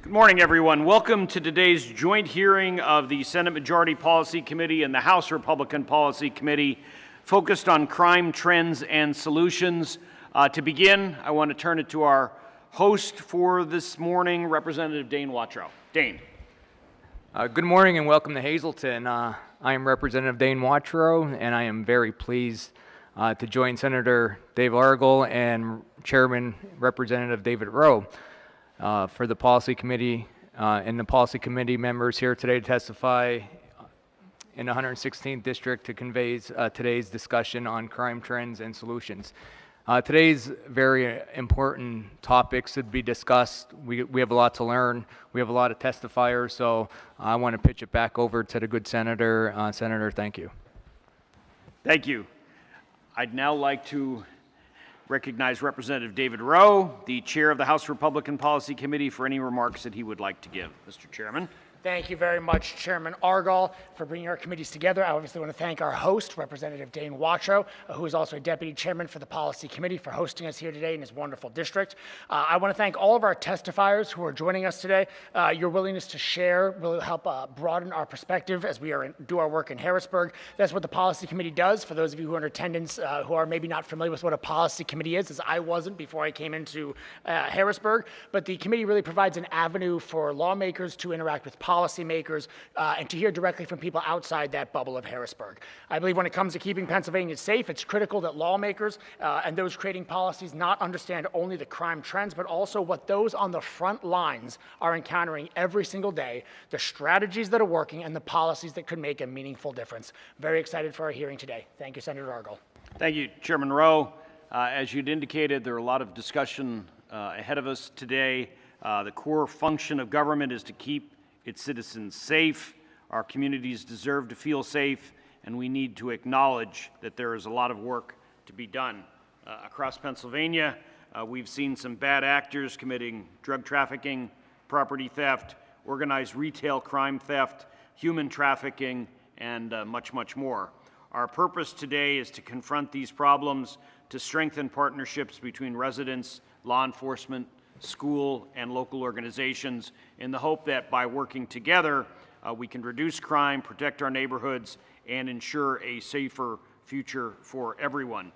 Good morning, everyone. Welcome to today's joint hearing of the Senate Majority Policy Committee and the House Republican Policy Committee focused on crime trends and solutions. To begin, I want to turn it to our host for this morning, Representative Dane Watrow. Dane. Good morning and welcome to Hazleton. I am Representative Dane Watrow, and I am very pleased to join Senator Dave Argall and Chairman Representative David Rowe for the Policy Committee and the Policy Committee members here today to testify in the 116th District to convey today's discussion on crime trends and solutions. Today's very important topics to be discussed. We have a lot to learn. We have a lot of testifiers, so I want to pitch it back over to the good Senator. Senator, thank you. Thank you. I'd now like to recognize Representative David Rowe, the chair of the House Republican Policy Committee, for any remarks that he would like to give. Mr. Chairman. Thank you very much, Chairman Argall, for bringing our committees together. I obviously want to thank our host, Representative Dane Watrow, who is also a deputy chairman for the Policy Committee, for hosting us here today in his wonderful district. I want to thank all of our testifiers who are joining us today. Your willingness to share will help broaden our perspective as we do our work in Harrisburg. That's what the Policy Committee does. For those of you who are in attendance who are maybe not familiar with what a Policy Committee is, as I wasn't before I came into Harrisburg, but the committee really provides an avenue for lawmakers to interact with policymakers and to hear directly from people outside that bubble of Harrisburg. I believe when it comes to keeping Pennsylvania safe, it's critical that lawmakers and those creating policies not understand only the crime trends, but also what those on the front lines are encountering every single day, the strategies that are working, and the policies that could make a meaningful difference. Very excited for our hearing today. Thank you, Senator Argall. Thank you, Chairman Rowe. As you'd indicated, there are a lot of discussion ahead of us today. The core function of government is to keep its citizens safe. Our communities deserve to feel safe, and we need to acknowledge that there is a lot of work to be done. Across Pennsylvania, we've seen some bad actors committing drug trafficking, property theft, organized retail crime theft, human trafficking, and much, much more. Our purpose today is to confront these problems, to strengthen partnerships between residents, law enforcement, school, and local organizations in the hope that by working together, we can reduce crime, protect our neighborhoods, and ensure a safer future for everyone.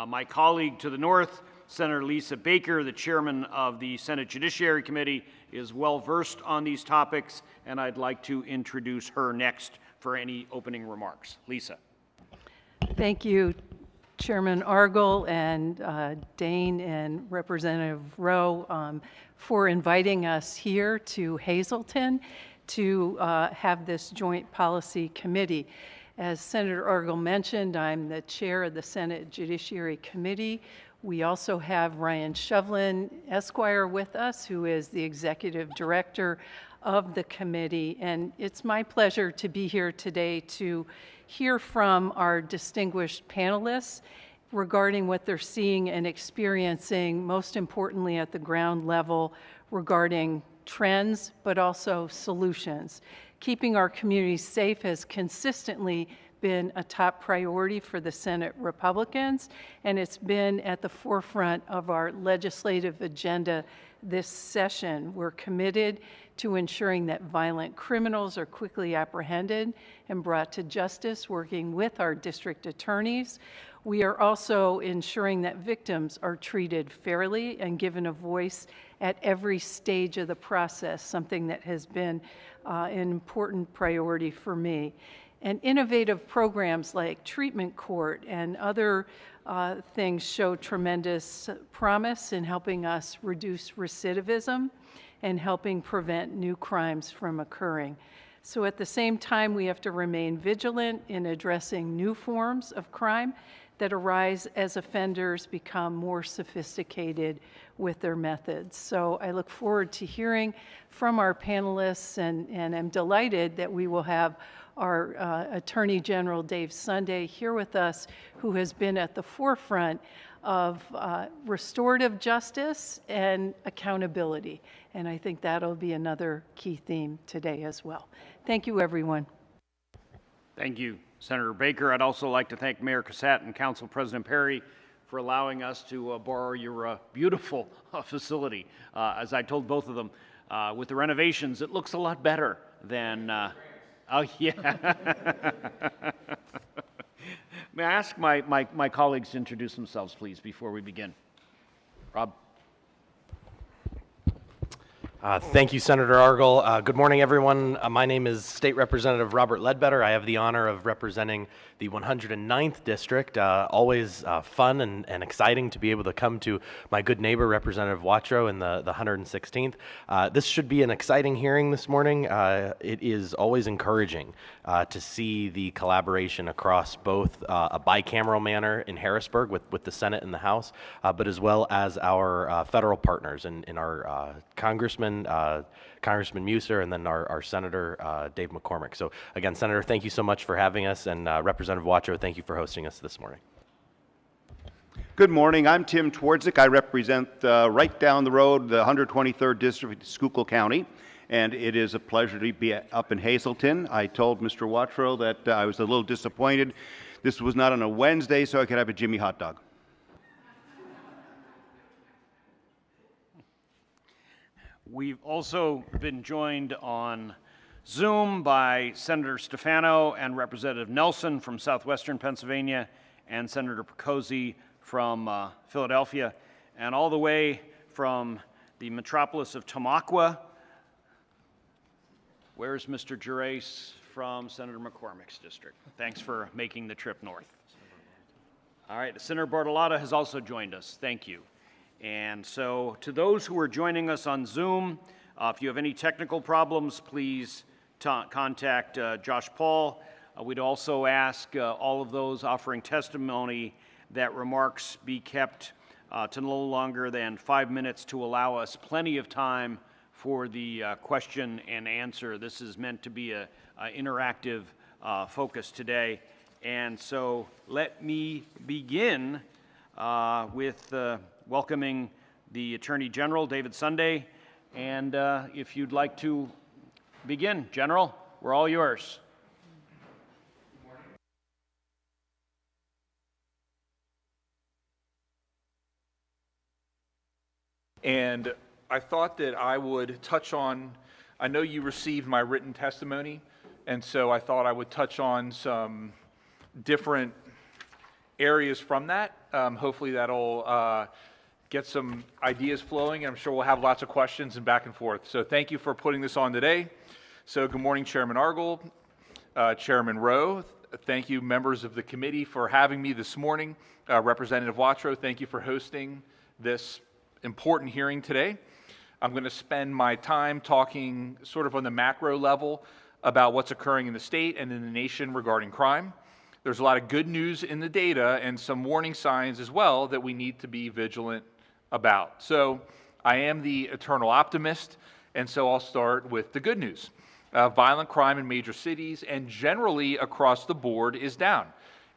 My colleague to the north, Senator Lisa Baker, the chairman of the Senate Judiciary Committee, is well versed on these topics, and I'd like to introduce her next for any opening remarks. Lisa. Thank you, Chairman Argall and Dane and Representative Rowe for inviting us here to Hazleton to have this joint policy committee. As Senator Argall mentioned, I'm the chair of the Senate Judiciary Committee. We also have Ryan Shovlin, Esquire, with us, who is the executive director of the committee. And it's my pleasure to be here today to hear from our distinguished panelists regarding what they're seeing and experiencing, most importantly at the ground level, regarding trends, but also solutions. Keeping our communities safe has consistently been a top priority for the Senate Republicans, and it's been at the forefront of our legislative agenda this session. We're committed to ensuring that violent criminals are quickly apprehended and brought to justice, working with our district attorneys. We are also ensuring that victims are treated fairly and given a voice at every stage of the process, something that has been an important priority for me. And innovative programs like treatment court and other things show tremendous promise in helping us reduce recidivism and helping prevent new crimes from occurring. So at the same time, we have to remain vigilant in addressing new forms of crime that arise as offenders become more sophisticated with their methods. So I look forward to hearing from our panelists, and I'm delighted that we will have our Attorney General Dave Sunday here with us, who has been at the forefront of restorative justice and accountability. And I think that'll be another key theme today as well. Thank you, everyone. Thank you, Senator Baker. I'd also like to thank Mayor Cassatt and Council President Perry for allowing us to borrow your beautiful facility. As I told both of them, With the renovations, it looks a lot better than, oh, yeah. May I ask my colleagues to introduce themselves, please, before we begin? Rob? Thank you, Senator Argel. Good morning, everyone. My name is State Representative Robert Ledbetter. I have the honor of representing the 109th District. Always fun and exciting to be able to come to my good neighbor, Representative Watro, in the 116th. This should be an exciting hearing this morning. It is always encouraging to see the collaboration across both a bicameral manner in Harrisburg with the Senate and the House, but as well as our federal partners in our Congressman Muser, and then our Senator Dave McCormick. So again, Senator, thank you so much for having us, and Representative Watro, thank you for hosting us this morning. Good morning. I'm Tim Twardzik. I represent right down the road, the 123rd District of Schuylkill County, and it is a pleasure to be up in Hazleton. I told Mr. Watro that I was a little disappointed this was not on a Wednesday so I could have a Jimmy hot dog. We've also been joined on Zoom by Senator Stefano and Representative Nelson from southwestern Pennsylvania, and Senator Picozzi from Philadelphia, and all the way from the metropolis of Tamaqua. Where's Mr. Gerace from Senator McCormick's district? Thanks for making the trip north. All right, Senator Bartolotta has also joined us. Thank you. And so to those who are joining us on Zoom, if you have any technical problems, please contact Josh Paul. We'd also ask all of those offering testimony that remarks be kept to no longer than 5 minutes to allow us plenty of time for the question and answer. This is meant to be an interactive focus today. And so let me begin with welcoming the Attorney General, David Sunday. And if you'd like to begin, General, we're all yours. And I thought that I would touch on, I know you received my written testimony, and so I thought I would touch on some different areas from that. Hopefully that'll get some ideas flowing. I'm sure we'll have lots of questions and back and forth. So thank you for putting this on today. So good morning, Chairman Argel, Chairman Rowe. Thank you, members of the committee, for having me this morning. Representative Watro, thank you for hosting this important hearing today. I'm going to spend my time talking sort of on the macro level about what's occurring in the state and in the nation regarding crime. There's a lot of good news in the data and some warning signs as well that we need to be vigilant about. So I am the eternal optimist, and so I'll start with the good news. Violent crime in major cities and generally across the board is down.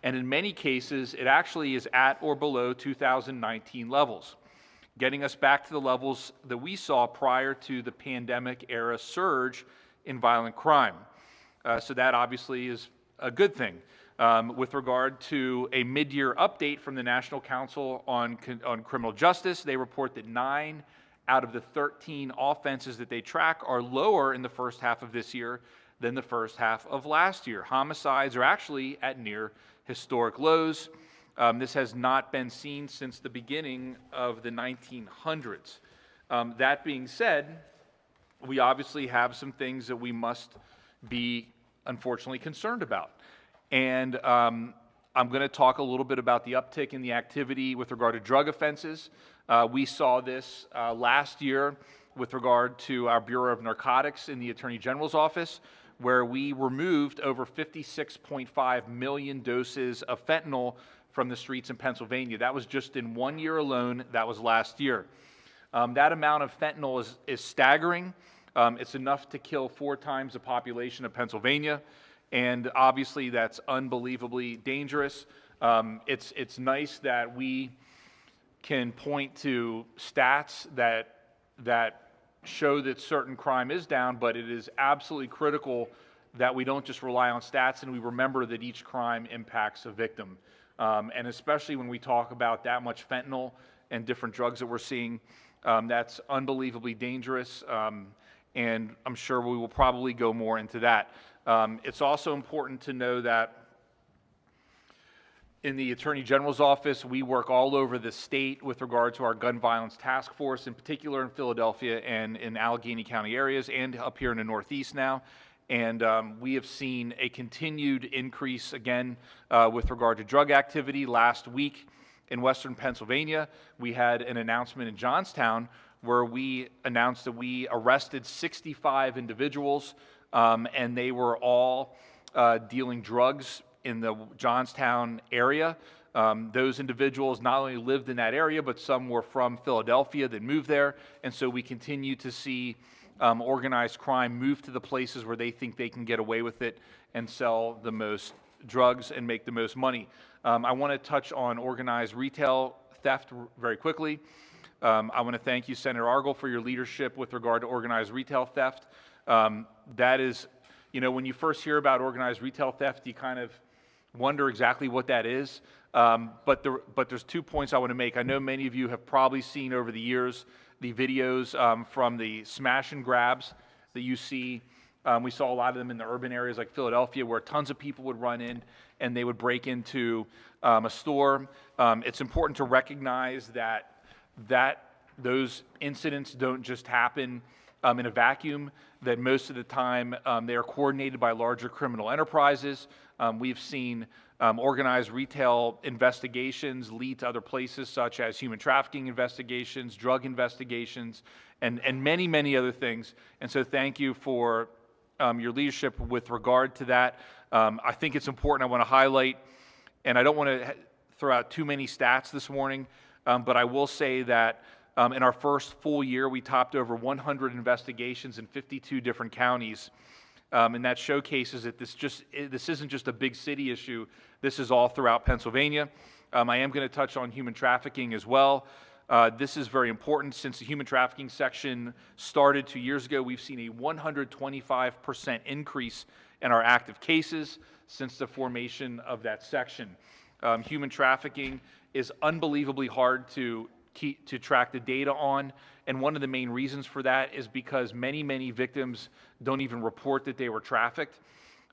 And in many cases, it actually is at or below 2019 levels, getting us back to the levels that we saw prior to the pandemic era surge in violent crime. So that obviously is a good thing. With regard to a mid-year update from the National Council on Criminal Justice, they report that 9 out of the 13 offenses that they track are lower in the first half of this year than the first half of last year. Homicides are actually at near historic lows. This has not been seen since the beginning of the 1900s. That being said, we obviously have some things that we must be unfortunately concerned about. And I'm going to talk a little bit about the uptick in the activity with regard to drug offenses. We saw this last year with regard to our Bureau of Narcotics in the Attorney General's office, where we removed over 56.5 million doses of fentanyl from the streets in Pennsylvania. That was just in 1 year alone. That was last year. That amount of fentanyl is staggering. It's enough to kill 4 times the population of Pennsylvania. And obviously that's unbelievably dangerous. It's nice that we can point to stats that show that certain crime is down, but it is absolutely critical that we don't just rely on stats and we remember that each crime impacts a victim. And especially when we talk about that much fentanyl and different drugs that we're seeing. That's unbelievably dangerous, and I'm sure we will probably go more into that. It's also important to know that in the Attorney General's office, we work all over the state with regard to our gun violence task force, in particular in Philadelphia and in Allegheny County areas, and up here in the Northeast now. And we have seen a continued increase again with regard to drug activity. Last week in Western Pennsylvania, we had an announcement in Johnstown where we announced that we arrested 65 individuals, and they were all dealing drugs in the Johnstown area. Those individuals not only lived in that area, but some were from Philadelphia that moved there. And so we continue to see organized crime move to the places where they think they can get away with it and sell the most drugs and make the most money. I want to touch on organized retail theft very quickly. I want to thank you, Senator Argel, for your leadership with regard to organized retail theft. That is, you know, when you first hear about organized retail theft, you kind of wonder exactly what that is. But there's 2 points I want to make. I know many of you have probably seen over the years the videos from the smash and grabs that you see. We saw a lot of them in the urban areas like Philadelphia, where tons of people would run in and they would break into a store. It's important to recognize that those incidents don't just happen in a vacuum, that most of the time they are coordinated by larger criminal enterprises. We've seen organized retail investigations lead to other places, such as human trafficking investigations, drug investigations, and many, many other things. And so thank you for your leadership with regard to that. I think it's important. I want to highlight, and I don't want to throw out too many stats this morning, but I will say that in our first full year, we topped over 100 investigations in 52 different counties. And that showcases that this isn't just a big city issue. This is all throughout Pennsylvania. I am going to touch on human trafficking as well. This is very important. Since the human trafficking section started 2 years ago, we've seen a 125% increase in our active cases since the formation of that section. Human trafficking is unbelievably hard to track the data on, and one of the main reasons for that is because many, many victims don't even report that they were trafficked.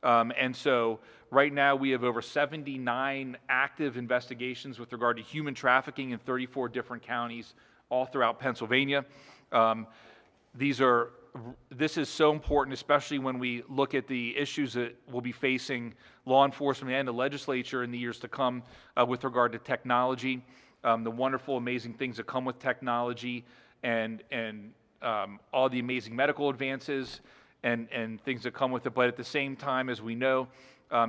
And so right now we have over 79 active investigations with regard to human trafficking in 34 different counties all throughout Pennsylvania. This is so important, especially when we look at the issues that will be facing law enforcement and the legislature in the years to come with regard to technology. The wonderful, amazing things that come with technology, and all the amazing medical advances and things that come with it. But at the same time, as we know,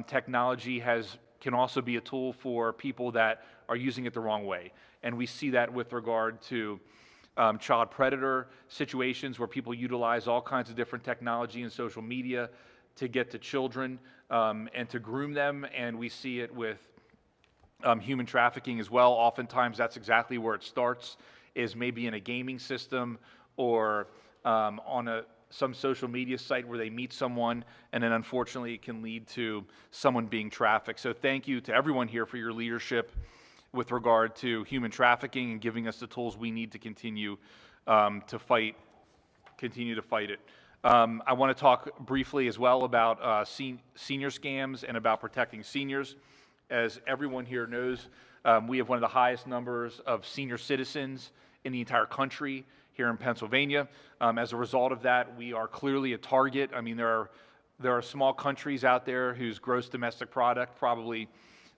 technology can also be a tool for people that are using it the wrong way. And we see that with regard to child predator situations where people utilize all kinds of different technology and social media to get to children and to groom them. And we see it with human trafficking as well. Oftentimes that's exactly where it starts, is maybe in a gaming system or on some social media site where they meet someone, and then unfortunately it can lead to someone being trafficked. So thank you to everyone here for your leadership with regard to human trafficking and giving us the tools we need to continue to fight it. I want to talk briefly as well about senior scams and about protecting seniors. As everyone here knows, we have one of the highest numbers of senior citizens in the entire country here in Pennsylvania. As a result of that, we are clearly a target. I mean, there are small countries out there whose gross domestic product probably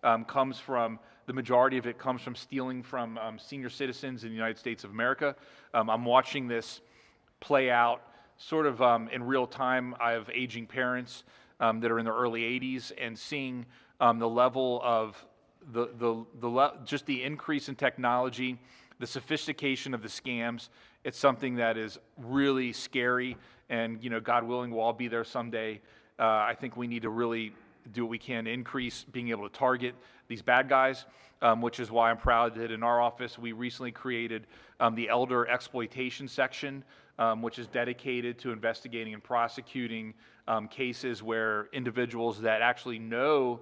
the majority of it comes from stealing from senior citizens in the United States of America. I'm watching this play out sort of in real time. I have aging parents that are in their early 80s, and seeing the level of just the increase in technology, the sophistication of the scams. It's something that is really scary, and God willing, we'll all be there someday. I think we need to really do what we can to increase being able to target these bad guys, which is why I'm proud that in our office we recently created the Elder Exploitation Section, which is dedicated to investigating and prosecuting cases where individuals that actually know,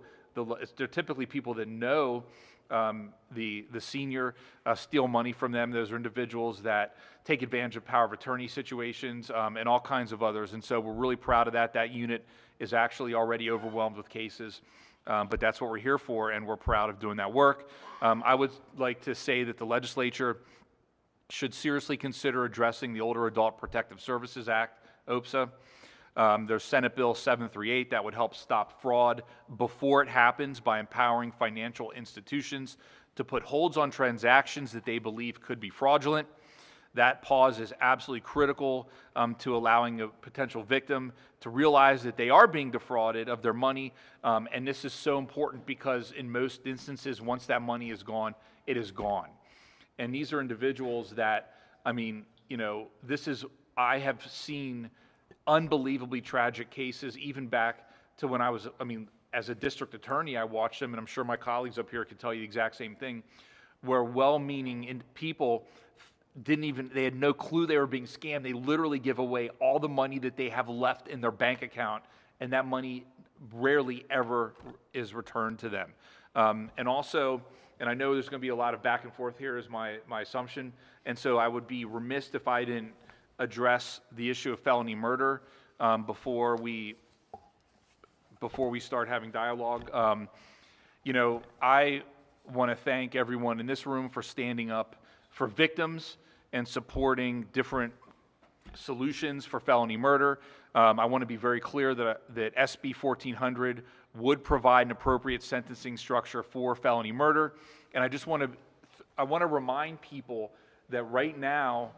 they're typically people that know the senior, steal money from them. Those are individuals that take advantage of power of attorney situations, and all kinds of others. And so we're really proud of that. That unit is actually already overwhelmed with cases, but that's what we're here for, and we're proud of doing that work. I would like to say that the legislature should seriously consider addressing the Older Adult Protective Services Act, OPSA. There's Senate Bill 738 that would help stop fraud before it happens by empowering financial institutions to put holds on transactions that they believe could be fraudulent. That pause is absolutely critical to allowing a potential victim to realize that they are being defrauded of their money. And this is so important because in most instances, once that money is gone, it is gone. And these are individuals that, I mean, you know, I have seen unbelievably tragic cases, even back to when I was, as a district attorney, I watched them, and I'm sure my colleagues up here could tell you the exact same thing, where well-meaning people they had no clue they were being scammed. They literally give away all the money that they have left in their bank account, and that money rarely ever is returned to them. And also, and I know there's going to be a lot of back and forth here is my assumption, and so I would be remiss if I didn't address the issue of felony murder before we start having dialogue. You know, I want to thank everyone in this room for standing up for victims and supporting different solutions for felony murder. I want to be very clear that SB 1400 would provide an appropriate sentencing structure for felony murder. And I want to remind people that right now,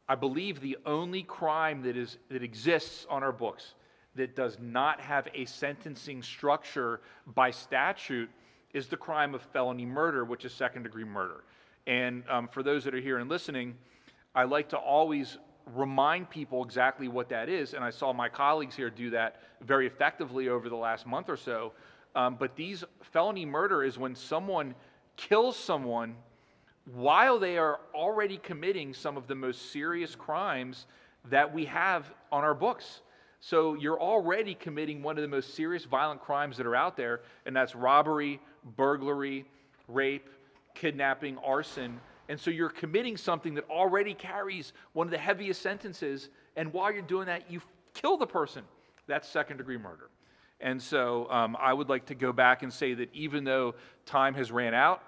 I believe the only crime that exists on our books that does not have a sentencing structure by statute is the crime of felony murder, which is second-degree murder. And for those that are here and listening, I like to always remind people exactly what that is, and I saw my colleagues here do that very effectively over the last month or so. But felony murder is when someone kills someone while they are already committing some of the most serious crimes that we have on our books. So you're already committing one of the most serious violent crimes that are out there, and that's robbery, burglary, rape, kidnapping, arson. And so you're committing something that already carries one of the heaviest sentences, and while you're doing that, you kill the person. That's second-degree murder. And so I would like to go back and say that even though time has ran out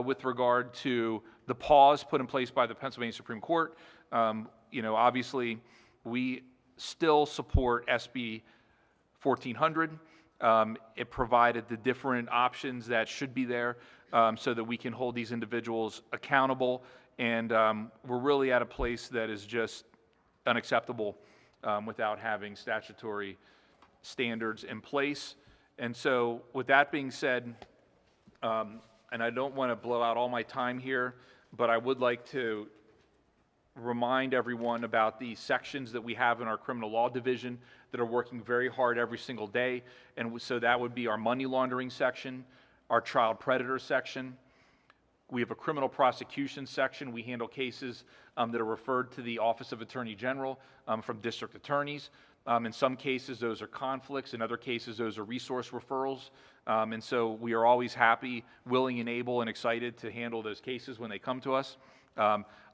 with regard to the pause put in place by the Pennsylvania Supreme Court, you know, obviously we still support SB 1400. It provided the different options that should be there so that we can hold these individuals accountable. And we're really at a place that is just unacceptable without having statutory standards in place. And so with that being said, and I don't want to blow out all my time here, but I would like to remind everyone about the sections that we have in our criminal law division that are working very hard every single day. And so that would be our money laundering section, our child predator section. We have a criminal prosecution section. We handle cases that are referred to the Office of Attorney General from district attorneys. In some cases, those are conflicts. In other cases, those are resource referrals. And so we are always happy, willing, and able and excited to handle those cases when they come to us.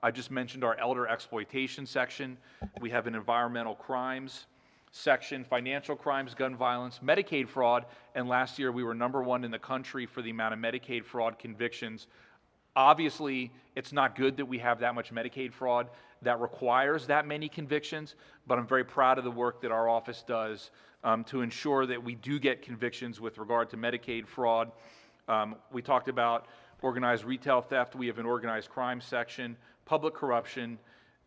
I just mentioned our elder exploitation section. We have an environmental crimes section, financial crimes, gun violence, Medicaid fraud, and last year we were #1 in the country for the amount of Medicaid fraud convictions. Obviously, it's not good that we have that much Medicaid fraud that requires that many convictions, but I'm very proud of the work that our office does to ensure that we do get convictions with regard to Medicaid fraud. We talked about organized retail theft. We have an organized crime section, public corruption.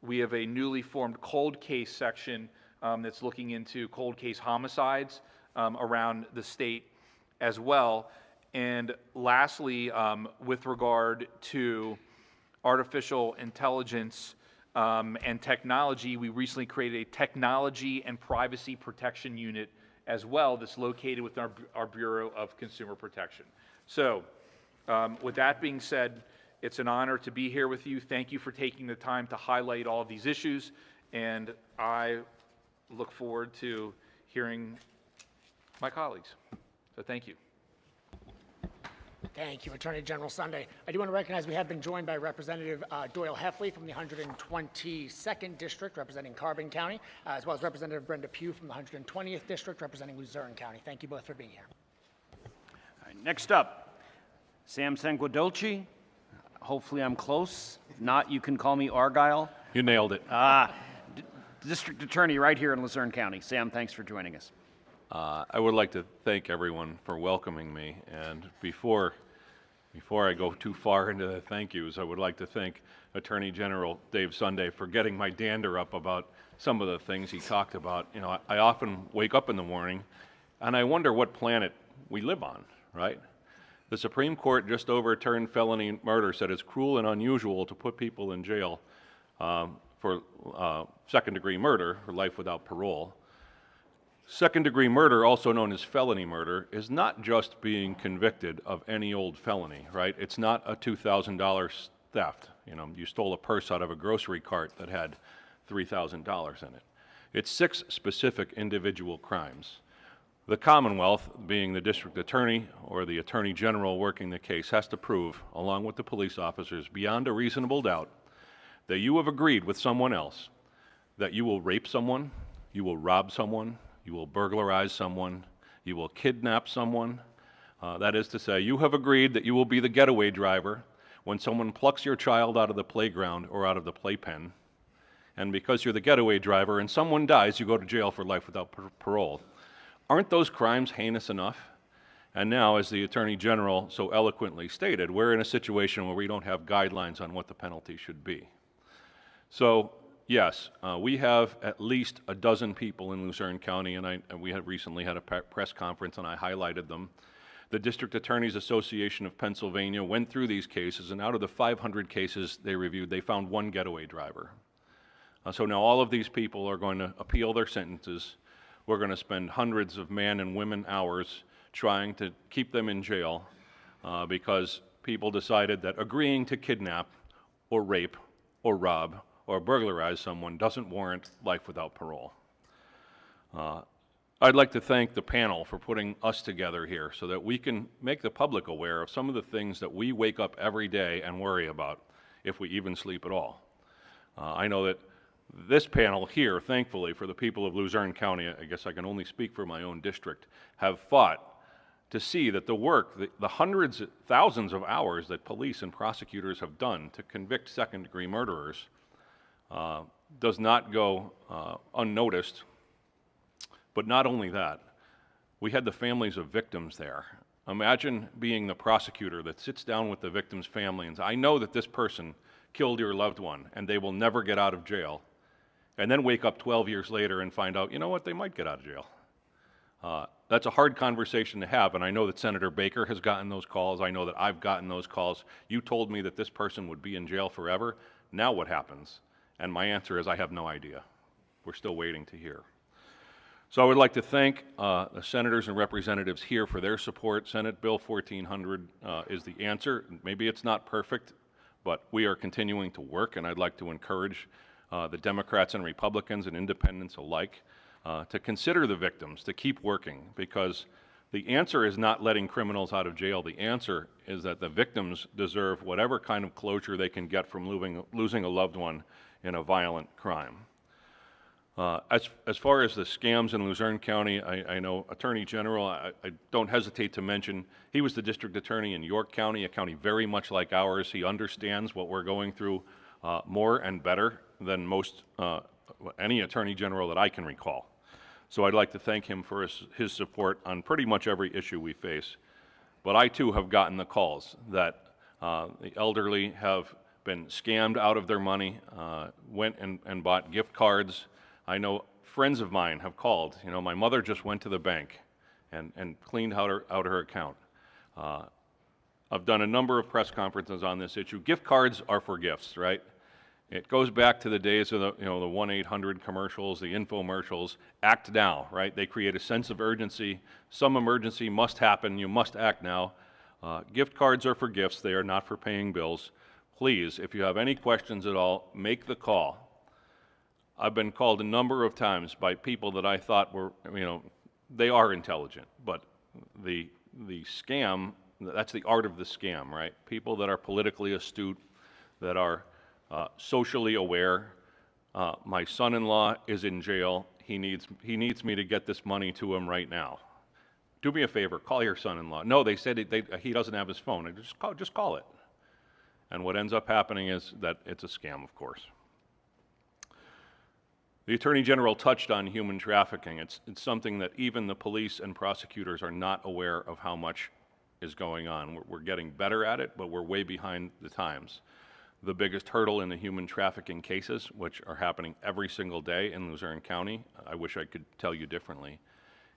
We have a newly formed cold case section that's looking into cold case homicides around the state as well. And lastly, with regard to artificial intelligence and technology, we recently created a technology and privacy protection unit as well that's located within our Bureau of Consumer Protection. So with that being said, it's an honor to be here with you. Thank you for taking the time to highlight all of these issues, and I look forward to hearing my colleagues. So thank you. Thank you, Attorney General Sunday. I do want to recognize we have been joined by Representative Doyle Heffley from the 122nd District representing Carbon County, as well as Representative Brenda Pugh from the 120th District representing Luzerne County. Thank you both for being here. All right, next up, Sam Sanguadolci. Hopefully I'm close. If not, you can call me Argyle. You nailed it. District Attorney right here in Luzerne County. Sam, thanks for joining us. I would like to thank everyone for welcoming me. And before I go too far into the thank yous, I would like to thank Attorney General Dave Sunday for getting my dander up about some of the things he talked about. You know, I often wake up in the morning and I wonder what planet we live on, right? The Supreme Court just overturned felony murder, said it's cruel and unusual to put people in jail for second-degree murder, or life without parole. Second-degree murder, also known as felony murder, is not just being convicted of any old felony, right? It's not a $2,000 theft. You know, you stole a purse out of a grocery cart that had $3,000 in it. It's 6 specific individual crimes. The Commonwealth, being the district attorney or the attorney general working the case, has to prove, along with the police officers, beyond a reasonable doubt, that you have agreed with someone else that you will rape someone, you will rob someone, you will burglarize someone, you will kidnap someone. That is to say, you have agreed that you will be the getaway driver when someone plucks your child out of the playground or out of the playpen. And because you're the getaway driver and someone dies, you go to jail for life without parole. Aren't those crimes heinous enough? And now, as the Attorney General so eloquently stated, we're in a situation where we don't have guidelines on what the penalty should be. So, yes, we have at least a dozen people in Luzerne County, and we had recently had a press conference, and I highlighted them. The District Attorneys Association of Pennsylvania went through these cases, and out of the 500 cases they reviewed, they found 1 getaway driver. So now all of these people are going to appeal their sentences. We're going to spend hundreds of man and women hours trying to keep them in jail because people decided that agreeing to kidnap or rape or rob or burglarize someone doesn't warrant life without parole. I'd like to thank the panel for putting us together here so that we can make the public aware of some of the things that we wake up every day and worry about, if we even sleep at all. I know that this panel here, thankfully, for the people of Luzerne County, I guess I can only speak for my own district, have fought to see that the work, the hundreds, thousands of hours that police and prosecutors have done to convict second-degree murderers does not go unnoticed. But not only that, we had the families of victims there. Imagine being the prosecutor that sits down with the victim's family and says, I know that this person killed your loved one and they will never get out of jail, and then wake up 12 years later and find out, you know what, they might get out of jail. That's a hard conversation to have, and I know that Senator Baker has gotten those calls. I know that I've gotten those calls. You told me that this person would be in jail forever. Now what happens? And my answer is I have no idea. We're still waiting to hear. So I would like to thank the senators and representatives here for their support. Senate Bill 1400 is the answer. Maybe it's not perfect, but we are continuing to work, and I'd like to encourage the Democrats and Republicans and independents alike to consider the victims, to keep working, because the answer is not letting criminals out of jail. The answer is that the victims deserve whatever kind of closure they can get from losing a loved one in a violent crime. As far as the scams in Luzerne County, I know Attorney General, I don't hesitate to mention, he was the district attorney in York County, a county very much like ours. He understands what we're going through more and better than most, any Attorney General that I can recall. So I'd like to thank him for his support on pretty much every issue we face. But I too have gotten the calls that the elderly have been scammed out of their money, went and bought gift cards. I know friends of mine have called. You know, my mother just went to the bank and cleaned out her account. I've done a number of press conferences on this issue. Gift cards are for gifts, right? It goes back to the days of the 1-800 commercials, the infomercials. Act now, right? They create a sense of urgency. Some emergency must happen. You must act now. Gift cards are for gifts. They are not for paying bills. Please, if you have any questions at all, make the call. I've been called a number of times by people that I thought were, they are intelligent, but the scam that's the art of the scam, right? People that are politically astute, that are socially aware. My son-in-law is in jail. He needs me to get this money to him right now. Do me a favor, call your son-in-law. No, they said he doesn't have his phone. Just call it. And what ends up happening is that it's a scam, of course. The Attorney General touched on human trafficking. It's something that even the police and prosecutors are not aware of how much is going on. We're getting better at it, but we're way behind the times. The biggest hurdle in the human trafficking cases, which are happening every single day in Luzerne County, I wish I could tell you differently,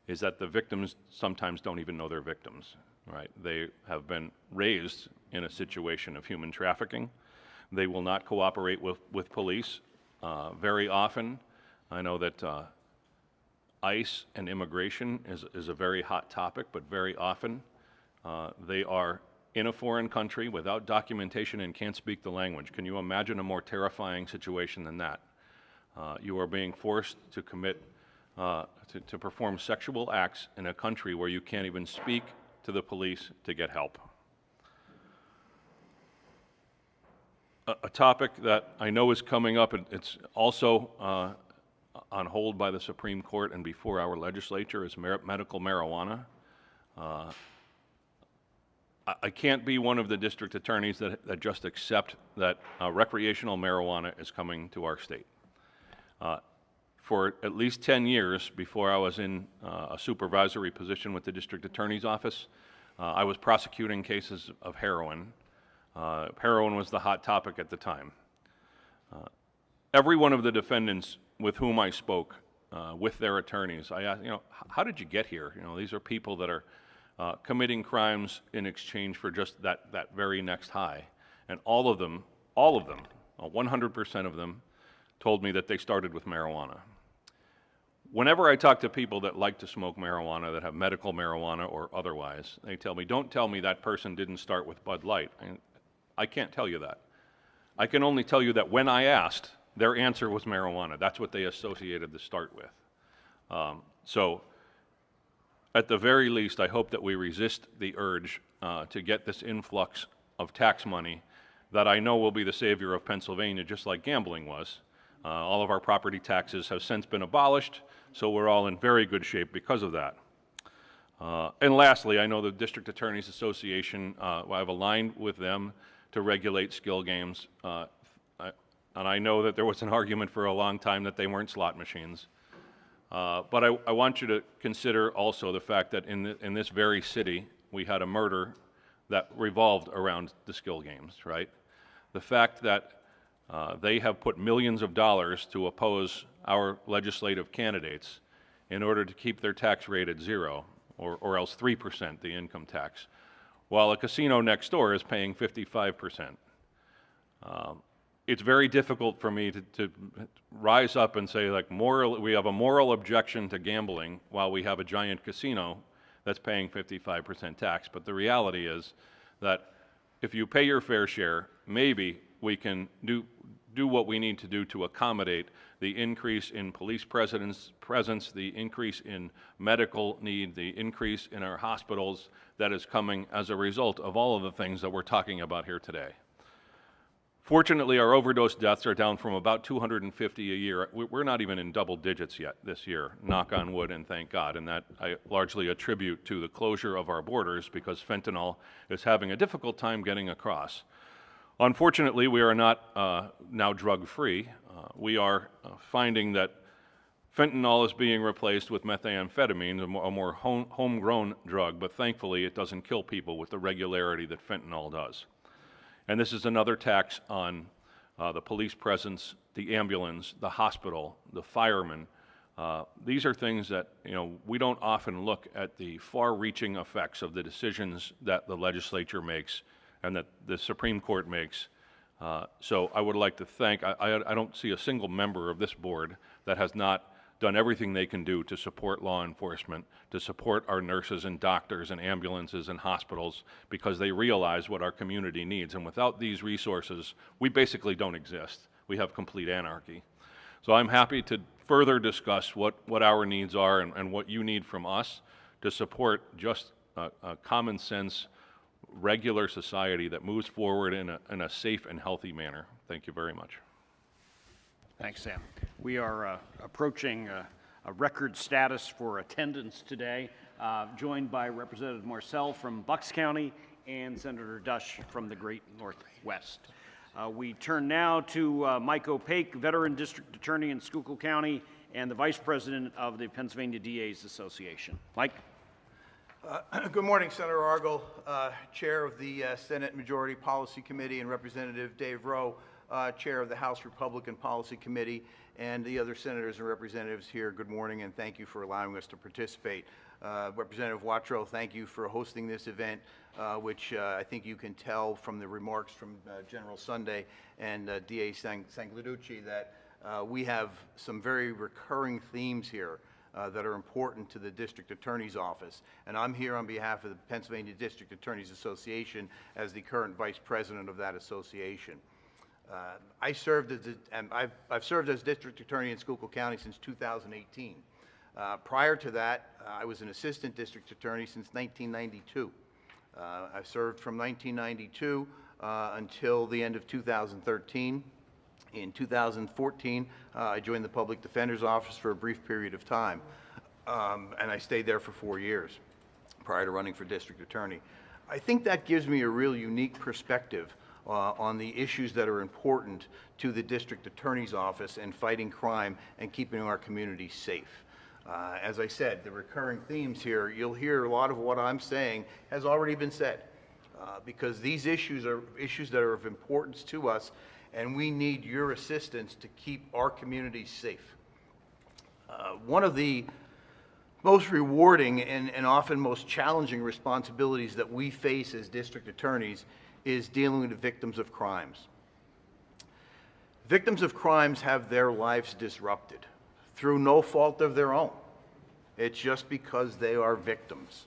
is that the victims sometimes don't even know they're victims, right? They have been raised in a situation of human trafficking. They will not cooperate with police very often. I know that ICE and immigration is a very hot topic, but very often they are in a foreign country without documentation and can't speak the language. Can you imagine a more terrifying situation than that? You are being forced to commit, to perform sexual acts in a country where you can't even speak to the police to get help. A topic that I know is coming up, it's also on hold by the Supreme Court and before our legislature, is medical marijuana. I can't be one of the district attorneys that just accept that recreational marijuana is coming to our state. For at least 10 years before I was in a supervisory position with the district attorney's office, I was prosecuting cases of heroin. Heroin was the hot topic at the time. Every one of the defendants with whom I spoke, with their attorneys, I asked, how did you get here? These are people that are committing crimes in exchange for just that very next high. And all of them, 100% of them, told me that they started with marijuana. Whenever I talk to people that like to smoke marijuana, that have medical marijuana or otherwise, they tell me, don't tell me that person didn't start with Bud Light. I can't tell you that. I can only tell you that when I asked, their answer was marijuana. That's what they associated the start with. So at the very least, I hope that we resist the urge to get this influx of tax money that I know will be the savior of Pennsylvania, just like gambling was. All of our property taxes have since been abolished, so we're all in very good shape because of that. And lastly, I know the District Attorneys Association, I've aligned with them to regulate skill games. And I know that there was an argument for a long time that they weren't slot machines. But I want you to consider also the fact that in this very city, we had a murder that revolved around the skill games, right? The fact that they have put millions of dollars to oppose our legislative candidates in order to keep their tax rate at 0, or else 3%, the income tax, while a casino next door is paying 55%. It's very difficult for me to rise up and say, like, we have a moral objection to gambling while we have a giant casino that's paying 55% tax. But the reality is that if you pay your fair share, maybe we can do what we need to do to accommodate the increase in police presence, the increase in medical need, the increase in our hospitals that is coming as a result of all of the things that we're talking about here today. Fortunately, our overdose deaths are down from about 250 a year. We're not even in double digits yet this year, knock on wood, and thank God. And that I largely attribute to the closure of our borders because fentanyl is having a difficult time getting across. Unfortunately, we are not now drug-free. We are finding that fentanyl is being replaced with methamphetamine, a more homegrown drug, but thankfully it doesn't kill people with the regularity that fentanyl does. And this is another tax on the police presence, the ambulance, the hospital, the firemen. These are things that, we don't often look at the far-reaching effects of the decisions that the legislature makes and that the Supreme Court makes. So I would like to thank, I don't see a single member of this board that has not done everything they can do to support law enforcement, to support our nurses and doctors and ambulances and hospitals, because they realize what our community needs. And without these resources, we basically don't exist. We have complete anarchy. So I'm happy to further discuss what our needs are and what you need from us to support just a common sense, regular society that moves forward in a safe and healthy manner. Thank you very much. Thanks, Sam. We are approaching a record status for attendance today, joined by Representative Marcel from Bucks County and Senator Dush from the Great Northwest. We turn now to Mike Opaque, Veteran District Attorney in Schuylkill County and the Vice President of the Pennsylvania DA's Association. Mike? Good morning, Senator Argall, Chair of the Senate Majority Policy Committee, and Representative Dave Rowe, Chair of the House Republican Policy Committee, and the other senators and representatives here. Good morning, and thank you for allowing us to participate. Representative Wattrow, thank you for hosting this event, which I think you can tell from the remarks from General Sunday and DA Sangladucci that we have some very recurring themes here that are important to the District Attorney's Office. And I'm here on behalf of the Pennsylvania District Attorneys Association as the current Vice President of that association. I've served as District Attorney in Schuylkill County since 2018. Prior to that, I was an Assistant District Attorney since 1992. I served from 1992 until the end of 2013. In 2014, I joined the Public Defender's Office for a brief period of time, and I stayed there for 4 years prior to running for District Attorney. I think that gives me a real unique perspective on the issues that are important to the District Attorney's Office and fighting crime and keeping our communities safe. As I said, the recurring themes here, you'll hear a lot of what I'm saying has already been said, because these issues are issues that are of importance to us, and we need your assistance to keep our communities safe. One of the most rewarding and often most challenging responsibilities that we face as district attorneys is dealing with the victims of crimes. Victims of crimes have their lives disrupted through no fault of their own. It's just because they are victims.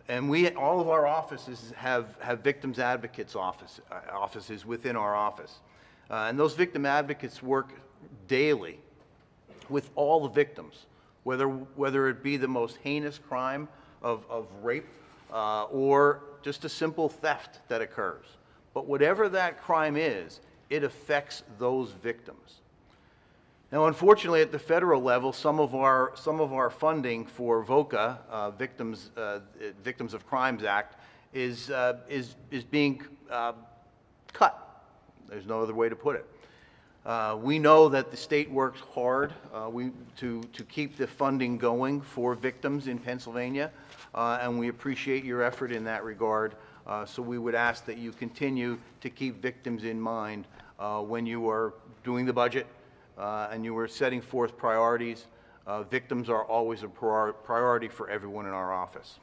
And all of our offices have victims advocates offices within our office. And those victim advocates work daily with all the victims, whether it be the most heinous crime of rape or just a simple theft that occurs. But whatever that crime is, it affects those victims. Now, unfortunately, at the federal level, some of our funding for VOCA, Victims of Crimes Act, is being cut. There's no other way to put it. We know that the state works hard to keep the funding going for victims in Pennsylvania, and we appreciate your effort in that regard. So we would ask that you continue to keep victims in mind when you are doing the budget and you are setting forth priorities. Victims are always a priority for everyone in our office.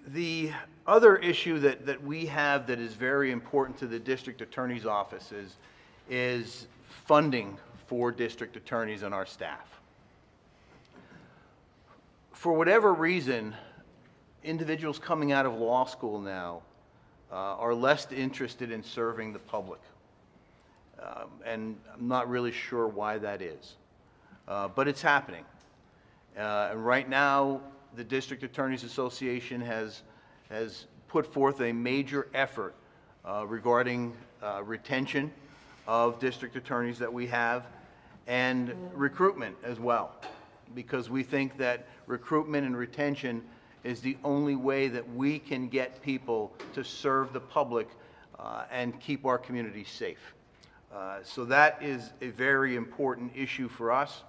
The other issue that we have that is very important to the District Attorney's Office is funding for district attorneys and our staff. For whatever reason, individuals coming out of law school now are less interested in serving the public. And I'm not really sure why that is. But it's happening. And right now, the District Attorneys Association has put forth a major effort regarding retention of district attorneys that we have and recruitment as well, because we think that recruitment and retention is the only way that we can get people to serve the public and keep our communities safe. So that is a very important issue for us.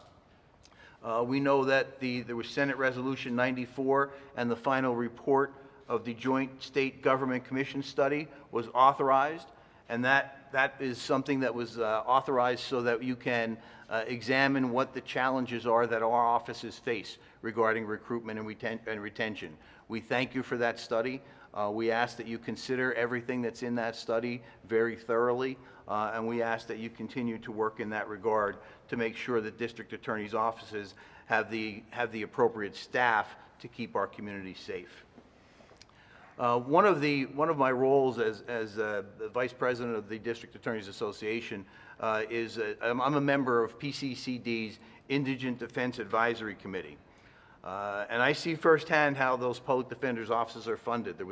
We know that there was Senate Resolution 94 and the final report of the Joint State Government Commission study was authorized, and that is something that was authorized so that you can examine what the challenges are that our offices face regarding recruitment and retention. We thank you for that study. We ask that you consider everything that's in that study very thoroughly, and we ask that you continue to work in that regard to make sure that district attorneys' offices have the appropriate staff to keep our community safe. One of my roles as the Vice President of the District Attorneys Association is I'm a member of PCCD's Indigent Defense Advisory Committee. And I see firsthand how those public defenders' offices are funded. There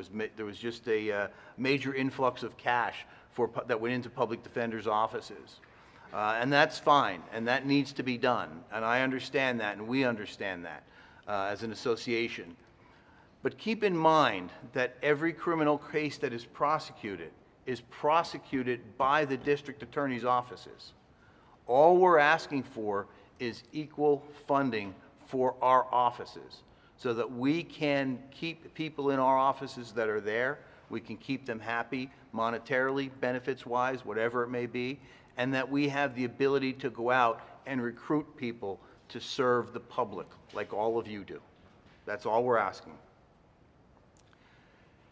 was just a major influx of cash that went into public defenders' offices. And that's fine, and that needs to be done. And I understand that, and we understand that as an association. But keep in mind that every criminal case that is prosecuted by the district attorney's offices. All we're asking for is equal funding for our offices so that we can keep people in our offices that are there. We can keep them happy monetarily, benefits-wise, whatever it may be, and that we have the ability to go out and recruit people to serve the public like all of you do. That's all we're asking.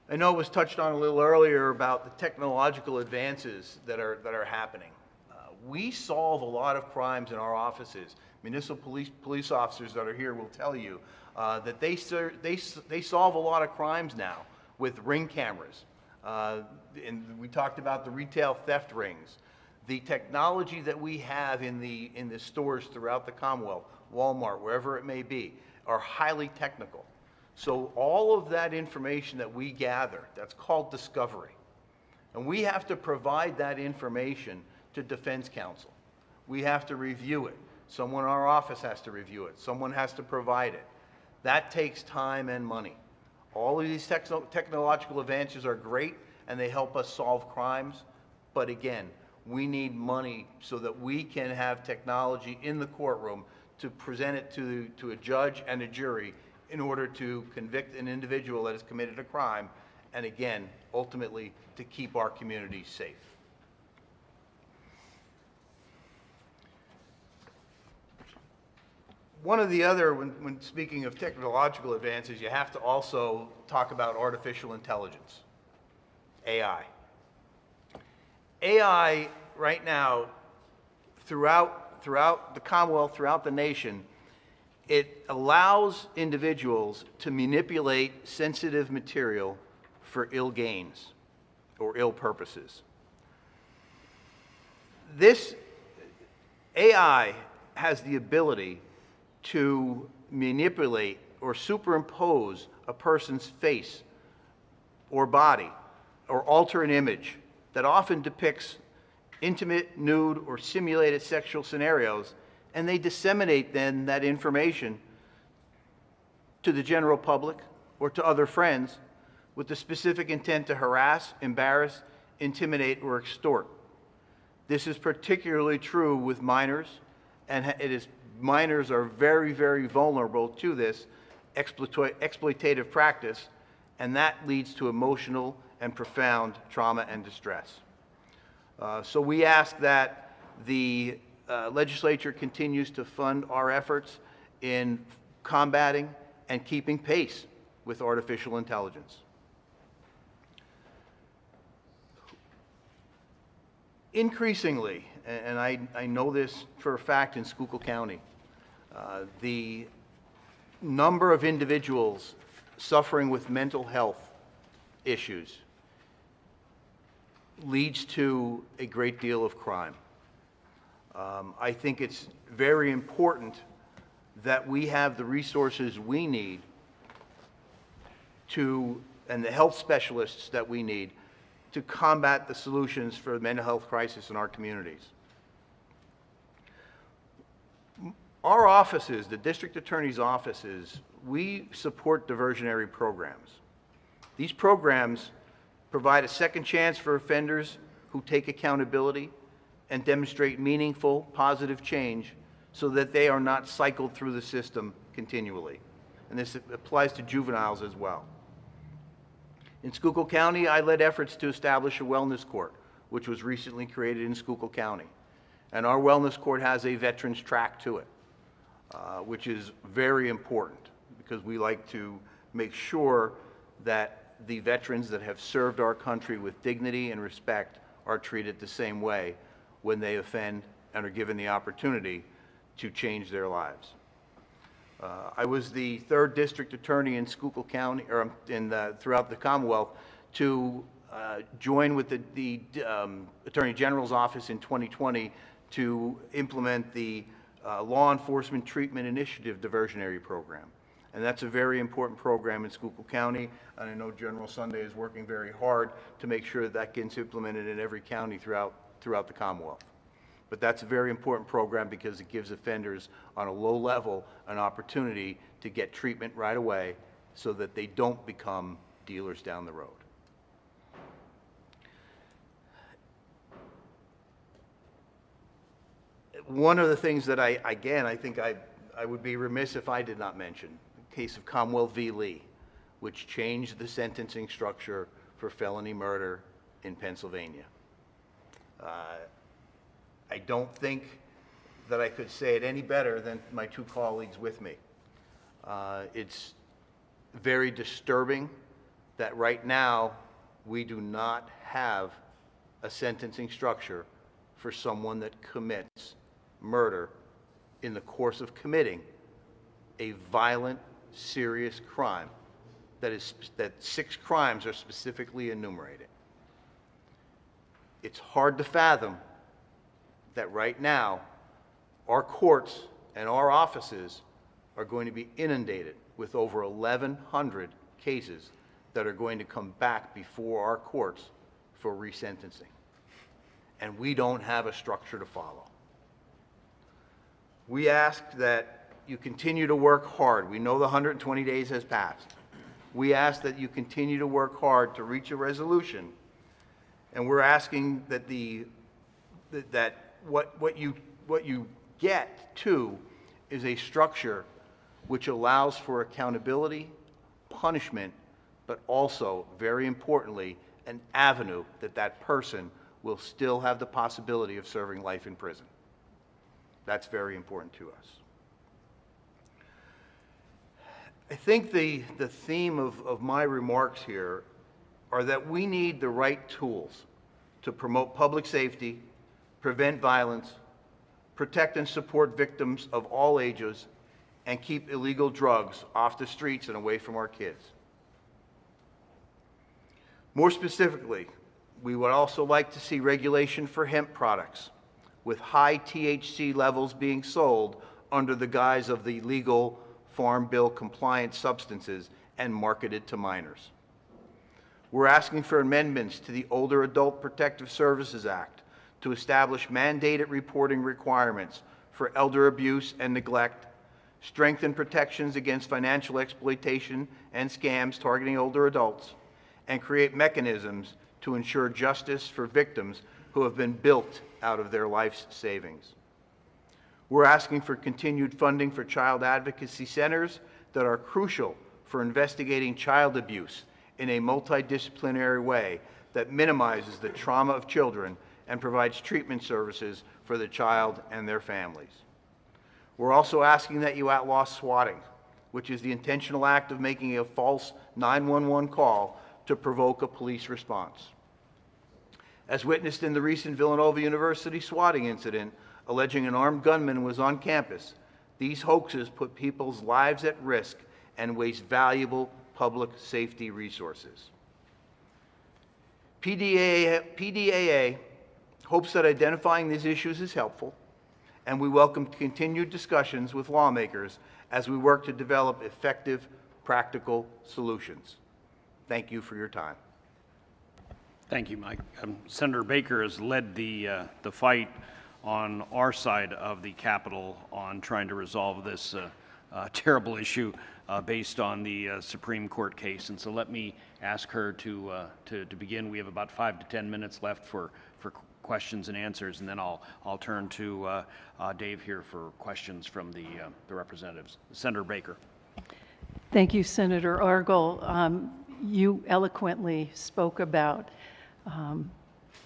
I know it was touched on a little earlier about the technological advances that are happening. We solve a lot of crimes in our offices. Municipal police officers that are here will tell you that they solve a lot of crimes now with ring cameras. And we talked about the retail theft rings. The technology that we have in the stores throughout the Commonwealth, Walmart, wherever it may be, are highly technical. So all of that information that we gather, that's called discovery. And we have to provide that information to Defense Counsel. We have to review it. Someone in our office has to review it. Someone has to provide it. That takes time and money. All of these technological advances are great and they help us solve crimes. But again, we need money so that we can have technology in the courtroom to present it to a judge and a jury in order to convict an individual that has committed a crime, and again, ultimately, to keep our community safe. One of the other, when speaking of technological advances, you have to also talk about artificial intelligence, AI. AI right now, throughout the Commonwealth, throughout the nation, it allows individuals to manipulate sensitive material for ill gains or ill purposes. This AI has the ability to manipulate or superimpose a person's face or body or alter an image that often depicts intimate, nude, or simulated sexual scenarios, and they disseminate then that information to the general public or to other friends with the specific intent to harass, embarrass, intimidate, or extort. This is particularly true with minors, and minors are very, very vulnerable to this exploitative practice, and that leads to emotional and profound trauma and distress. So we ask that the legislature continues to fund our efforts in combating and keeping pace with artificial intelligence. Increasingly, and I know this for a fact in Schuylkill County, the number of individuals suffering with mental health issues leads to a great deal of crime. I think it's very important that we have the resources we need and the health specialists that we need to combat the solutions for the mental health crisis in our communities. Our offices, the district attorney's offices, we support diversionary programs. These programs provide a second chance for offenders who take accountability and demonstrate meaningful, positive change so that they are not cycled through the system continually. And this applies to juveniles as well. In Schuylkill County, I led efforts to establish a wellness court, which was recently created in Schuylkill County. And our wellness court has a veterans track to it, which is very important because we like to make sure that the veterans that have served our country with dignity and respect are treated the same way when they offend and are given the opportunity to change their lives. I was the 3rd district attorney in Schuylkill County, or throughout the Commonwealth, to join with the Attorney General's office in 2020 to implement the Law Enforcement Treatment Initiative diversionary program. And that's a very important program in Schuylkill County, and I know General Sunday is working very hard to make sure that that gets implemented in every county throughout the Commonwealth. But that's a very important program because it gives offenders on a low level an opportunity to get treatment right away so that they don't become dealers down the road. One of the things that I think I would be remiss if I did not mention, the case of Commonwealth v. Lee, which changed the sentencing structure for felony murder in Pennsylvania. I don't think that I could say it any better than my two colleagues with me. It's very disturbing that right now we do not have a sentencing structure for someone that commits murder in the course of committing a violent, serious crime that 6 crimes are specifically enumerated. It's hard to fathom that right now our courts and our offices are going to be inundated with over 1,100 cases that are going to come back before our courts for resentencing. And we don't have a structure to follow. We ask that you continue to work hard. We know the 120 days has passed. We ask that you continue to work hard to reach a resolution. And we're asking that what you get to is a structure which allows for accountability, punishment, but also, very importantly, an avenue that that person will still have the possibility of serving life in prison. That's very important to us. I think the theme of my remarks here are that we need the right tools to promote public safety, prevent violence, protect and support victims of all ages, and keep illegal drugs off the streets and away from our kids. More specifically, we would also like to see regulation for hemp products with high THC levels being sold under the guise of the legal Farm Bill compliant substances and marketed to minors. We're asking for amendments to the Older Adult Protective Services Act to establish mandated reporting requirements for elder abuse and neglect, strengthen protections against financial exploitation and scams targeting older adults, and create mechanisms to ensure justice for victims who have been built out of their life's savings. We're asking for continued funding for child advocacy centers that are crucial for investigating child abuse in a multidisciplinary way that minimizes the trauma of children and provides treatment services for the child and their families. We're also asking that you outlaw swatting, which is the intentional act of making a false 911 call to provoke a police response. As witnessed in the recent Villanova University swatting incident, alleging an armed gunman was on campus, these hoaxes put people's lives at risk and waste valuable public safety resources. PDAA hopes that identifying these issues is helpful, and we welcome continued discussions with lawmakers as we work to develop effective, practical solutions. Thank you for your time. Thank you, Mike. Senator Baker has led the fight on our side of the Capitol on trying to resolve this terrible issue based on the Supreme Court case. And so let me ask her to begin. We have about 5 to 10 minutes left for questions and answers, and then I'll turn to Dave here for questions from the representatives. Senator Baker. Thank you, Senator Argall. You eloquently spoke about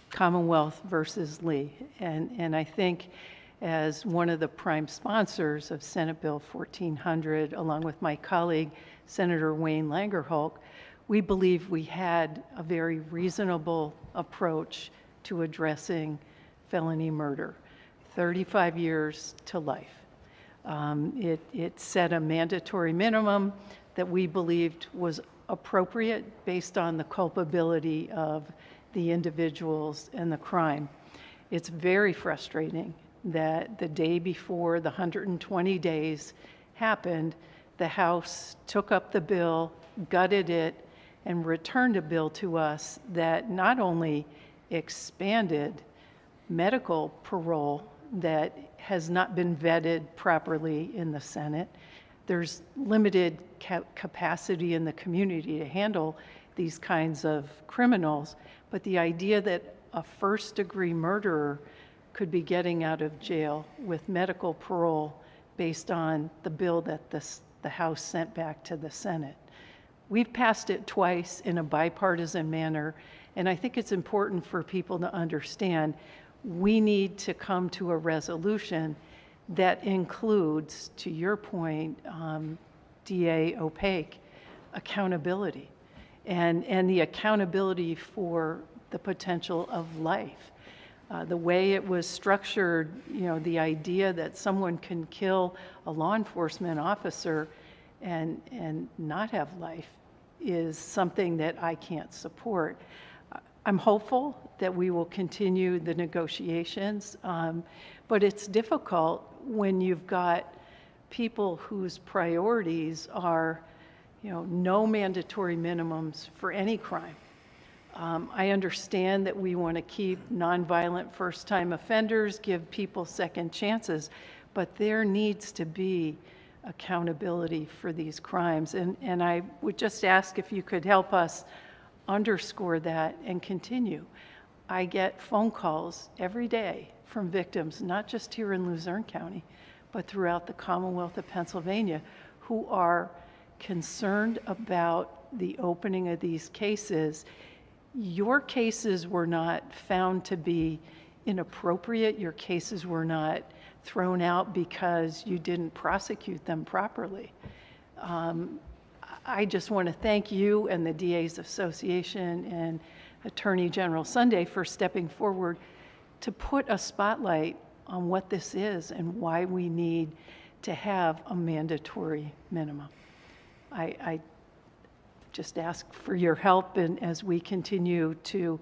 Commonwealth versus Lee, and I think as one of the prime sponsors of Senate Bill 1400, along with my colleague, Senator Wayne Langerholk, we believe we had a very reasonable approach to addressing felony murder, 35 years to life. It set a mandatory minimum that we believed was appropriate based on the culpability of the individuals and the crime. It's very frustrating that the day before the 120 days happened, the House took up the bill, gutted it, and returned a bill to us that not only expanded medical parole that has not been vetted properly in the Senate. There's limited capacity in the community to handle these kinds of criminals, but the idea that a first-degree murderer could be getting out of jail with medical parole based on the bill that the House sent back to the Senate. We've passed it twice in a bipartisan manner, and I think it's important for people to understand we need to come to a resolution that includes, to your point, DA Opaque, accountability, and the accountability for the potential of life. The way it was structured, you know, the idea that someone can kill a law enforcement officer and not have life is something that I can't support. I'm hopeful that we will continue the negotiations, but it's difficult when you've got people whose priorities are, you know, no mandatory minimums for any crime. I understand that we want to keep nonviolent first-time offenders, give people second chances, but there needs to be accountability for these crimes. And I would just ask if you could help us underscore that and continue. I get phone calls every day from victims, not just here in Luzerne County, but throughout the Commonwealth of Pennsylvania, who are concerned about the opening of these cases. Your cases were not found to be inappropriate. Your cases were not thrown out because you didn't prosecute them properly. I just want to thank you and the DA's Association and Attorney General Sunday for stepping forward to put a spotlight on what this is and why we need to have a mandatory minimum. I just ask for your help and as we continue to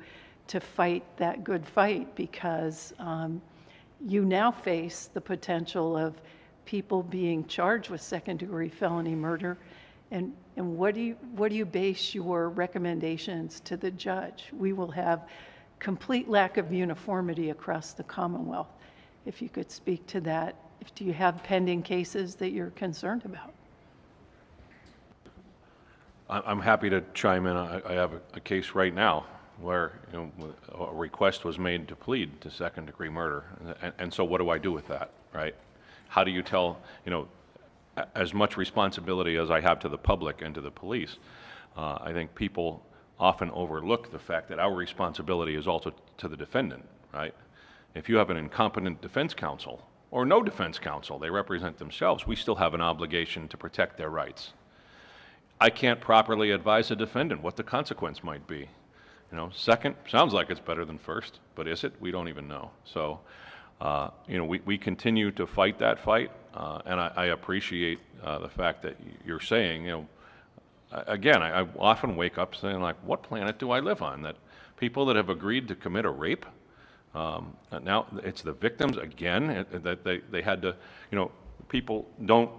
fight that good fight, because you now face the potential of people being charged with second-degree felony murder. And what do you base your recommendations to the judge? We will have complete lack of uniformity across the Commonwealth. If you could speak to that, do you have pending cases that you're concerned about? I'm happy to chime in. I have a case right now where, you know, a request was made to plead to second-degree murder, and so what do I do with that, right? How do you tell, you know, as much responsibility as I have to the public and to the police, I think people often overlook the fact that our responsibility is also to the defendant, right? If you have an incompetent defense counsel or no defense counsel, they represent themselves, we still have an obligation to protect their rights. I can't properly advise a defendant what the consequence might be. You know, second sounds like it's better than first, but is it? We don't even know. So, you know, we continue to fight that fight, and I appreciate the fact that you're saying, you know, again, I often wake up saying, like, what planet do I live on? That people that have agreed to commit a rape, now it's the victims again, that they had to, you know, people don't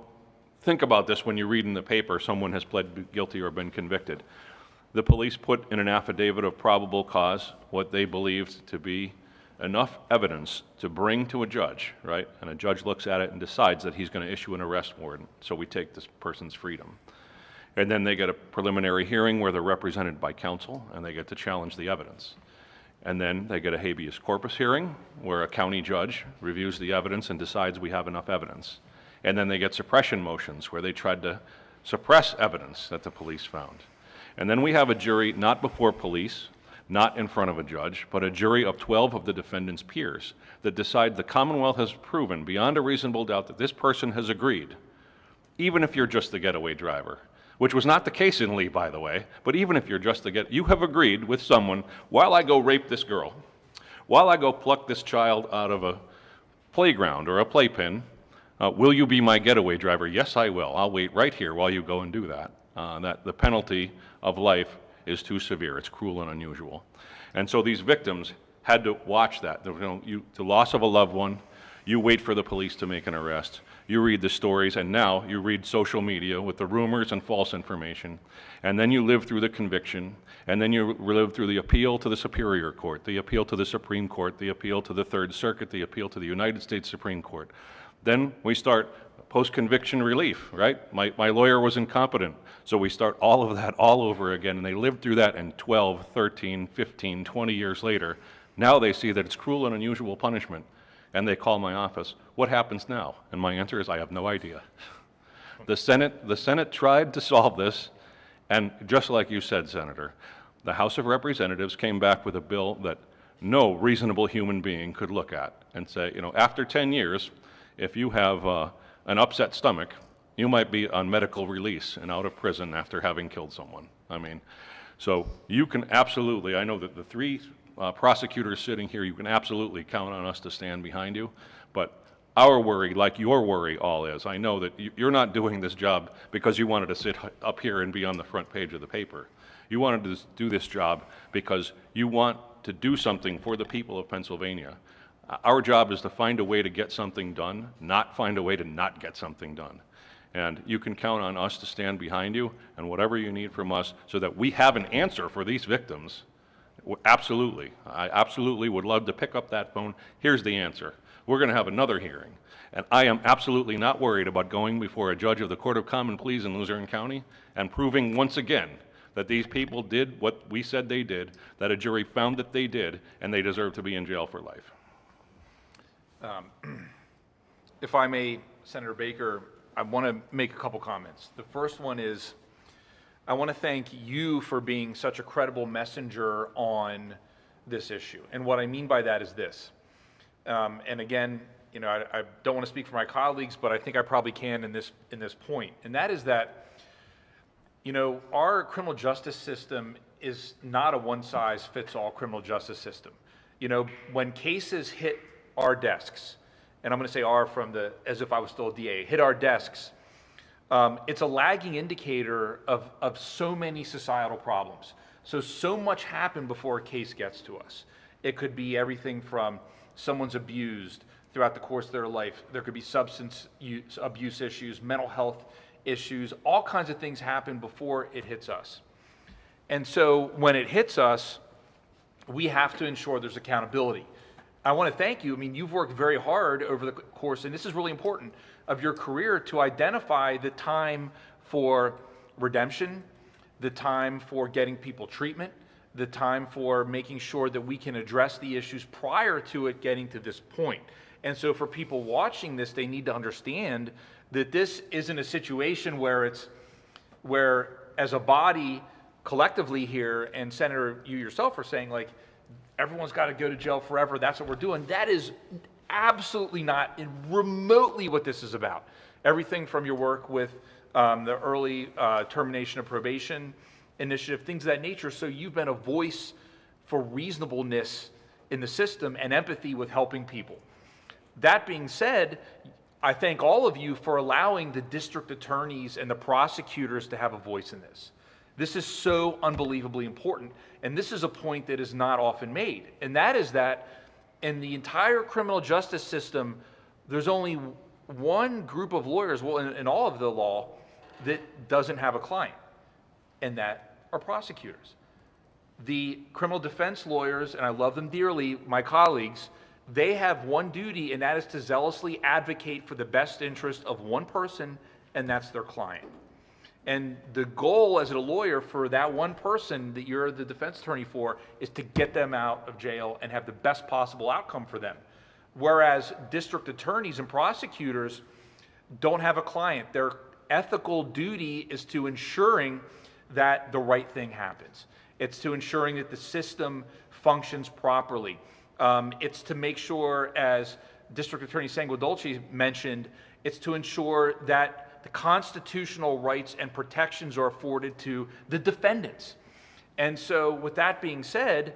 think about this when you read in the paper someone has pled guilty or been convicted. The police put in an affidavit of probable cause what they believed to be enough evidence to bring to a judge, right? And a judge looks at it and decides that he's going to issue an arrest warrant, so we take this person's freedom. And then they get a preliminary hearing where they're represented by counsel, and they get to challenge the evidence. And then they get a habeas corpus hearing where a county judge reviews the evidence and decides we have enough evidence. And then they get suppression motions where they tried to suppress evidence that the police found. And then we have a jury not before police, not in front of a judge, but a jury of 12 of the defendant's peers that decide the Commonwealth has proven beyond a reasonable doubt that this person has agreed, even if you're just the getaway driver, which was not the case in Lee, by the way, but even if you're just the you have agreed with someone, while I go rape this girl, while I go pluck this child out of a playground or a playpen, will you be my getaway driver? Yes, I will. I'll wait right here while you go and do that. That the penalty of life is too severe. It's cruel and unusual. And so these victims had to watch that. The loss of a loved one, You wait for the police to make an arrest. You read the stories, and now you read social media with the rumors and false information. And then you live through the conviction, and then you live through the appeal to the Superior Court, the appeal to the Supreme Court, the appeal to the Third Circuit, the appeal to the United States Supreme Court. Then we start post-conviction relief, right? My lawyer was incompetent, so we start all of that all over again, and they lived through that, and 12, 13, 15, 20 years later, now they see that it's cruel and unusual punishment, and they call my office. What happens now? And my answer is, I have no idea. The Senate tried to solve this, and just like you said, Senator, the House of Representatives came back with a bill that no reasonable human being could look at and say, you know, after 10 years, if you have an upset stomach, you might be on medical release and out of prison after having killed someone. I mean, so you can absolutely, I know that the three prosecutors sitting here, you can absolutely count on us to stand behind you, but our worry, like your worry all is, I know that you're not doing this job because you wanted to sit up here and be on the front page of the paper. You wanted to do this job because you want to do something for the people of Pennsylvania. Our job is to find a way to get something done, not find a way to not get something done. And you can count on us to stand behind you and whatever you need from us so that we have an answer for these victims. Absolutely. I absolutely would love to pick up that phone. Here's the answer. We're going to have another hearing. And I am absolutely not worried about going before a judge of the Court of Common Pleas in Luzerne County and proving once again that these people did what we said they did, that a jury found that they did, and they deserve to be in jail for life. If I may, Senator Baker, I want to make a couple comments. The first one is, I want to thank you for being such a credible messenger on this issue. And what I mean by that is this. And again, you know, I don't want to speak for my colleagues, but I think I probably can in this point. And that is that, you know, our criminal justice system is not a one-size-fits-all criminal justice system. You know, when cases hit our desks, and I'm going to say our from the, as if I was still a DA, hit our desks, it's a lagging indicator of so many societal problems. So much happened before a case gets to us. It could be everything from someone's abused throughout the course of their life. There could be substance abuse issues, mental health issues, all kinds of things happen before it hits us. And so when it hits us, we have to ensure there's accountability. I want to thank you. I mean, you've worked very hard over the course, and this is really important, of your career to identify the time for redemption, the time for getting people treatment, the time for making sure that we can address the issues prior to it getting to this point. And so for people watching this, they need to understand that this isn't a situation where as a body collectively here, and Senator, you yourself are saying, like, everyone's got to go to jail forever, that's what we're doing. That is absolutely not remotely what this is about. Everything from your work with the early termination of probation initiative, things of that nature. So you've been a voice for reasonableness in the system and empathy with helping people. That being said, I thank all of you for allowing the district attorneys and the prosecutors to have a voice in this. This is so unbelievably important, and this is a point that is not often made, and that is that in the entire criminal justice system, there's only one group of lawyers, well, in all of the law, that doesn't have a client, and that are prosecutors. The criminal defense lawyers, and I love them dearly, my colleagues, they have one duty, and that is to zealously advocate for the best interest of one person, and that's their client. And the goal as a lawyer for that one person that you're the defense attorney for is to get them out of jail and have the best possible outcome for them. Whereas district attorneys and prosecutors don't have a client. Their ethical duty is to ensuring that the right thing happens. It's to ensuring that the system functions properly. It's to make sure, as District Attorney Sanguidolce mentioned, it's to ensure that the constitutional rights and protections are afforded to the defendants. And so with that being said,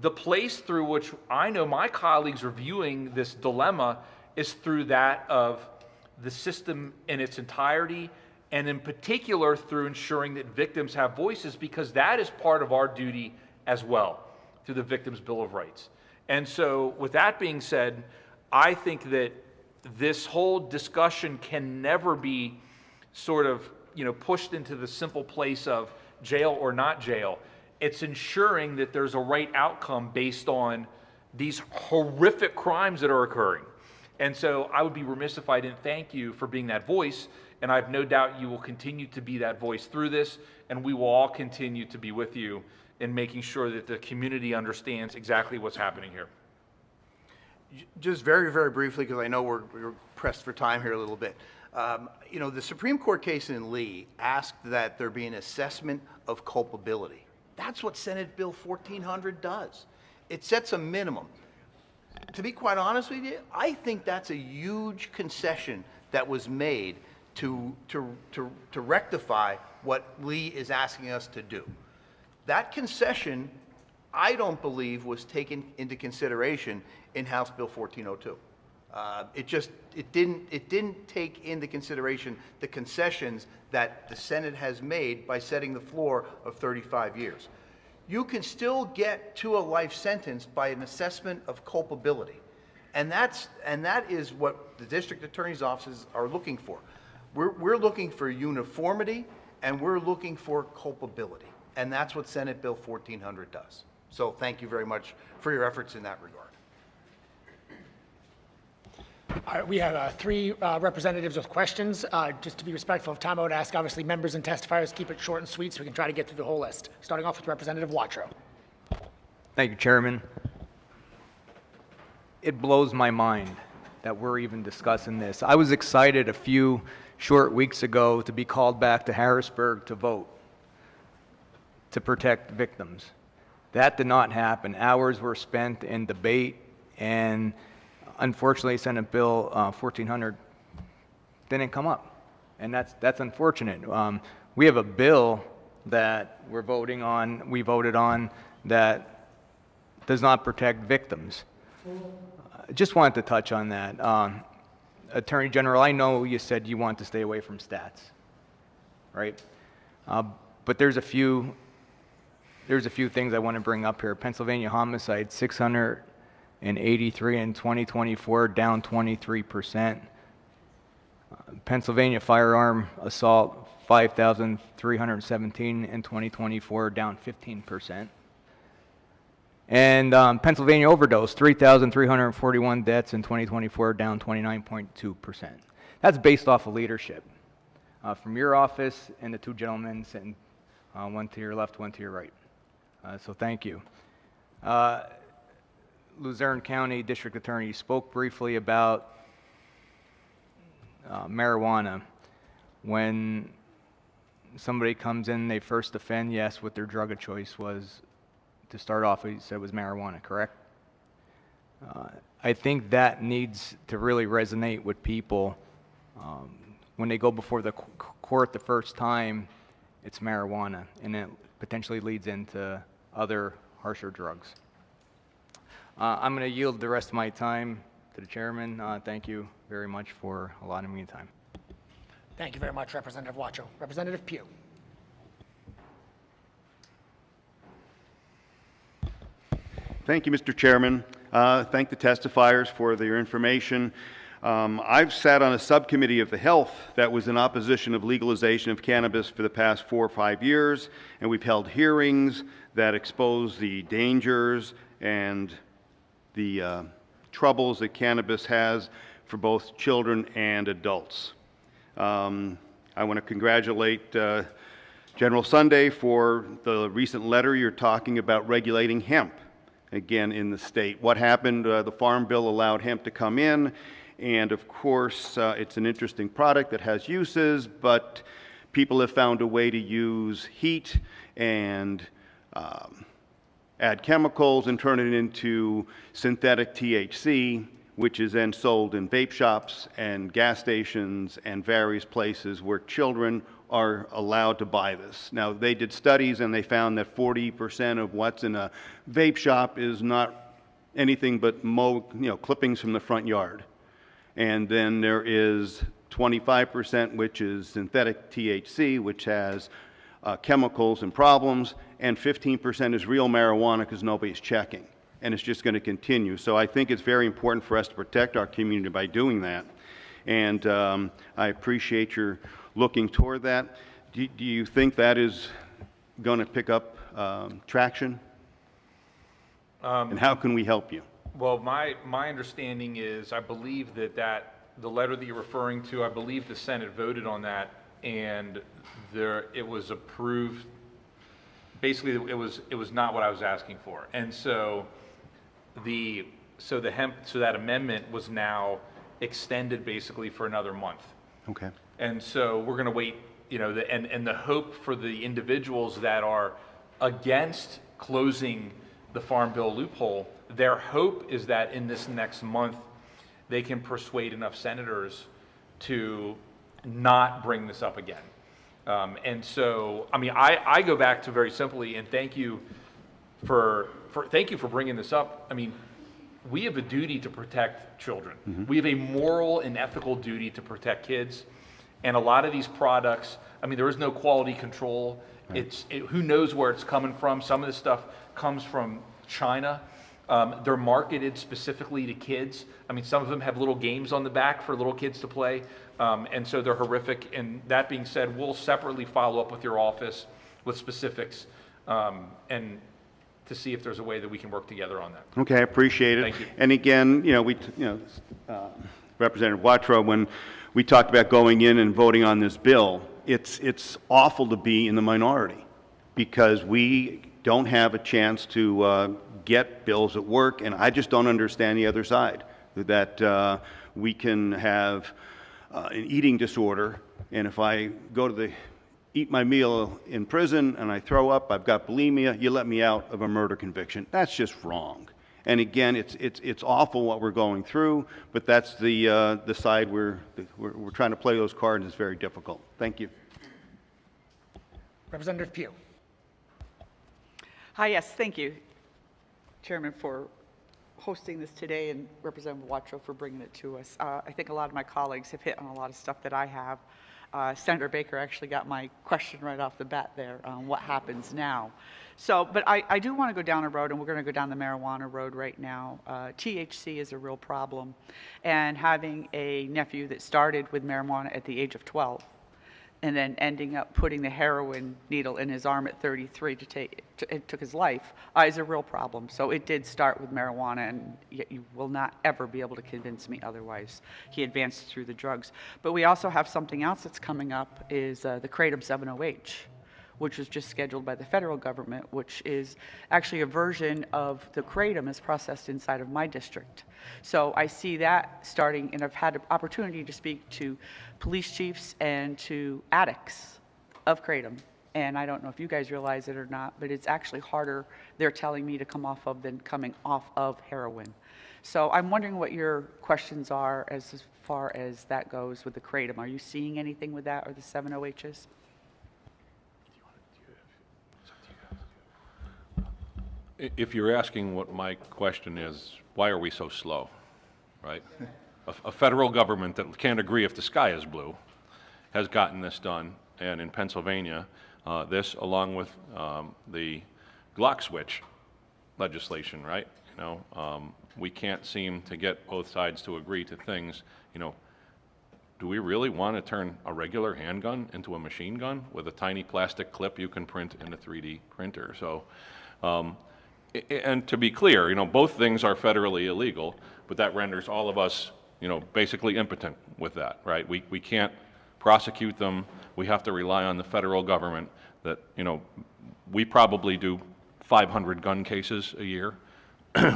the place through which I know my colleagues are viewing this dilemma is through that of the system in its entirety, and in particular through ensuring that victims have voices, because that is part of our duty as well, through the Victims' Bill of Rights. And so with that being said, I think that this whole discussion can never be sort of, pushed into the simple place of jail or not jail. It's ensuring that there's a right outcome based on these horrific crimes that are occurring. And so I would be remiss if I didn't thank you for being that voice, and I have no doubt you will continue to be that voice through this, and we will all continue to be with you in making sure that the community understands exactly what's happening here. Just very, very briefly, because I know we're pressed for time here a little bit. The Supreme Court case in Lee asked that there be an assessment of culpability. That's what Senate Bill 1400 does. It sets a minimum. To be quite honest with you, I think that's a huge concession that was made to rectify what Lee is asking us to do. That concession, I don't believe, was taken into consideration in House Bill 1402. It didn't take into consideration the concessions that the Senate has made by setting the floor of 35 years. You can still get to a life sentence by an assessment of culpability. And that is what the district attorney's offices are looking for. We're looking for uniformity, and we're looking for culpability. And that's what Senate Bill 1400 does. So thank you very much for your efforts in that regard. All right, we have three representatives with questions. Just to be respectful of time, I would ask, obviously, members and testifiers keep it short and sweet so we can try to get through the whole list. Starting off with Representative Watro. Thank you, Chairman. It blows my mind that we're even discussing this. I was excited a few short weeks ago to be called back to Harrisburg to vote to protect victims. That did not happen. Hours were spent in debate, and unfortunately, Senate Bill 1400 didn't come up, and that's unfortunate. We have a bill that we voted on, that does not protect victims. I just wanted to touch on that. Attorney General, I know you said you want to stay away from stats, right? But there's a few things I want to bring up here. Pennsylvania homicide, 683 in 2024, down 23%. Pennsylvania firearm assault, 5,317 in 2024, down 15%. And Pennsylvania overdose, 3,341 deaths in 2024, down 29.2%. That's based off of leadership from your office and the two gentlemen sitting, one to your left, one to your right. So thank you. Luzerne County District Attorney spoke briefly about marijuana. When somebody comes in, they first offend, yes, what their drug of choice was. To start off, he said it was marijuana, correct? I think that needs to really resonate with people. When they go before the court the first time, it's marijuana, and it potentially leads into other harsher drugs. I'm going to yield the rest of my time to the chairman. Thank you very much for allotting me time. Thank you very much, Representative Watro. Representative Pugh. Thank you, Mr. Chairman. Thank the testifiers for their information. I've sat on a subcommittee of the Health that was in opposition of legalization of cannabis for the past 4 or 5 years, and we've held hearings that expose the dangers and the troubles that cannabis has for both children and adults. I want to congratulate General Sunday for the recent letter you're talking about regulating hemp again in the state. What happened? The Farm Bill allowed hemp to come in, and of course it's an interesting product that has uses, but people have found a way to use heat and add chemicals and turn it into synthetic THC, which is then sold in vape shops and gas stations and various places where children are allowed to buy this. Now, they did studies and they found that 40% of what's in a vape shop is not anything but clippings from the front yard. And then there is 25%, which is synthetic THC, which has chemicals and problems, and 15% is real marijuana because nobody's checking. and it's just going to continue. So I think it's very important for us to protect our community by doing that. And I appreciate your looking toward that. Do you think that is going to pick up traction? And how can we help you? Well, my understanding is, I believe that the letter that you're referring to, I believe the Senate voted on that, and it was approved. Basically, it was not what I was asking for, and so that amendment was now extended basically for another month. Okay. And so we're going to wait, and the hope for the individuals that are against closing the Farm Bill loophole, their hope is that in this next month, they can persuade enough senators to not bring this up again. And so, I mean, I go back to very simply, and thank you for bringing this up. I mean, we have a duty to protect children. Mm-hmm. We have a moral and ethical duty to protect kids. And a lot of these products, I mean, there is no quality control. Right. Who knows where it's coming from? Some of this stuff comes from China. They're marketed specifically to kids. I mean, some of them have little games on the back for little kids to play. And so they're horrific. And that being said, we'll separately follow up with your office with specifics and to see if there's a way that we can work together on that. Okay, I appreciate it. Thank you. And again, Representative Watrow, when we talked about going in and voting on this bill, it's awful to be in the minority because we don't have a chance to get bills at work, and I just don't understand the other side, that we can have an eating disorder, and if I go to eat my meal in prison and I throw up, I've got bulimia, you let me out of a murder conviction. That's just wrong. And again, it's awful what we're going through, but that's the side we're trying to play those cards. It's very difficult. Thank you. Representative Pugh. Hi, yes, thank you, Chairman, for hosting this today, and Representative Watrow for bringing it to us. I think a lot of my colleagues have hit on a lot of stuff that I have. Senator Baker actually got my question right off the bat there on what happens now. So, but I do want to go down a road, and we're going to go down the marijuana road right now. THC is a real problem, and having a nephew that started with marijuana at the age of 12, and then ending up putting the heroin needle in his arm at 33 it took his life, is a real problem. So it did start with marijuana, and yet you will not ever be able to convince me otherwise. He advanced through the drugs. But we also have something else that's coming up, is the Kratom 7-OH, which was just scheduled by the federal government, which is actually a version of the Kratom is processed inside of my district. So I see that starting, and I've had an opportunity to speak to police chiefs and to addicts of Kratom. And I don't know if you guys realize it or not, but it's actually harder, they're telling me, to come off of than coming off of heroin. So I'm wondering what your questions are as far as that goes with the Kratom. Are you seeing anything with that, or the 7-OHs? If you're asking what my question is, why are we so slow, right? A federal government that can't agree if the sky is blue has gotten this done, and in Pennsylvania, this along with the Glock switch legislation, right? We can't seem to get both sides to agree to things. Do we really want to turn a regular handgun into a machine gun with a tiny plastic clip you can print in a 3D printer? So. And to be clear, both things are federally illegal, but that renders all of us, basically impotent with that, right? We can't prosecute them. We have to rely on the federal government that, we probably do 500 gun cases a year.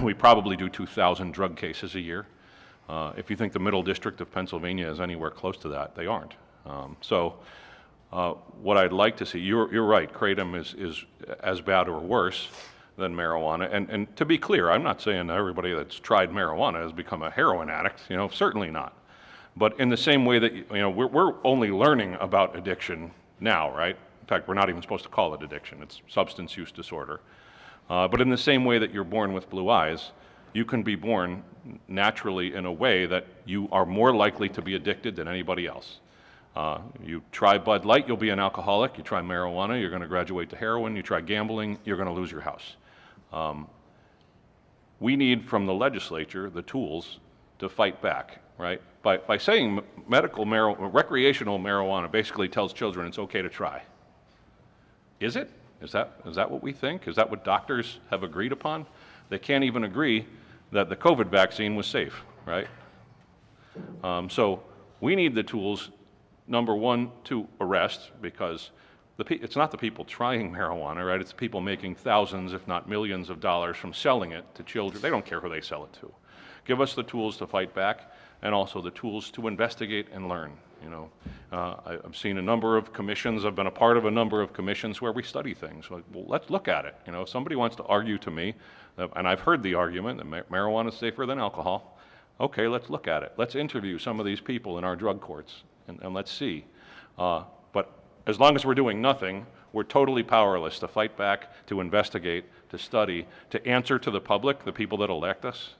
We probably do 2,000 drug cases a year. If you think the Middle District of Pennsylvania is anywhere close to that, they aren't. What I'd like to see, you're right, Kratom is as bad or worse than marijuana. And to be clear, I'm not saying everybody that's tried marijuana has become a heroin addict, certainly not. But in the same way that, we're only learning about addiction now, right? In fact, we're not even supposed to call it addiction. It's substance use disorder. But in the same way that you're born with blue eyes, you can be born naturally in a way that you are more likely to be addicted than anybody else. You try Bud Light, you'll be an alcoholic. You try marijuana, you're going to graduate to heroin. You try gambling, you're going to lose your house. we need from the legislature the tools to fight back, right? By saying recreational marijuana basically tells children it's okay to try. Is it? Is that what we think? Is that what doctors have agreed upon? They can't even agree that the COVID vaccine was safe, right? So we need the tools, number one, to arrest, because it's not the people trying marijuana, right? It's the people making thousands, if not millions of dollars from selling it to children. They don't care who they sell it to. Give us the tools to fight back, and also the tools to investigate and learn. You know, I've seen a number of commissions. I've been a part of a number of commissions where we study things. Well, let's look at it. You know, if somebody wants to argue to me, and I've heard the argument that marijuana is safer than alcohol. Okay, let's look at it. Let's interview some of these people in our drug courts, and let's see. But as long as we're doing nothing, we're totally powerless to fight back, to investigate, to study, to answer to the public, the people that elect us.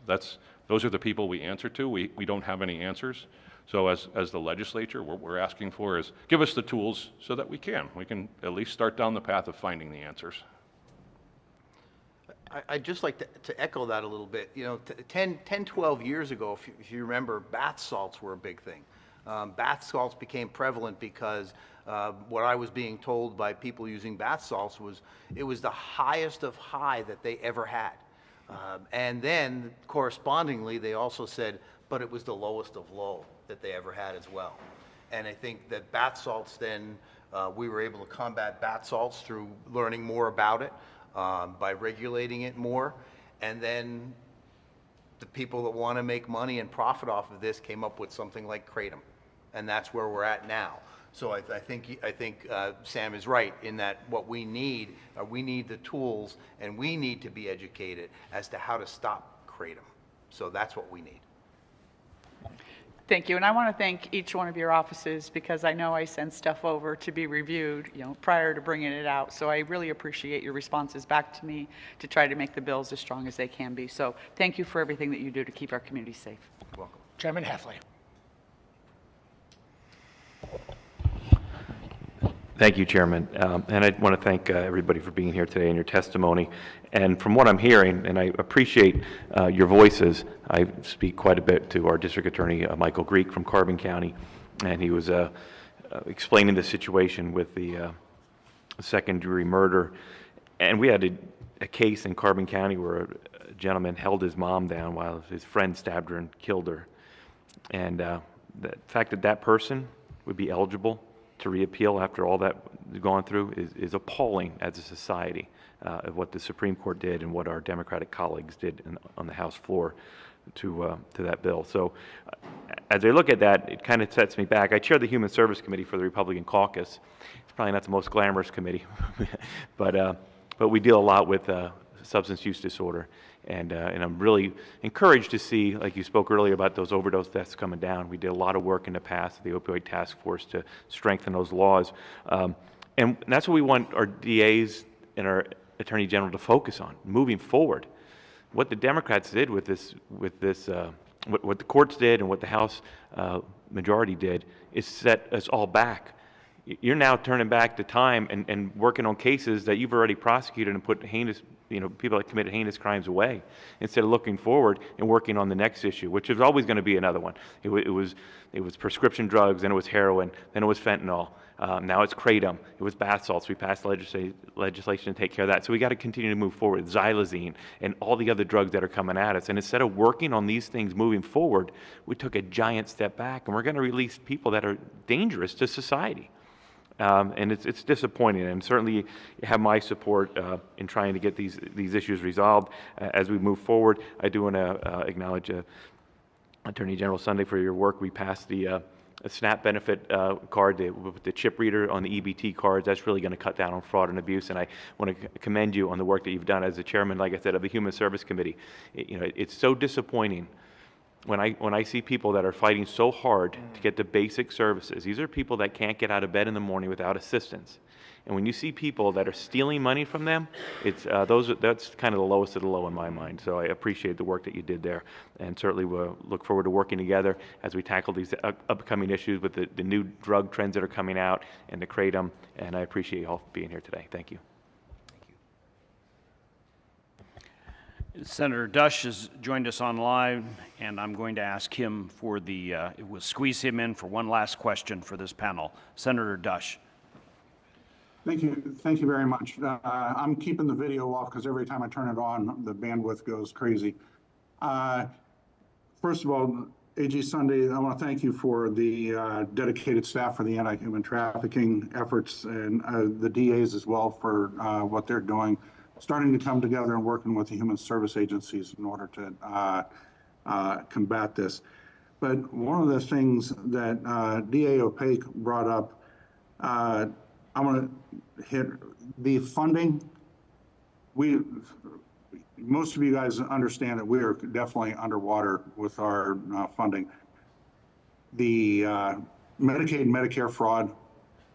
Those are the people we answer to. We don't have any answers. So as the legislature, what we're asking for is give us the tools so that we can at least start down the path of finding the answers. I'd just like to echo that a little bit. You know, 10, 12 years ago, if you remember, bath salts were a big thing. Bath salts became prevalent because what I was being told by people using bath salts was it was the highest of high that they ever had. And then, correspondingly, they also said, but it was the lowest of low that they ever had as well. And I think that bath salts then, we were able to combat bath salts through learning more about it, by regulating it more. And then the people that want to make money and profit off of this came up with something like Kratom. And that's where we're at now. So I think Sam is right in that what we need the tools, and we need to be educated as to how to stop Kratom. So that's what we need. Thank you, and I want to thank each one of your offices, because I know I send stuff over to be reviewed, you know, prior to bringing it out. So I really appreciate your responses back to me to try to make the bills as strong as they can be. So thank you for everything that you do to keep our community safe. You're welcome. Chairman Heffley. Thank you, Chairman. And I want to thank everybody for being here today and your testimony. And from what I'm hearing, and I appreciate your voices, I speak quite a bit to our District Attorney, Michael Greek from Carbon County, and he was explaining the situation with the second-degree murder. And we had a case in Carbon County where a gentleman held his mom down while his friend stabbed her and killed her. And the fact that that person would be eligible to reappeal after all that we've gone through is appalling as a society, of what the Supreme Court did and what our Democratic colleagues did on the House floor to that bill. So as I look at that, it kind of sets me back. I chair the Human Service Committee for the Republican Caucus. It's probably not the most glamorous committee, but we deal a lot with substance use disorder. And I'm really encouraged to see, like you spoke earlier about those overdose deaths coming down. We did a lot of work in the past, the Opioid Task Force, to strengthen those laws. And that's what we want our DAs and our Attorney General to focus on, moving forward. What the Democrats did with this, what the courts did and what the House majority did is set us all back. You're now turning back the time and working on cases that you've already prosecuted and put heinous, people that committed heinous crimes away, instead of looking forward and working on the next issue, which is always going to be another one. It was prescription drugs, then it was heroin, then it was fentanyl. Now it's kratom. It was bath salts. We passed legislation to take care of that. So we got to continue to move forward. Xylazine and all the other drugs that are coming at us. And instead of working on these things moving forward, we took a giant step back, and we're going to release people that are dangerous to society. And it's disappointing, and certainly you have my support in trying to get these issues resolved as we move forward. I do want to acknowledge Attorney General Sunday for your work. We passed the SNAP benefit card, with the chip reader on the EBT cards. That's really going to cut down on fraud and abuse, and I want to commend you on the work that you've done as the chairman, like I said, of the Human Service Committee. It's so disappointing when I see people that are fighting so hard to get the basic services. These are people that can't get out of bed in the morning without assistance. And when you see people that are stealing money from them, that's kind of the lowest of the low in my mind. So I appreciate the work that you did there, and certainly we'll look forward to working together as we tackle these upcoming issues with the new drug trends that are coming out and the kratom. And I appreciate you all being here today. Thank you. Senator Dush has joined us online, and I'm going to ask him for we'll squeeze him in for one last question for this panel. Senator Dush. Thank you very much. I'm keeping the video off because every time I turn it on, the bandwidth goes crazy. First of all, AG Sunday, I want to thank you for the dedicated staff for the anti-human trafficking efforts, and the DAs as well for what they're doing, starting to come together and working with the human service agencies in order to combat this. But one of the things that DA Opaque brought up, I want to hit the funding. Most of you guys understand that we are definitely underwater with our funding. The Medicaid and Medicare fraud,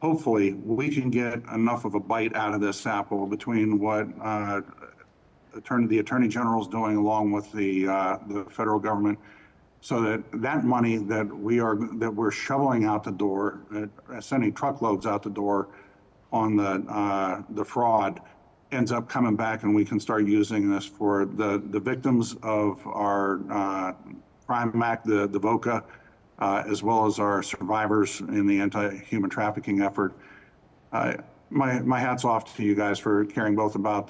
hopefully we can get enough of a bite out of this apple between what the Attorney General is doing along with the federal government, so that that money that we're shoveling out the door, sending truckloads out the door on the fraud, ends up coming back, and we can start using this for the victims of our Crime Act, the VOCA, as well as our survivors in the anti-human trafficking effort. My hat's off to you guys for caring both about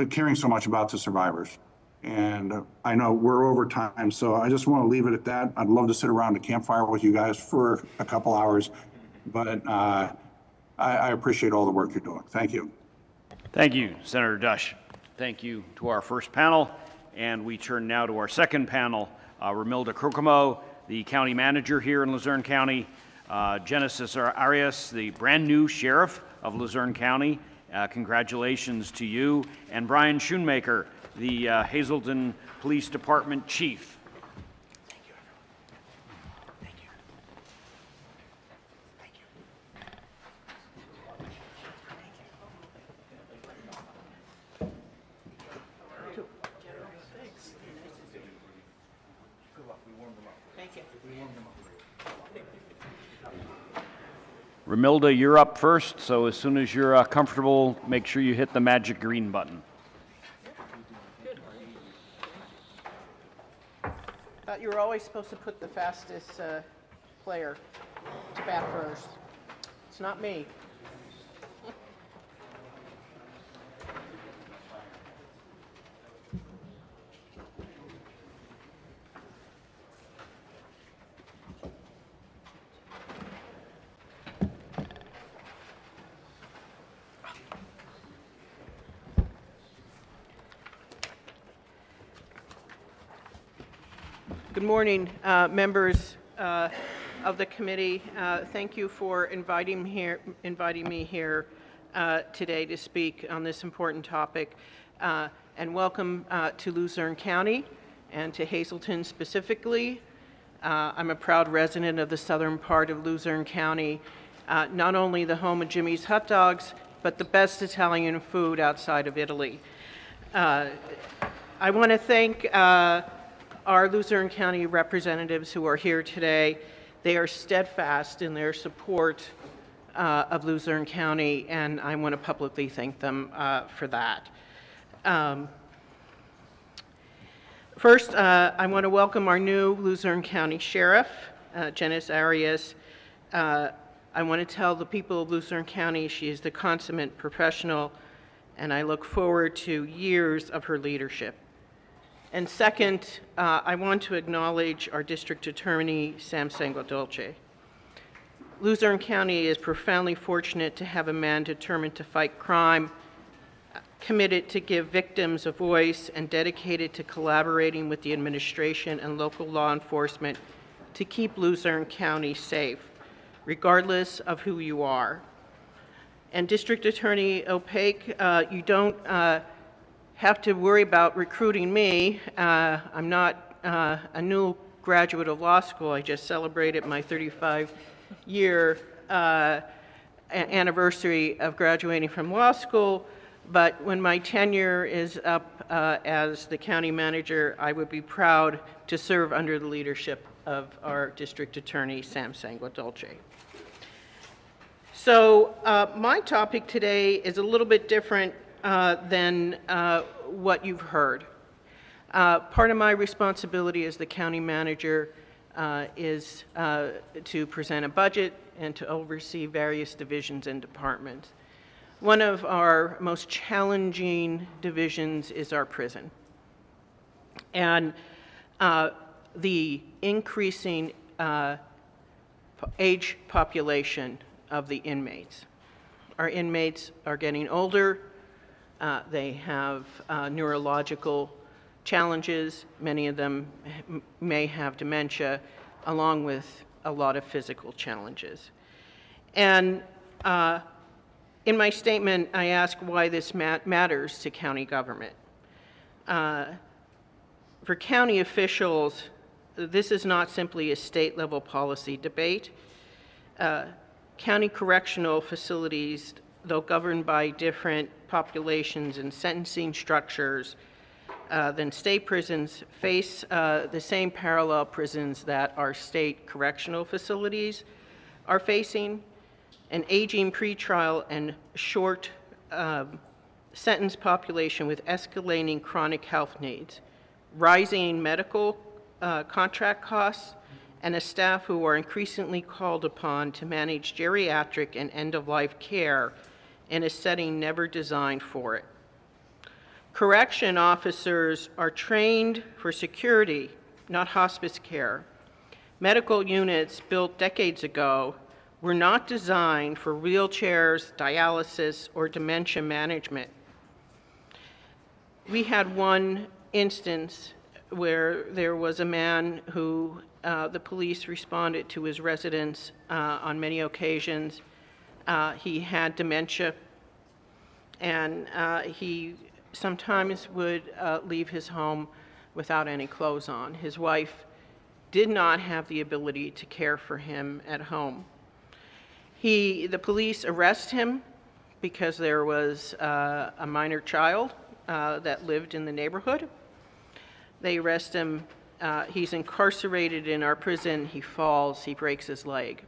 caring so much about the survivors. And I know we're over time, so I just want to leave it at that. I'd love to sit around a campfire with you guys for a couple hours, but I appreciate all the work you're doing. Thank you. Thank you, Senator Dush. Thank you to our first panel. And we turn now to our second panel, Romilda Kokomo, the county manager here in Luzerne County, Genesis Arias, the brand new sheriff of Luzerne County. Congratulations to you. And Brian Schoonmaker, the Hazleton Police Department chief. Romilda, you're up first, so as soon as you're comfortable, make sure you hit the magic green button. You were always supposed to put the fastest player to bat first. It's not me. Good morning, members of the committee. Thank you for inviting me here today to speak on this important topic. And welcome to Luzerne County and to Hazleton specifically. I'm a proud resident of the southern part of Luzerne County, not only the home of Jimmy's Hot Dogs, but the best Italian food outside of Italy. I want to thank our Luzerne County representatives who are here today. They are steadfast in their support of Luzerne County, and I want to publicly thank them for that. First, I want to welcome our new Luzerne County Sheriff, Genesis Arias. I want to tell the people of Luzerne County she is the consummate professional, and I look forward to years of her leadership. And second, I want to acknowledge our District Attorney, Sam Sanguadolce. Luzerne County is profoundly fortunate to have a man determined to fight crime, committed to give victims a voice, and dedicated to collaborating with the administration and local law enforcement to keep Luzerne County safe, regardless of who you are. And District Attorney Opaque, you don't have to worry about recruiting me. I'm not a new graduate of law school. I just celebrated my 35-year anniversary of graduating from law school. But when my tenure is up as the county manager, I would be proud to serve under the leadership of our district attorney, Sam Sanguadolce. So my topic today is a little bit different than what you've heard. Part of my responsibility as the county manager is to present a budget and to oversee various divisions and departments. One of our most challenging divisions is our prison. And the increasing age population of the inmates. Our inmates are getting older. They have neurological challenges. Many of them may have dementia, along with a lot of physical challenges. And in my statement, I ask why this matters to county government. For county officials, this is not simply a state-level policy debate. County correctional facilities, though governed by different populations and sentencing structures than state prisons, face the same parallel prisons that our state correctional facilities are facing: an aging pretrial and short sentence population with escalating chronic health needs, rising medical contract costs, and a staff who are increasingly called upon to manage geriatric and end-of-life care in a setting never designed for it. Correction officers are trained for security, not hospice care. Medical units built decades ago were not designed for wheelchairs, dialysis, or dementia management. We had one instance where there was a man who the police responded to his residence on many occasions. He had dementia, and he sometimes would leave his home without any clothes on. His wife did not have the ability to care for him at home. The police arrest him because there was a minor child that lived in the neighborhood. They arrest him. He's incarcerated in our prison. He falls. He breaks his leg.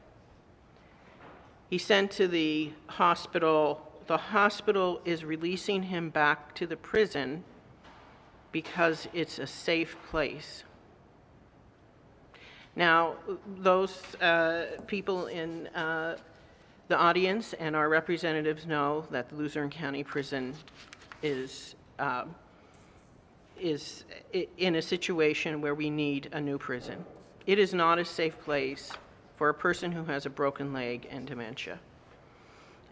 He's sent to the hospital. The hospital is releasing him back to the prison because it's a safe place. Now, those people in the audience and our representatives know that the Luzerne County Prison is in a situation where we need a new prison. It is not a safe place for a person who has a broken leg and dementia.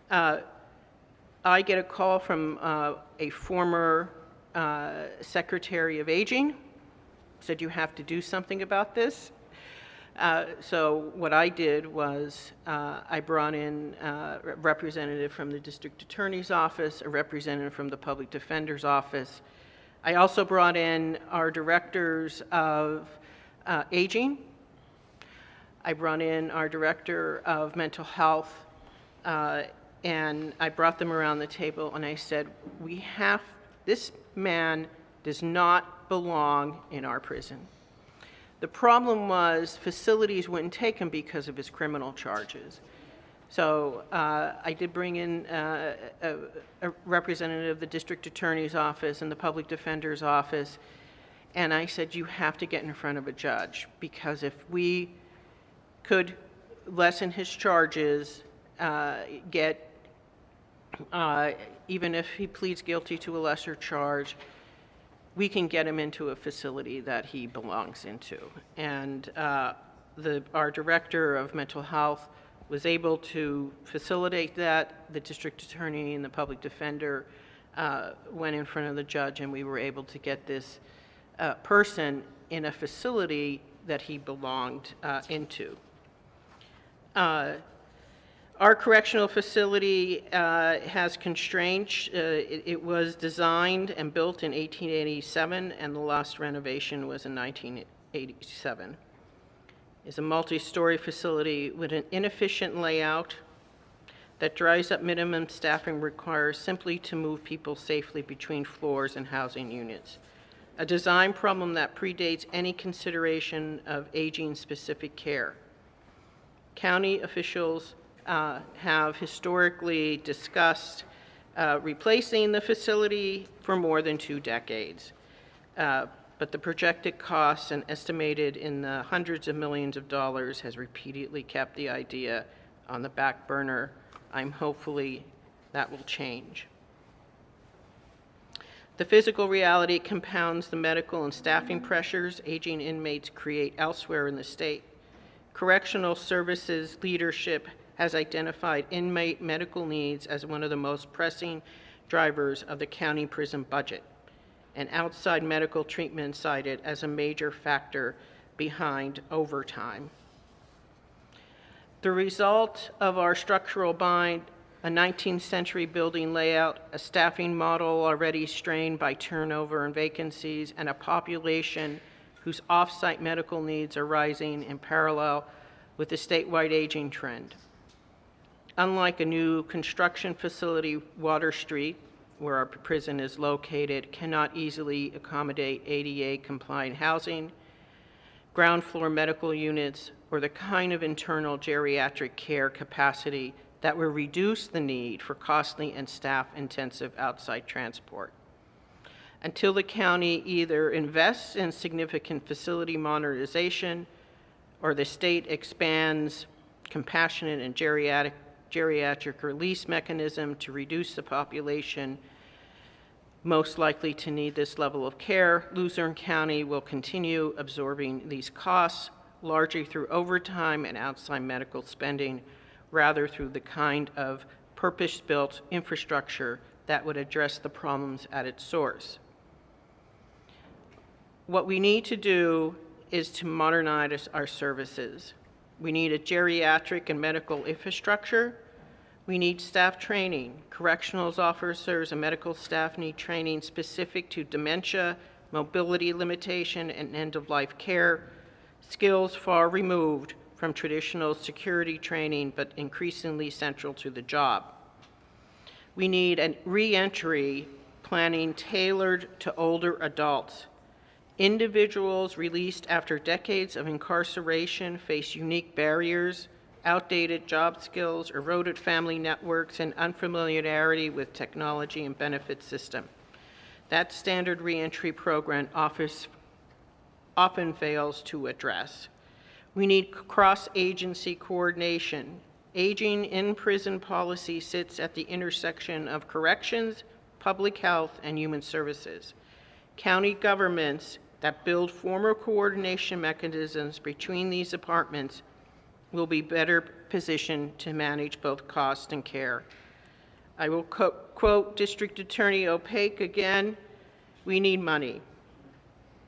I get a call from a former Secretary of Aging, said you have to do something about this. So what I did was I brought in a representative from the District Attorney's Office, a representative from the Public Defender's Office. I also brought in our directors of aging. I brought in our director of mental health, and I brought them around the table and I said, this man does not belong in our prison. The problem was facilities wouldn't take him because of his criminal charges. So I did bring in a representative of the District Attorney's Office and the Public Defender's Office, and I said, you have to get in front of a judge, because if we could lessen his charges, even if he pleads guilty to a lesser charge, we can get him into a facility that he belongs into. And our director of mental health was able to facilitate that. The district attorney and the public defender went in front of the judge, and we were able to get this person in a facility that he belonged into. Our correctional facility has constraints. It was designed and built in 1887, and the last renovation was in 1987. It's a multi-story facility with an inefficient layout that dries up minimum staffing requires simply to move people safely between floors and housing units. A design problem that predates any consideration of aging-specific care. County officials have historically discussed replacing the facility for more than 2 decades. But the projected costs and estimated in the hundreds of millions of dollars has repeatedly kept the idea on the back burner. I'm hopefully that will change. The physical reality compounds the medical and staffing pressures aging inmates create elsewhere in the state. Correctional Services leadership has identified inmate medical needs as one of the most pressing drivers of the county prison budget, and outside medical treatment cited as a major factor behind overtime. The result of our structural bind, a 19th century building layout, a staffing model already strained by turnover and vacancies, and a population whose off-site medical needs are rising in parallel with the statewide aging trend. Unlike a new construction facility, Water Street, where our prison is located, cannot easily accommodate ADA-compliant housing, ground floor medical units, or the kind of internal geriatric care capacity that will reduce the need for costly and staff-intensive outside transport. Until the county either invests in significant facility modernization or the state expands compassionate and geriatric release mechanism to reduce the population most likely to need this level of care, Luzerne County will continue absorbing these costs largely through overtime and outside medical spending, rather through the kind of purpose-built infrastructure that would address the problems at its source. What we need to do is to modernize our services. We need a geriatric and medical infrastructure. We need staff training. Correctional officers and medical staff need training specific to dementia, mobility limitation, and end-of-life care, skills far removed from traditional security training, but increasingly central to the job. We need a re-entry planning tailored to older adults. Individuals released after decades of incarceration face unique barriers, outdated job skills, eroded family networks, and unfamiliarity with technology and benefit system. That standard reentry program often fails to address. We need cross-agency coordination. Aging in prison policy sits at the intersection of corrections, public health, and human services. County governments that build formal coordination mechanisms between these departments will be better positioned to manage both cost and care. I will quote District Attorney Opaque again, we need money.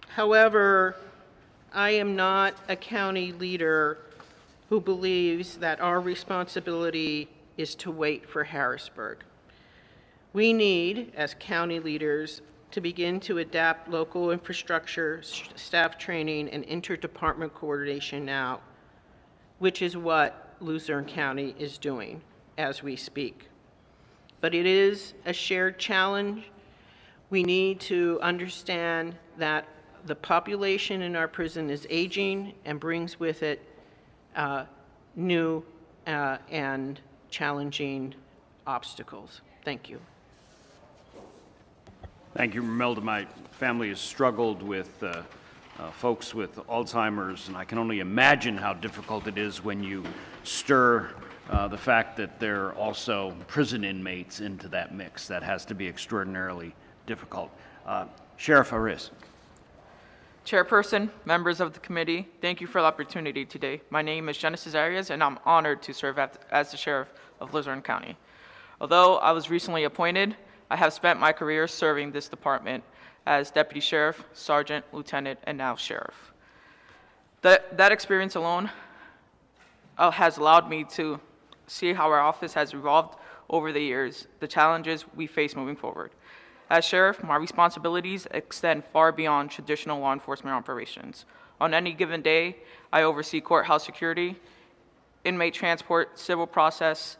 However, I am not a county leader who believes that our responsibility is to wait for Harrisburg. We need, as county leaders, to begin to adapt local infrastructure, staff training, and interdepartment coordination now, which is what Luzerne County is doing as we speak. But it is a shared challenge. We need to understand that the population in our prison is aging and brings with it new and challenging obstacles. Thank you. Thank you, Mermelda. My family has struggled with folks with Alzheimer's, and I can only imagine how difficult it is when you stir the fact that there are also prison inmates into that mix. That has to be extraordinarily difficult. Sheriff Arias. Chairperson, members of the committee, thank you for the opportunity today. My name is Genesis Arias, and I'm honored to serve as the Sheriff of Luzerne County. Although I was recently appointed, I have spent my career serving this department as Deputy Sheriff, Sergeant, Lieutenant, and now Sheriff. That experience alone has allowed me to see how our office has evolved over the years, the challenges we face moving forward. As Sheriff, my responsibilities extend far beyond traditional law enforcement operations. On any given day, I oversee courthouse security, inmate transport, civil process,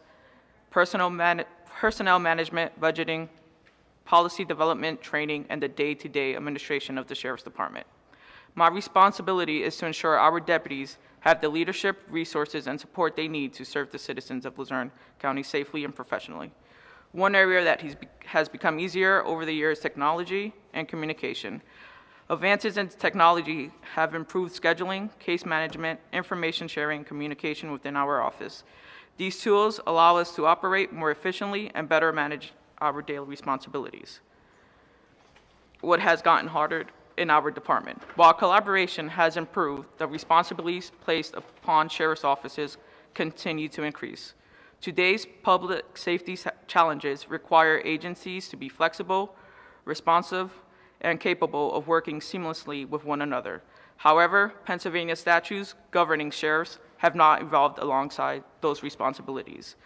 personnel management, budgeting, policy development, training, and the day-to-day administration of the Sheriff's Department. My responsibility is to ensure our deputies have the leadership, resources, and support they need to serve the citizens of Luzerne County safely and professionally. One area that has become easier over the years is technology and communication. Advances in technology have improved scheduling, case management, information sharing, and communication within our office. These tools allow us to operate more efficiently and better manage our daily responsibilities. What has gotten harder in our department? While collaboration has improved, the responsibilities placed upon sheriff's offices continue to increase. Today's public safety challenges require agencies to be flexible, responsive, and capable of working seamlessly with one another. However, Pennsylvania statutes governing sheriffs have not evolved alongside those responsibilities.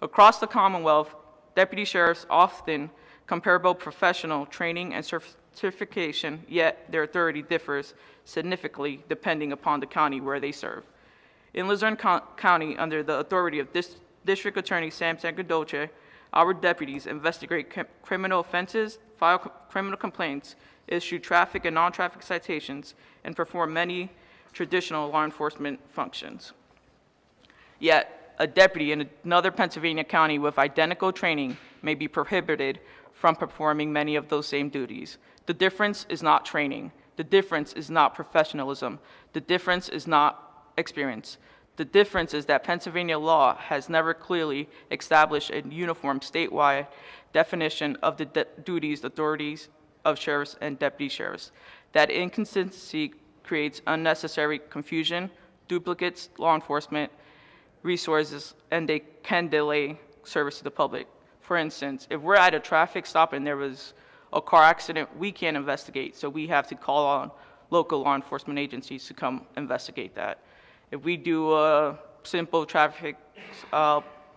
Across the Commonwealth, deputy sheriffs often comparable professional training and certification, yet their authority differs significantly depending upon the county where they serve. In Luzerne County, under the authority of District Attorney Sam Sangadoce, our deputies investigate criminal offenses, file criminal complaints, issue traffic and non-traffic citations, and perform many traditional law enforcement functions. Yet, a deputy in another Pennsylvania county with identical training may be prohibited from performing many of those same duties. The difference is not training. The difference is not professionalism. The difference is not experience. The difference is that Pennsylvania law has never clearly established a uniform statewide definition of the duties, authorities of sheriffs and deputy sheriffs. That inconsistency creates unnecessary confusion, duplicates law enforcement resources, and they can delay service to the public. For instance, if we're at a traffic stop and there was a car accident, we can't investigate, so we have to call on local law enforcement agencies to come investigate that. If we do a simple traffic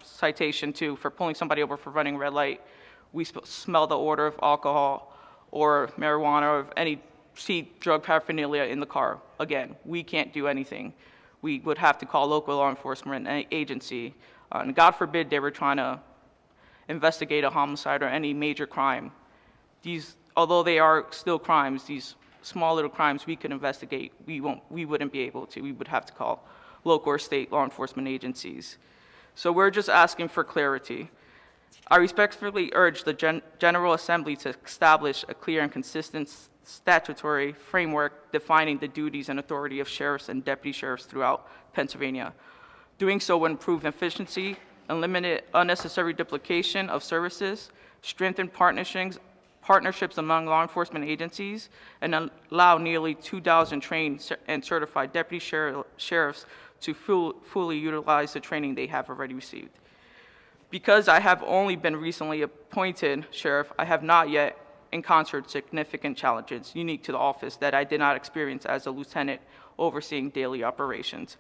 citation for pulling somebody over for running red light, we smell the odor of alcohol or marijuana or any drug paraphernalia in the car. Again, we can't do anything. We would have to call local law enforcement agency. And God forbid they were trying to investigate a homicide or any major crime. Although they are still crimes, these small little crimes we could investigate, we wouldn't be able to. We would have to call local or state law enforcement agencies. So we're just asking for clarity. I respectfully urge the General Assembly to establish a clear and consistent statutory framework defining the duties and authority of sheriffs and deputy sheriffs throughout Pennsylvania. Doing so would improve efficiency, eliminate unnecessary duplication of services, strengthen partnerships among law enforcement agencies, and allow nearly 2,000 trained and certified deputy sheriffs to fully utilize the training they have already received. Because I have only been recently appointed sheriff, I have not yet encountered significant challenges unique to the office that I did not experience as a lieutenant overseeing daily operations.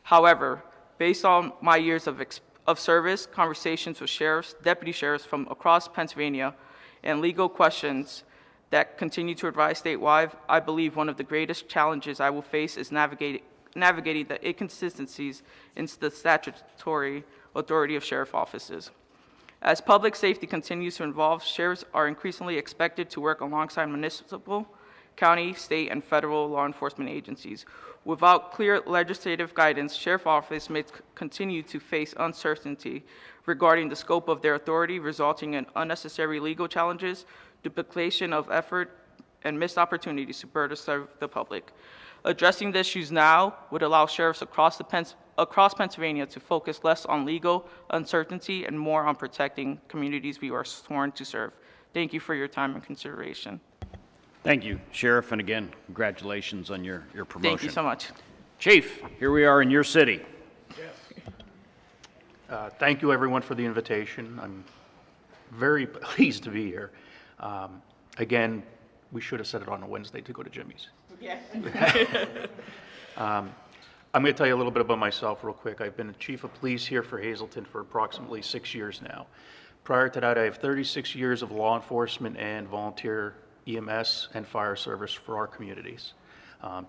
However, based on my years of service, conversations with sheriffs, deputy sheriffs from across Pennsylvania, and legal questions that continue to arise statewide, I believe one of the greatest challenges I will face is navigating the inconsistencies in the statutory authority of sheriff offices. As public safety continues to evolve, sheriffs are increasingly expected to work alongside municipal, county, state, and federal law enforcement agencies. Without clear legislative guidance, sheriff office may continue to face uncertainty regarding the scope of their authority, resulting in unnecessary legal challenges, duplication of effort, and missed opportunities to better serve the public. Addressing the issues now would allow sheriffs across Pennsylvania to focus less on legal uncertainty and more on protecting communities we are sworn to serve. Thank you for your time and consideration. Thank you, Sheriff, and again, congratulations on your promotion. Thank you so much. Chief, here we are in your city. Thank you, everyone, for the invitation. I'm very pleased to be here. Again, we should have said it on a Wednesday to go to Jimmy's. Yeah. I'm going to tell you a little bit about myself real quick. I've been a chief of police here for Hazleton for approximately 6 years now. Prior to that, I have 36 years of law enforcement and volunteer EMS and fire service for our communities.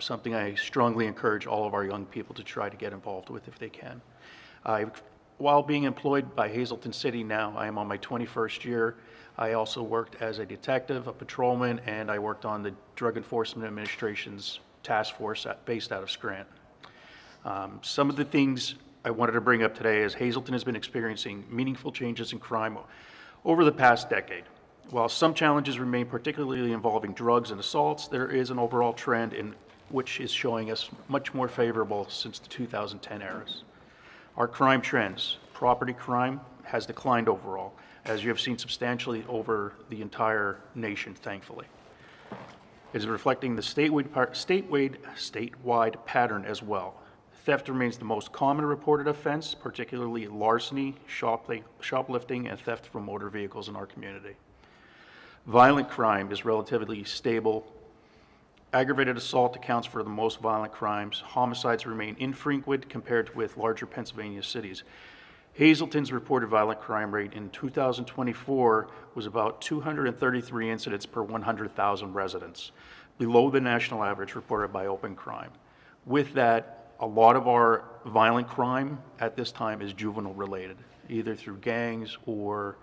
Something I strongly encourage all of our young people to try to get involved with if they can. While being employed by Hazleton City now, I am on my 21st year. I also worked as a detective, a patrolman, and I worked on the Drug Enforcement Administration's task force based out of Scranton. Some of the things I wanted to bring up today is Hazleton has been experiencing meaningful changes in crime over the past decade. While some challenges remain, particularly involving drugs and assaults, there is an overall trend in which is showing us much more favorable since the 2010 eras. Our crime trends, property crime has declined overall, as you have seen substantially over the entire nation, thankfully. It is reflecting the statewide pattern as well. Theft remains the most common reported offense, particularly larceny, shoplifting, and theft from motor vehicles in our community. Violent crime is relatively stable. Aggravated assault accounts for the most violent crimes. Homicides remain infrequent compared with larger Pennsylvania cities. Hazleton's reported violent crime rate in 2024 was about 233 incidents per 100,000 residents, below the national average reported by Open Crime. With that, a lot of our violent crime at this time is juvenile related, either through gangs or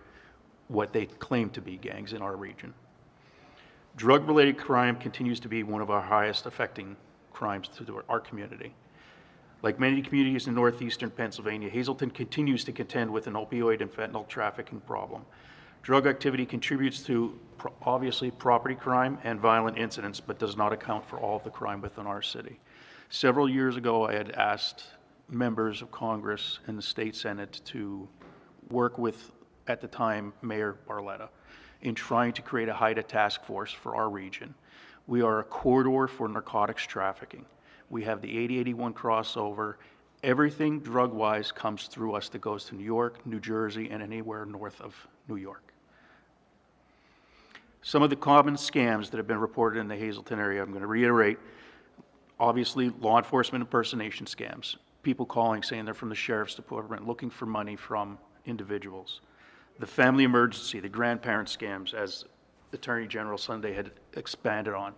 what they claim to be gangs in our region. Drug-related crime continues to be one of our highest affecting crimes to our community. Like many communities in northeastern Pennsylvania, Hazleton continues to contend with an opioid and fentanyl trafficking problem. Drug activity contributes to obviously property crime and violent incidents, but does not account for all of the crime within our city. Several years ago, I had asked members of Congress and the state Senate to work with, at the time, Mayor Barletta in trying to create a HIDTA task force for our region. We are a corridor for narcotics trafficking. We have the 8081 crossover. Everything drug-wise comes through us that goes to New York, New Jersey, and anywhere north of New York. Some of the common scams that have been reported in the Hazleton area, I'm going to reiterate, obviously law enforcement impersonation scams. People calling saying they're from the sheriff's department looking for money from individuals. The family emergency, the grandparent scams, as Attorney General Sunday had expanded on.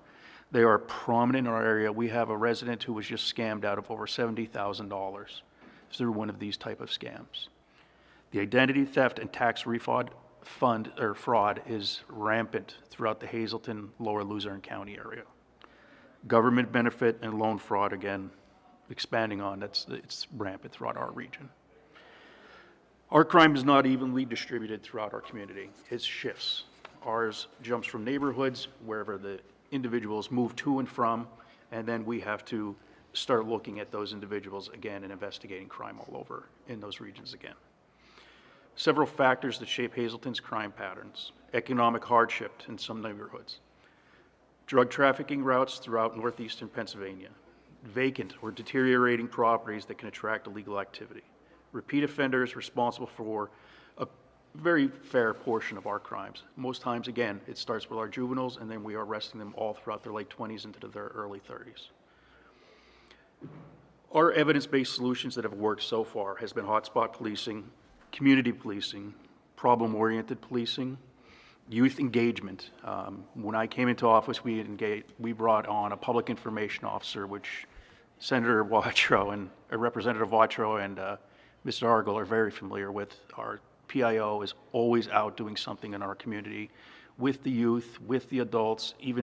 They are prominent in our area. We have a resident who was just scammed out of over $70,000 through one of these type of scams. The identity theft and tax refund fraud is rampant throughout the Hazleton, Lower Luzerne County area. Government benefit and loan fraud, again, expanding on, it's rampant throughout our region. Our crime is not evenly distributed throughout our community. It shifts. Ours jumps from neighborhoods, wherever the individuals move to and from, and then we have to start looking at those individuals again and investigating crime all over in those regions again. Several factors that shape Hazleton's crime patterns. Economic hardship in some neighborhoods. Drug trafficking routes throughout northeastern Pennsylvania. Vacant or deteriorating properties that can attract illegal activity. Repeat offenders responsible for a very fair portion of our crimes. Most times, again, it starts with our juveniles, and then we are arresting them all throughout their late 20s into their early 30s. Our evidence-based solutions that have worked so far has been hotspot policing, community policing, problem-oriented policing, youth engagement. When I came into office, we brought on a public information officer, which Senator Watrow and Representative Watrow and Mr. Argel are very familiar with. Our PIO is always out doing something in our community with the youth, with the adults, even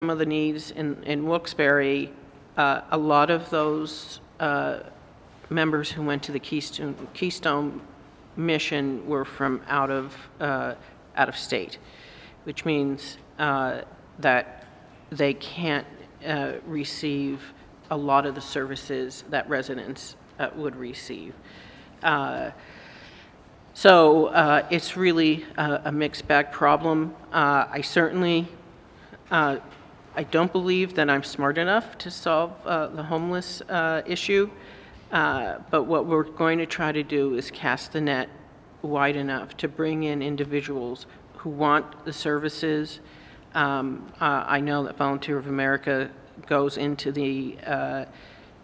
of the needs in Wilkes-Barre, a lot of those members who went to the Keystone mission were from out of state, which means that they can't receive a lot of the services that residents would receive. So it's really a mixed bag problem. I certainly, I don't believe that I'm smart enough to solve the homeless issue, but what we're going to try to do is cast the net wide enough to bring in individuals who want the services. I know that Volunteer of America goes into the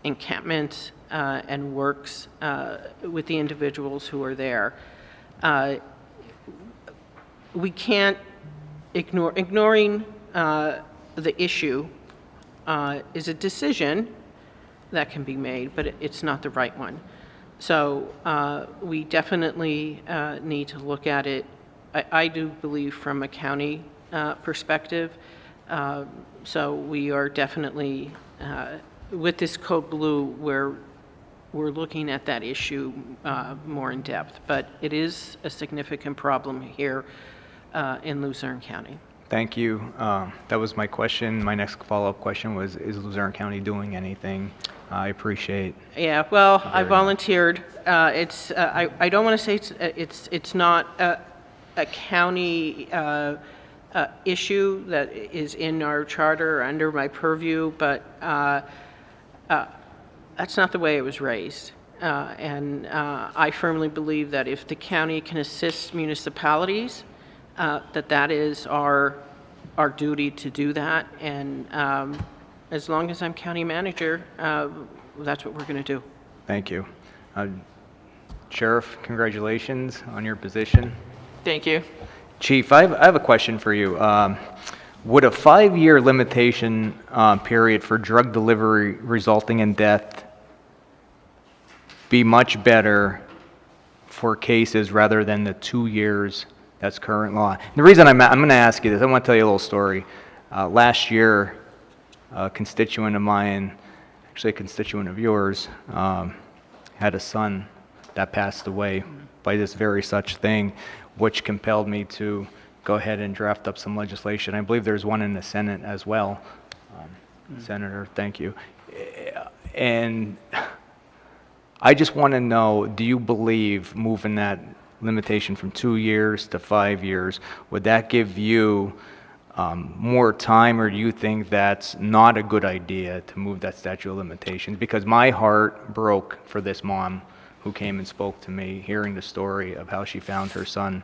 encampments and works with the individuals who are there. We can't ignoring the issue is a decision that can be made, but it's not the right one. So we definitely need to look at it, I do believe, from a county perspective. So we are definitely, with this Code Blue, we're looking at that issue more in depth. But it is a significant problem here in Luzerne County. Thank you. That was my question. My next follow-up question was, is Luzerne County doing anything? I appreciate. Yeah, well, I volunteered. It's I don't want to say it's not a county issue that is in our charter or under my purview, but that's not the way it was raised. And I firmly believe that if the county can assist municipalities, that is our duty to do that. And as long as I'm county manager, that's what we're going to do. Thank you. Sheriff, congratulations on your position. Thank you. Chief, I have a question for you. Would a 5-year limitation period for drug delivery resulting in death be much better for cases rather than the 2 years that's current law? And the reason I'm going to ask you this, I want to tell you a little story. Last year, a constituent of mine, actually a constituent of yours, had a son that passed away by this very such thing, which compelled me to go ahead and draft up some legislation. I believe there's one in the Senate as well. Senator, thank you. And I just want to know, do you believe moving that limitation from 2 years to 5 years, would that give you more time, or do you think that's not a good idea to move that statute of limitations? Because my heart broke for this mom who came and spoke to me, hearing the story of how she found her son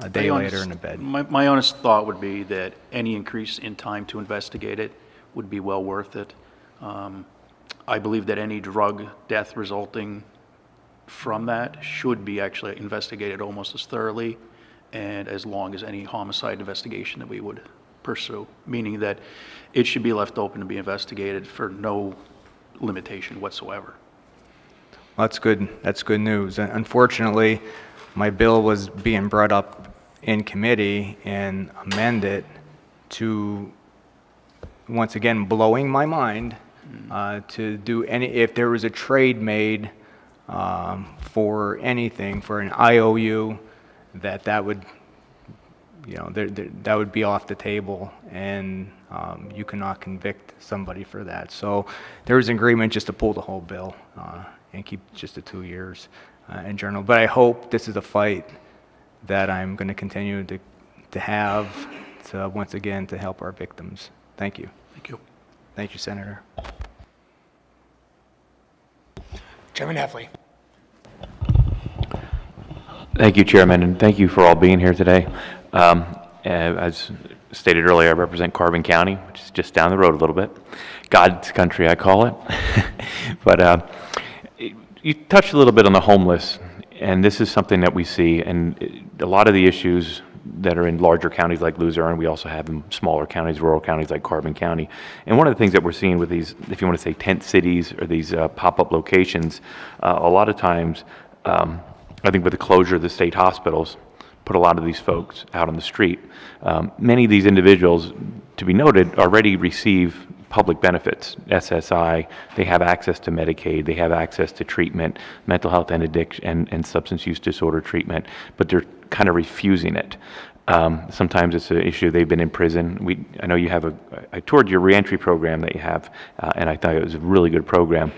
a day later in a bed. My honest thought would be that any increase in time to investigate it would be well worth it. I believe that any drug death resulting from that should be actually investigated almost as thoroughly and as long as any homicide investigation that we would pursue, meaning that it should be left open to be investigated for no limitation whatsoever. Well, that's good. That's good news. Unfortunately, my bill was being brought up in committee and amended to, once again, blowing my mind, to do any, if there was a trade made for anything, for an IOU, that would, you know, that would be off the table, and you cannot convict somebody for that. So there was an agreement just to pull the whole bill and keep just the 2 years in general. But I hope this is a fight that I'm going to continue to have, to once again to help our victims. Thank you. Thank you. Thank you, Senator. Chairman Heffley. Thank you, Chairman, and thank you for all being here today. As stated earlier, I represent Carbon County, which is just down the road a little bit. God's country, I call it. But you touched a little bit on the homeless, and this is something that we see, and a lot of the issues that are in larger counties like Luzerne, we also have in smaller counties, rural counties like Carbon County. And one of the things that we're seeing with these, if you want to say tent cities or these pop-up locations, a lot of times, I think with the closure of the state hospitals, put a lot of these folks out on the street. Many of these individuals to be noted, already receive public benefits, SSI. They have access to Medicaid. They have access to treatment, mental health and addiction and substance use disorder treatment, but they're kind of refusing it. Sometimes it's an issue. They've been in prison. I know you have I toured your reentry program that you have, and I thought it was a really good program.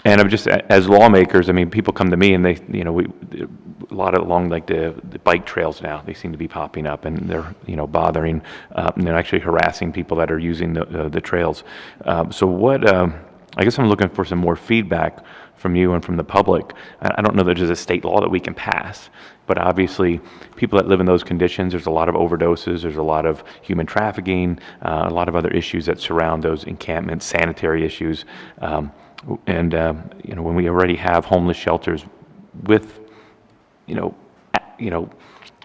And I'm just, as lawmakers, I mean, people come to me and they, a lot of along like the bike trails now, they seem to be popping up and they're, bothering, and they're actually harassing people that are using the trails. So I guess I'm looking for some more feedback from you and from the public. I don't know that there's a state law that we can pass, but obviously people that live in those conditions, there's a lot of overdoses, there's a lot of human trafficking, a lot of other issues that surround those encampments, sanitary issues. And when we already have homeless shelters with,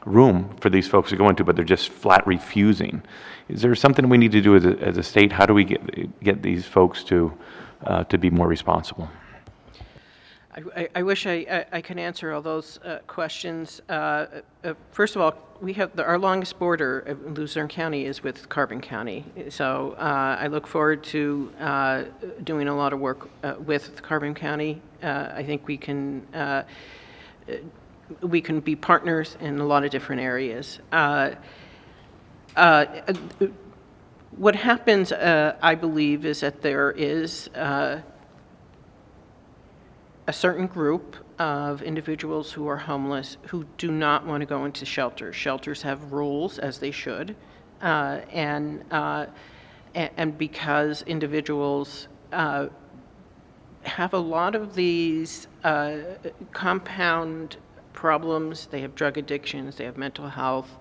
room for these folks to go into, but they're just flat refusing. Is there something we need to do as a state? How do we get these folks to be more responsible? I wish I could answer all those questions. First of all, we have our longest border in Luzerne County is with Carbon County. So I look forward to doing a lot of work with Carbon County. I think we can be partners in a lot of different areas. What happens, I believe, is that there is a certain group of individuals who are homeless who do not want to go into shelters. Shelters have rules, as they should, and because individuals have a lot of these compound problems, they have drug addictions, they have mental health,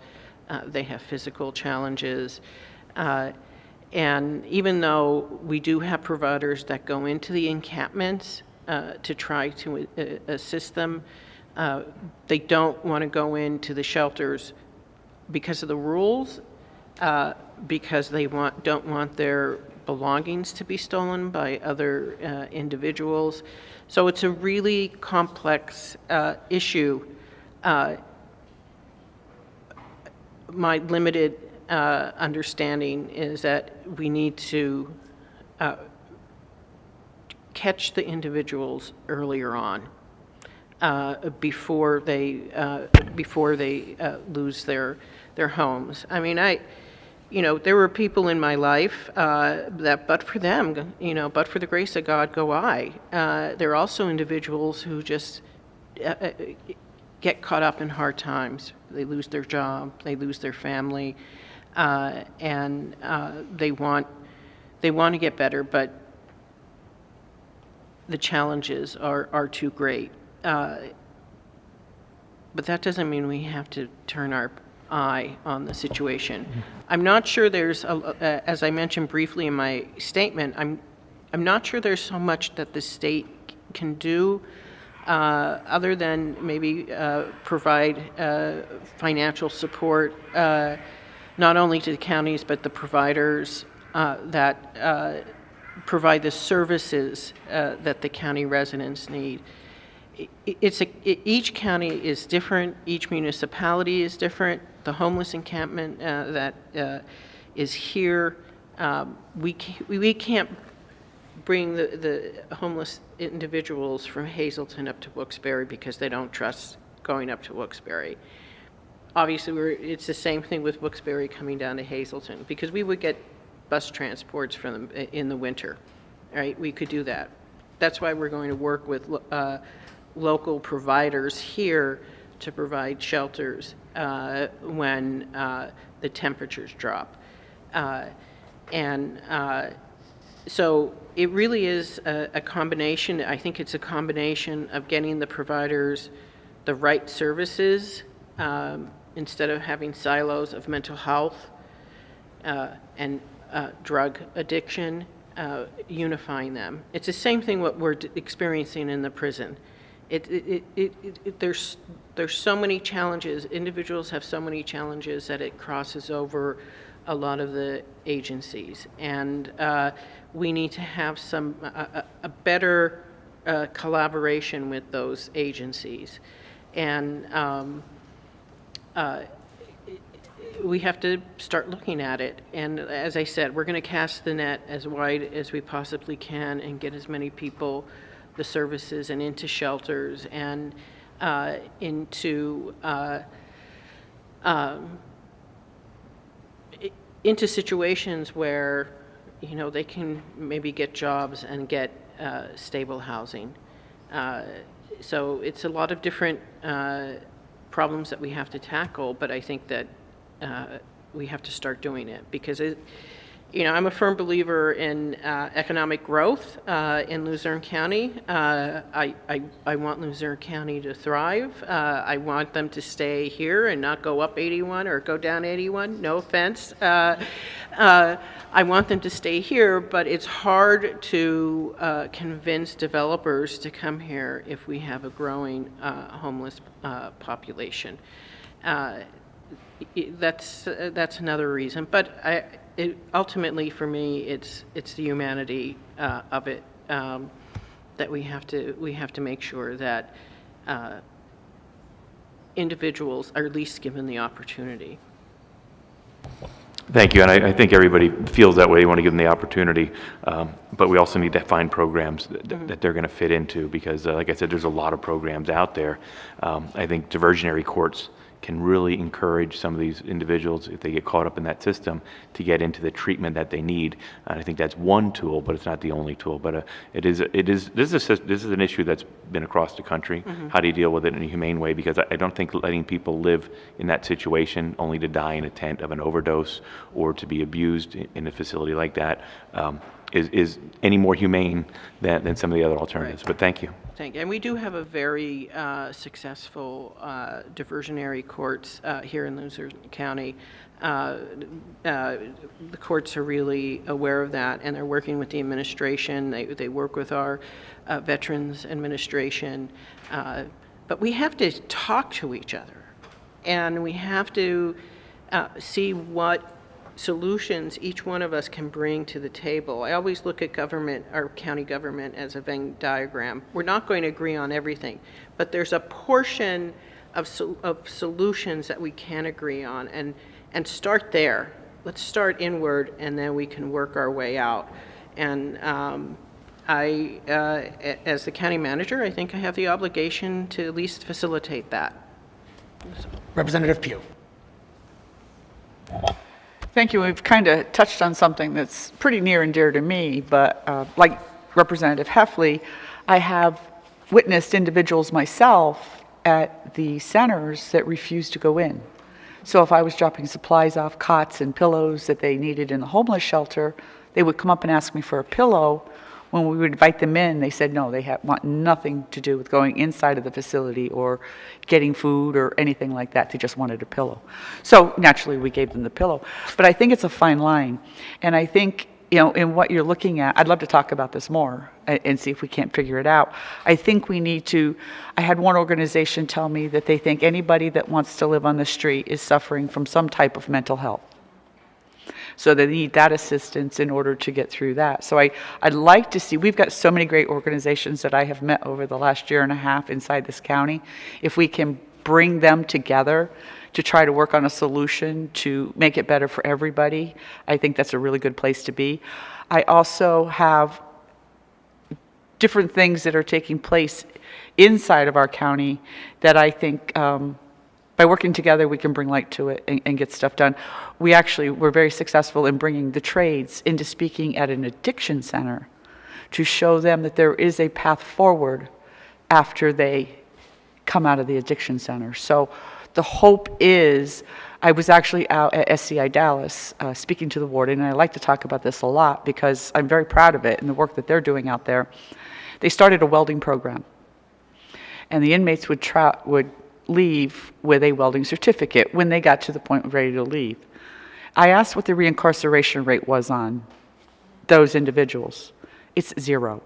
they have physical challenges, and even though we do have providers that go into the encampments to try to assist them, they don't want to go into the shelters because of the rules, because they don't want their belongings to be stolen by other individuals. So it's a really complex issue. My limited understanding is that we need to catch the individuals earlier on, before they lose their homes. I mean, there were people in my life that, but for them, but for the grace of God, go I. There are also individuals who just get caught up in hard times. They lose their job, they lose their family, and they want to get better, but the challenges are too great. But that doesn't mean we have to turn our eye on the situation. I'm not sure there's, as I mentioned briefly in my statement, I'm not sure there's so much that the state can do other than maybe provide financial support, not only to the counties, but the providers that provide the services that the county residents need. Each county is different, each municipality is different. The homeless encampment that is here, we can't bring the homeless individuals from Hazleton up to Wilkes-Barre because they don't trust going up to Wilkes-Barre. Obviously, it's the same thing with Wilkes-Barre coming down to Hazleton, because we would get bus transports from them in the winter, right? We could do that. That's why we're going to work with local providers here to provide shelters when the temperatures drop. So it really is a combination. I think it's a combination of getting the providers the right services instead of having silos of mental health and drug addiction, unifying them. It's the same thing what we're experiencing in the prison. There's so many challenges. Individuals have so many challenges that it crosses over a lot of the agencies, and we need to have a better collaboration with those agencies. And we have to start looking at it. And as I said, we're going to cast the net as wide as we possibly can and get as many people the services and into shelters and into situations where, you know, they can maybe get jobs and get stable housing. So it's a lot of different problems that we have to tackle, but I think that we have to start doing it because you know, I'm a firm believer in economic growth in Luzerne County. I want Luzerne County to thrive. I want them to stay here and not go up 81 or go down 81. No offense. I want them to stay here, but it's hard to convince developers to come here if we have a growing homeless population. That's another reason, but ultimately for me, it's the humanity of it that we have to make sure that individuals are at least given the opportunity. Thank you, and I think everybody feels that way. You want to give them the opportunity, but we also need to find programs that they're going to fit into because, like I said, there's a lot of programs out there. I think diversionary courts can really encourage some of these individuals, if they get caught up in that system, to get into the treatment that they need. And I think that's one tool, but it's not the only tool. But this is an issue that's been across the country. How do you deal with it in a humane way? Because I don't think letting people live in that situation only to die in a tent of an overdose or to be abused in a facility like that is any more humane than some of the other alternatives. Right. But thank you. And we do have a very successful diversionary courts here in Luzerne County. The courts are really aware of that, and they're working with the administration. They work with our Veterans Administration. But we have to talk to each other, and we have to see what solutions each one of us can bring to the table. I always look at government, our county government, as a Venn diagram. We're not going to agree on everything, but there's a portion of solutions that we can agree on, and start there. Let's start inward, and then we can work our way out. And as the county manager, I think I have the obligation to at least facilitate that. Representative Pugh. Thank you. We've kind of touched on something that's pretty near and dear to me, but like Representative Heffley, I have witnessed individuals myself at the centers that refuse to go in. So if I was dropping supplies off, cots and pillows that they needed in the homeless shelter, they would come up and ask me for a pillow. When we would invite them in, they said no, they want nothing to do with going inside of the facility or getting food or anything like that. They just wanted a pillow. So naturally, we gave them the pillow. But I think it's a fine line. And I think, you know, in what you're looking at, I'd love to talk about this more and see if we can't figure it out. I think we need to, I had one organization tell me that they think anybody that wants to live on the street is suffering from some type of mental health. So they need that assistance in order to get through that. So I'd like to see, we've got so many great organizations that I have met over the last year and a half inside this county. If we can bring them together to try to work on a solution to make it better for everybody, I think that's a really good place to be. I also have different things that are taking place inside of our county that I think by working together, we can bring light to it and get stuff done. We actually were very successful in bringing the trades into speaking at an addiction center to show them that there is a path forward after they come out of the addiction center. So the hope is, I was actually out at SCI Dallas speaking to the warden, and I like to talk about this a lot because I'm very proud of it and the work that they're doing out there. They started a welding program, and the inmates would leave with a welding certificate when they got to the point of ready to leave. I asked what the reincarceration rate was on those individuals. It's 0.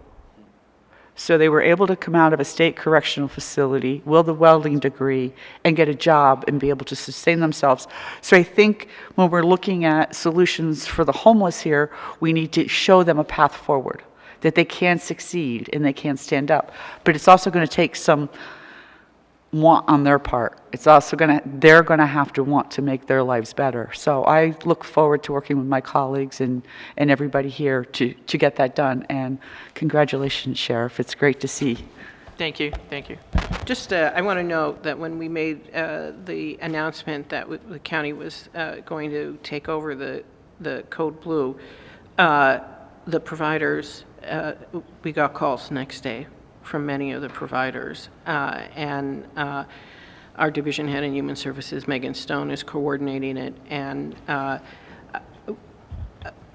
So they were able to come out of a state correctional facility with a welding degree and get a job and be able to sustain themselves. So I think when we're looking at solutions for the homeless here, we need to show them a path forward, that they can succeed and they can stand up. But it's also going to take some want on their part. It's also they're gonna have to want to make their lives better. So I look forward to working with my colleagues and everybody here to get that done. And congratulations, Sheriff. It's great to see. Thank you. Thank you. Just, I want to note that when we made the announcement that the county was going to take over the Code Blue, the providers, we got calls the next day from many of the providers. And our division head in Human Services, Megan Stone, is coordinating it. And,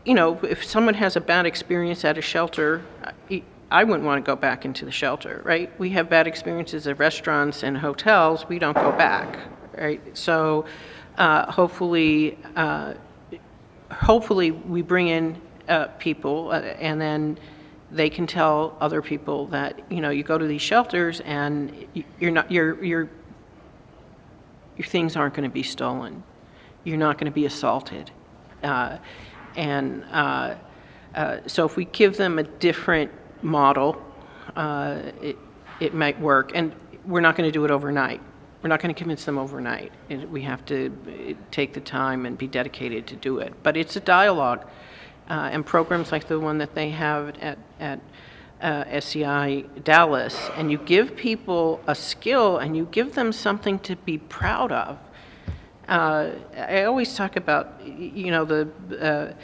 you know, if someone has a bad experience at a shelter, I wouldn't want to go back into the shelter, right? We have bad experiences at restaurants and hotels. We don't go back, right? So hopefully we bring in people and then they can tell other people that, you know, you go to these shelters and your things aren't going to be stolen. You're not going to be assaulted. So if we give them a different model, it might work. And we're not going to do it overnight. We're not going to convince them overnight. We have to take the time and be dedicated to do it. But it's a dialogue. And programs like the one that they have at SCI Dallas, and you give people a skill and you give them something to be proud of. I always talk about, you know, the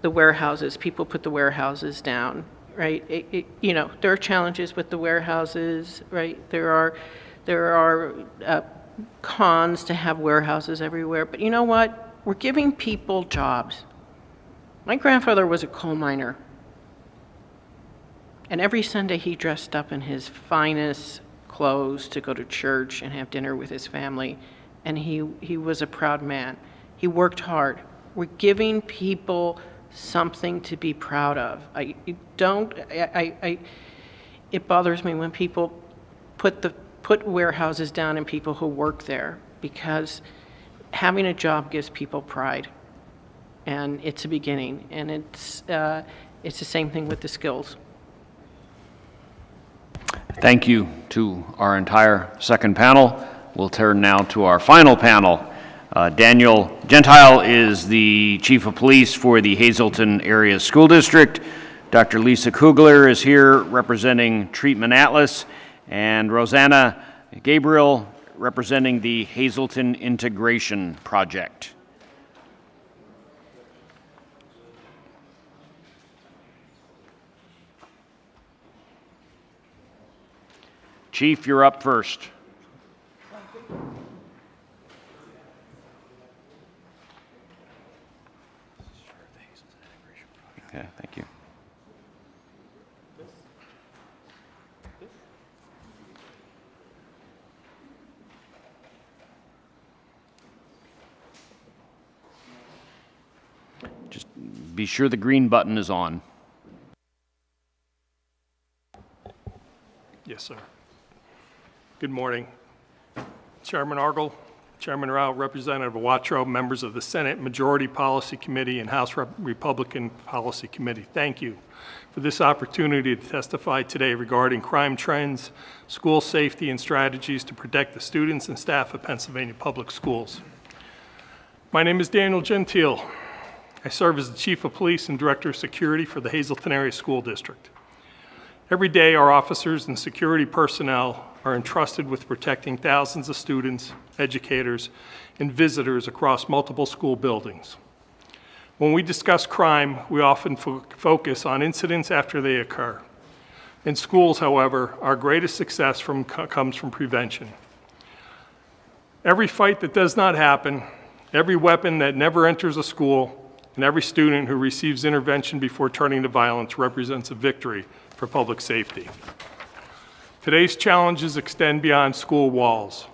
warehouses. People put the warehouses down, right? You know, there are challenges with the warehouses, right? There are cons to have warehouses everywhere, but you know what? We're giving people jobs. My grandfather was a coal miner, and every Sunday he dressed up in his finest clothes to go to church and have dinner with his family, and he was a proud man. He worked hard. We're giving people something to be proud of. It bothers me when people put warehouses down and people who work there, because having a job gives people pride. And it's a beginning, and it's the same thing with the skills. Thank you to our entire second panel. We'll turn now to our final panel. Daniel Gentile is the Chief of Police for the Hazleton Area School District. Dr. Lisa Kugler is here representing Treatment Atlas, and Rosanna Gabriel representing the Hazleton Integration Project. Chief, you're up first. Okay, thank you. Just be sure the green button is on. Yes, sir. Good morning. Chairman Argel, Chairman Rao, Representative Watro, members of the Senate Majority Policy Committee and House Republican Policy Committee. Thank you for this opportunity to testify today regarding crime trends, school safety, and strategies to protect the students and staff of Pennsylvania Public Schools. My name is Daniel Gentile. I serve as the Chief of Police and Director of Security for the Hazleton Area School District. Every day, our officers and security personnel are entrusted with protecting thousands of students, educators, and visitors across multiple school buildings. When we discuss crime, we often focus on incidents after they occur. In schools, however, our greatest success comes from prevention. Every fight that does not happen, every weapon that never enters a school, and every student who receives intervention before turning to violence represents a victory for public safety. Today's challenges extend beyond school walls.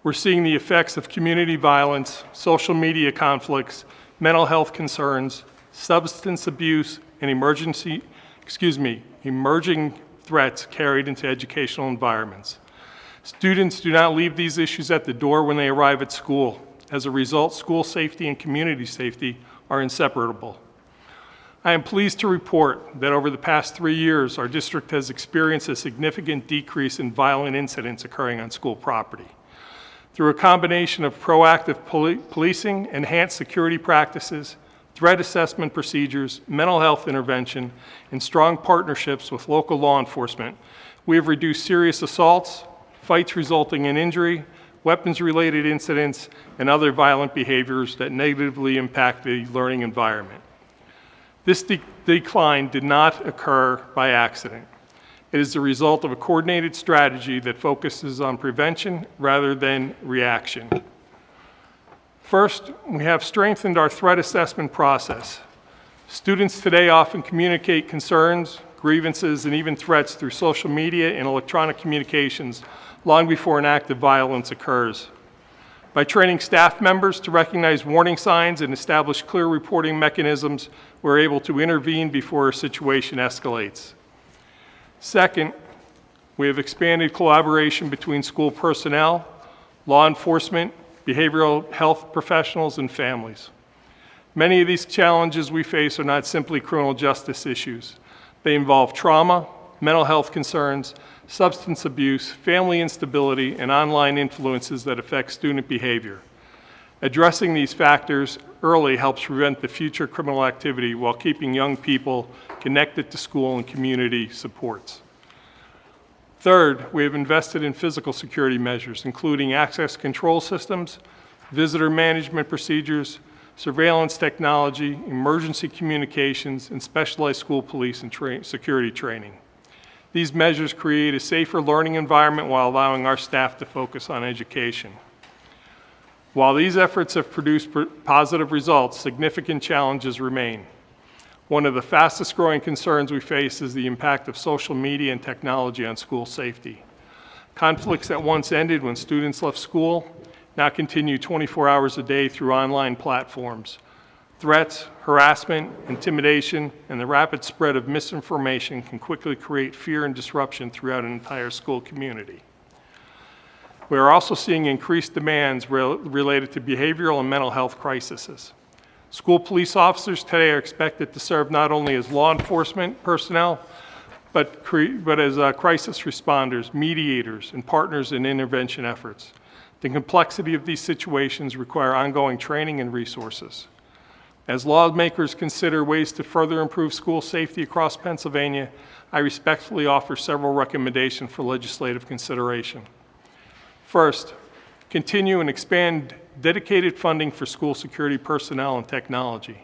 We're seeing the effects of community violence, social media conflicts, mental health concerns, substance abuse, and emerging threats carried into educational environments. Students do not leave these issues at the door when they arrive at school. As a result, school safety and community safety are inseparable. I am pleased to report that over the past 3 years, our district has experienced a significant decrease in violent incidents occurring on school property. Through a combination of proactive policing, enhanced security practices, threat assessment procedures, mental health intervention, and strong partnerships with local law enforcement, we have reduced serious assaults, fights resulting in injury, weapons-related incidents, and other violent behaviors that negatively impact the learning environment. This decline did not occur by accident. It is the result of a coordinated strategy that focuses on prevention rather than reaction. First, we have strengthened our threat assessment process. Students today often communicate concerns, grievances, and even threats through social media and electronic communications long before an act of violence occurs. By training staff members to recognize warning signs and establish clear reporting mechanisms, we're able to intervene before a situation escalates. Second, we have expanded collaboration between school personnel, law enforcement, behavioral health professionals, and families. Many of these challenges we face are not simply criminal justice issues. They involve trauma, mental health concerns, substance abuse, family instability, and online influences that affect student behavior. Addressing these factors early helps prevent the future criminal activity while keeping young people connected to school and community supports. Third, we have invested in physical security measures, including access control systems, visitor management procedures, surveillance technology, emergency communications, and specialized school police and security training. These measures create a safer learning environment while allowing our staff to focus on education. While these efforts have produced positive results, significant challenges remain. One of the fastest growing concerns we face is the impact of social media and technology on school safety. Conflicts that once ended when students left school now continue 24 hours a day through online platforms. Threats, harassment, intimidation, and the rapid spread of misinformation can quickly create fear and disruption throughout an entire school community. We are also seeing increased demands related to behavioral and mental health crises. School police officers today are expected to serve not only as law enforcement personnel, but as crisis responders, mediators, and partners in intervention efforts. The complexity of these situations require ongoing training and resources. As lawmakers consider ways to further improve school safety across Pennsylvania, I respectfully offer several recommendations for legislative consideration. First, continue and expand dedicated funding for school security personnel and technology.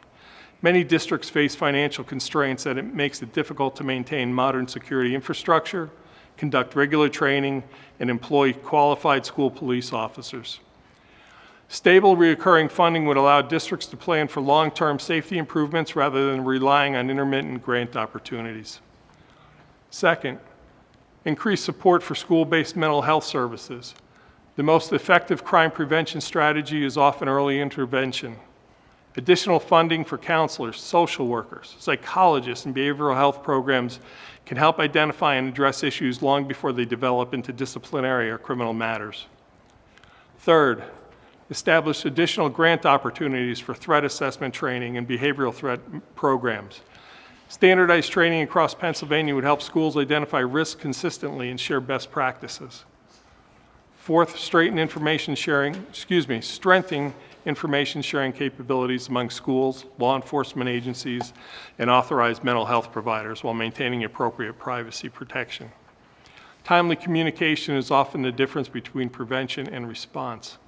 Many districts face financial constraints that it makes it difficult to maintain modern security infrastructure, conduct regular training, and employ qualified school police officers. Stable, recurring funding would allow districts to plan for long-term safety improvements rather than relying on intermittent grant opportunities. Second, increase support for school-based mental health services. The most effective crime prevention strategy is often early intervention. Additional funding for counselors, social workers, psychologists, and behavioral health programs can help identify and address issues long before they develop into disciplinary or criminal matters. Third, establish additional grant opportunities for threat assessment training and behavioral threat programs. Standardized training across Pennsylvania would help schools identify risks consistently and share best practices. Fourth, strengthen information sharing capabilities among schools, law enforcement agencies, and authorized mental health providers while maintaining appropriate privacy protection. Timely communication is often the difference between prevention and response.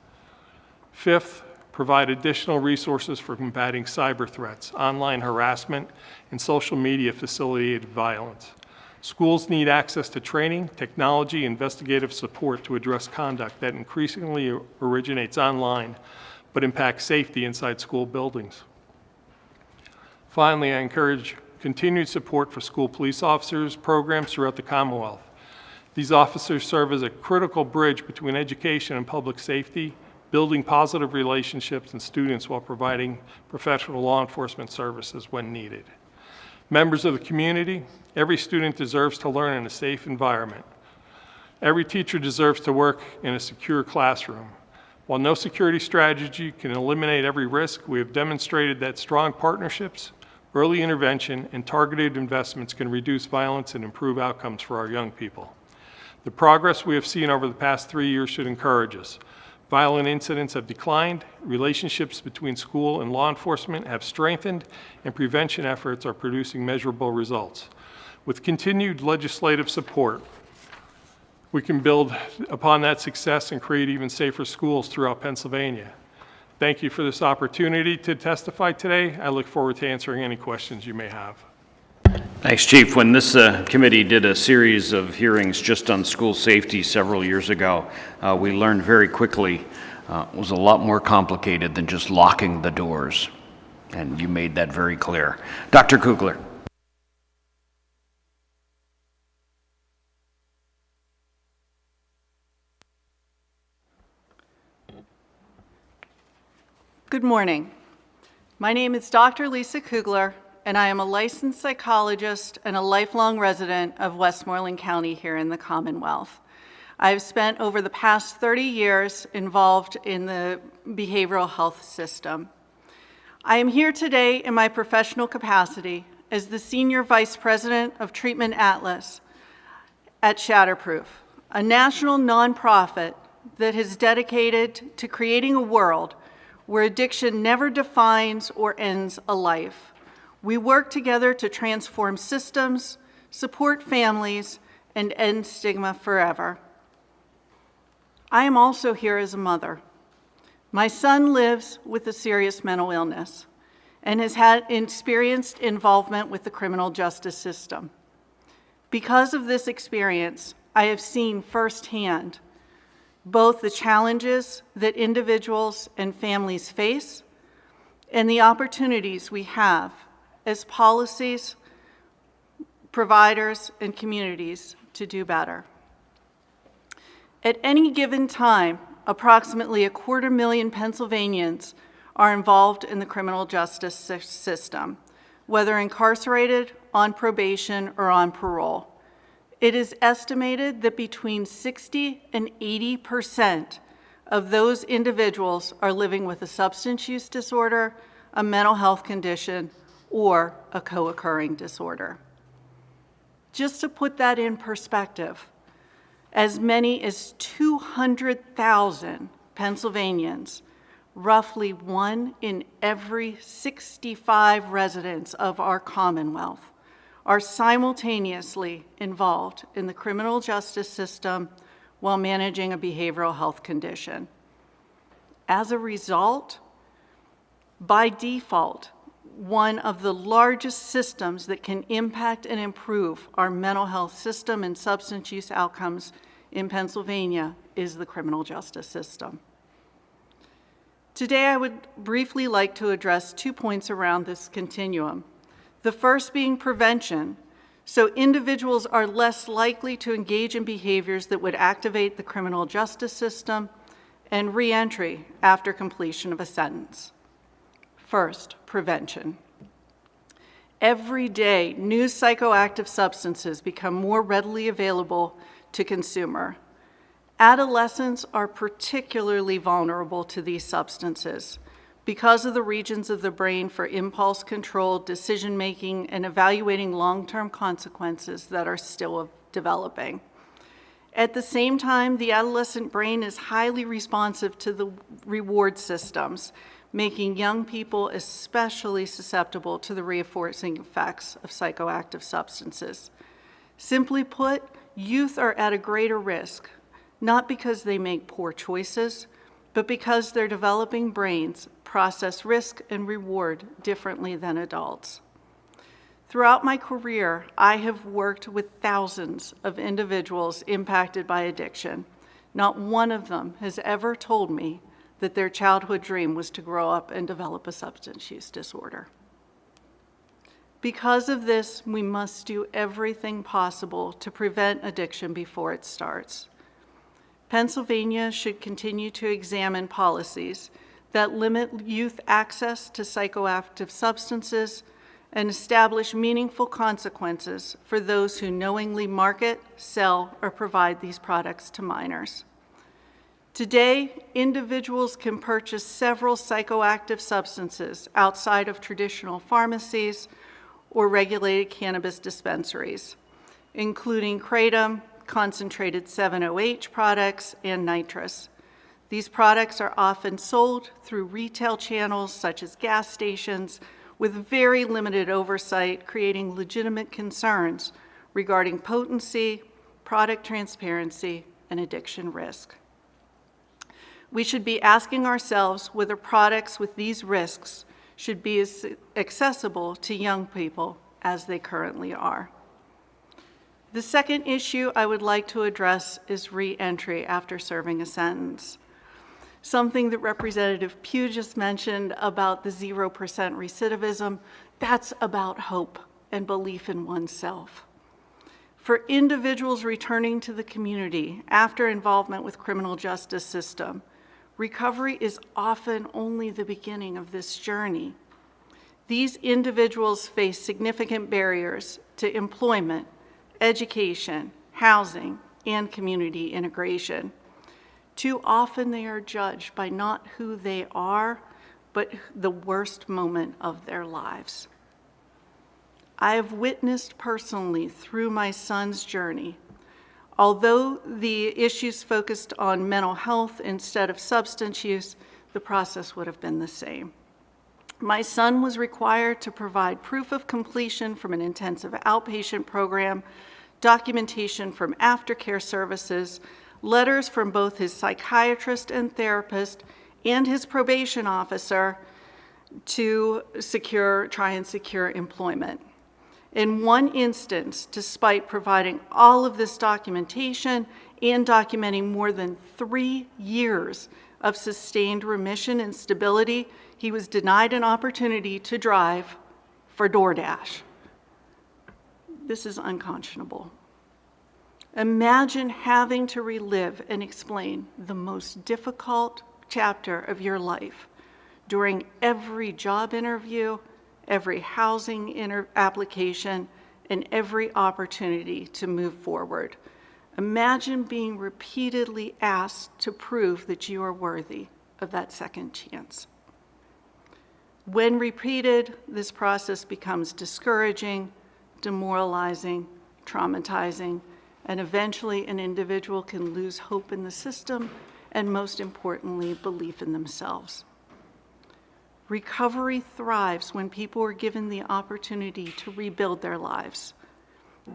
Fifth, provide additional resources for combating cyber threats, online harassment, and social media facilitated violence. Schools need access to training, technology, and investigative support to address conduct that increasingly originates online but impacts safety inside school buildings. Finally, I encourage continued support for school police officers programs throughout the Commonwealth. These officers serve as a critical bridge between education and public safety, building positive relationships with students while providing professional law enforcement services when needed. Members of the community, every student deserves to learn in a safe environment. Every teacher deserves to work in a secure classroom. While no security strategy can eliminate every risk, we have demonstrated that strong partnerships, Early intervention and targeted investments can reduce violence and improve outcomes for our young people. The progress we have seen over the past 3 years should encourage us. Violent incidents have declined, relationships between school and law enforcement have strengthened, and prevention efforts are producing measurable results. With continued legislative support, we can build upon that success and create even safer schools throughout Pennsylvania. Thank you for this opportunity to testify today. I look forward to answering any questions you may have. Thanks, Chief. When this committee did a series of hearings just on school safety several years ago, we learned very quickly it was a lot more complicated than just locking the doors, and you made that very clear. Dr. Kugler. Good morning. My name is Dr. Lisa Kugler, and I am a licensed psychologist and a lifelong resident of Westmoreland County here in the Commonwealth. I have spent over the past 30 years involved in the behavioral health system. I am here today in my professional capacity as the Senior Vice President of Treatment Atlas at Shatterproof, a national nonprofit that is dedicated to creating a world where addiction never defines or ends a life. We work together to transform systems, support families, and end stigma forever. I am also here as a mother. My son lives with a serious mental illness and has had experienced involvement with the criminal justice system. Because of this experience, I have seen firsthand both the challenges that individuals and families face and the opportunities we have as policies, providers, and communities to do better. At any given time, approximately 250,000 Pennsylvanians are involved in the criminal justice system, whether incarcerated, on probation, or on parole. It is estimated that between 60% and 80% of those individuals are living with a substance use disorder, a mental health condition, or a co-occurring disorder. Just to put that in perspective, as many as 200,000 Pennsylvanians, roughly 1 in every 65 residents of our Commonwealth, are simultaneously involved in the criminal justice system while managing a behavioral health condition. As a result, by default, one of the largest systems that can impact and improve our mental health system and substance use outcomes in Pennsylvania is the criminal justice system. Today, I would briefly like to address 2 points around this continuum. The first being prevention, so individuals are less likely to engage in behaviors that would activate the criminal justice system, and reentry after completion of a sentence. First, prevention. Every day, new psychoactive substances become more readily available to consumer. Adolescents are particularly vulnerable to these substances because of the regions of the brain for impulse control, decision-making, and evaluating long-term consequences that are still developing. At the same time, the adolescent brain is highly responsive to the reward systems, making young people especially susceptible to the reinforcing effects of psychoactive substances. Simply put, youth are at a greater risk, not because they make poor choices, but because their developing brains process risk and reward differently than adults. Throughout my career, I have worked with thousands of individuals impacted by addiction. Not one of them has ever told me that their childhood dream was to grow up and develop a substance use disorder. Because of this, we must do everything possible to prevent addiction before it starts. Pennsylvania should continue to examine policies that limit youth access to psychoactive substances and establish meaningful consequences for those who knowingly market, sell, or provide these products to minors. Today, individuals can purchase several psychoactive substances outside of traditional pharmacies or regulated cannabis dispensaries, including kratom, concentrated 7-OH products, and nitrous. These products are often sold through retail channels such as gas stations with very limited oversight, creating legitimate concerns regarding potency, product transparency, and addiction risk. We should be asking ourselves whether products with these risks should be as accessible to young people as they currently are. The second issue I would like to address is re-entry after serving a sentence. Something that Representative Pugh just mentioned about the 0% recidivism, that's about hope and belief in oneself. For individuals returning to the community after involvement with criminal justice system, recovery is often only the beginning of this journey. These individuals face significant barriers to employment, education, housing, and community integration. Too often they are judged by not who they are, but the worst moment of their lives. I have witnessed personally through my son's journey, although the issues focused on mental health instead of substance use, the process would have been the same. My son was required to provide proof of completion from an intensive outpatient program, documentation from aftercare services, letters from both his psychiatrist and therapist and his probation officer to try and secure employment. In one instance, despite providing all of this documentation and documenting more than 3 years of sustained remission and stability, he was denied an opportunity to drive for DoorDash. This is unconscionable. Imagine having to relive and explain the most difficult chapter of your life during every job interview, every housing application, and every opportunity to move forward. Imagine being repeatedly asked to prove that you are worthy of that second chance. When repeated, this process becomes discouraging, demoralizing, traumatizing, and eventually an individual can lose hope in the system and, most importantly, belief in themselves. Recovery thrives when people are given the opportunity to rebuild their lives.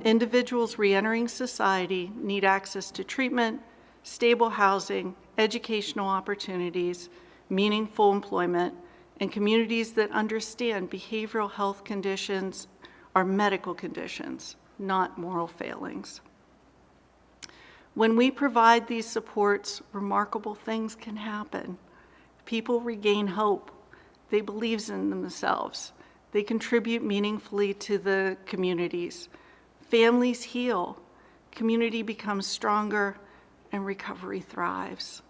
Individuals re-entering society need access to treatment, stable housing, educational opportunities, meaningful employment, and communities that understand behavioral health conditions are medical conditions, not moral failings. When we provide these supports, remarkable things can happen. People regain hope. They believe in themselves. They contribute meaningfully to the communities. Families heal. Community becomes stronger, and recovery thrives.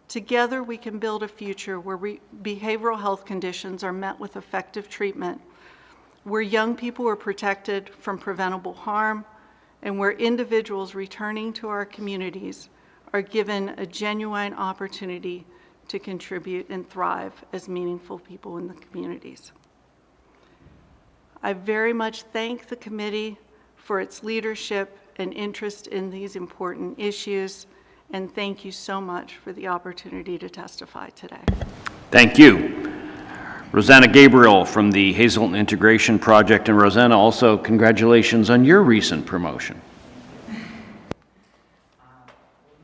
Together, we can build a future where behavioral health conditions are met with effective treatment, where young people are protected from preventable harm, and where individuals returning to our communities are given a genuine opportunity to contribute and thrive as meaningful people in the communities. I very much thank the committee for its leadership and interest in these important issues, and thank you so much for the opportunity to testify today. Thank you. Rosanna Gabriel from the Hazelton Integration Project. And Rosanna, also congratulations on your recent promotion. Good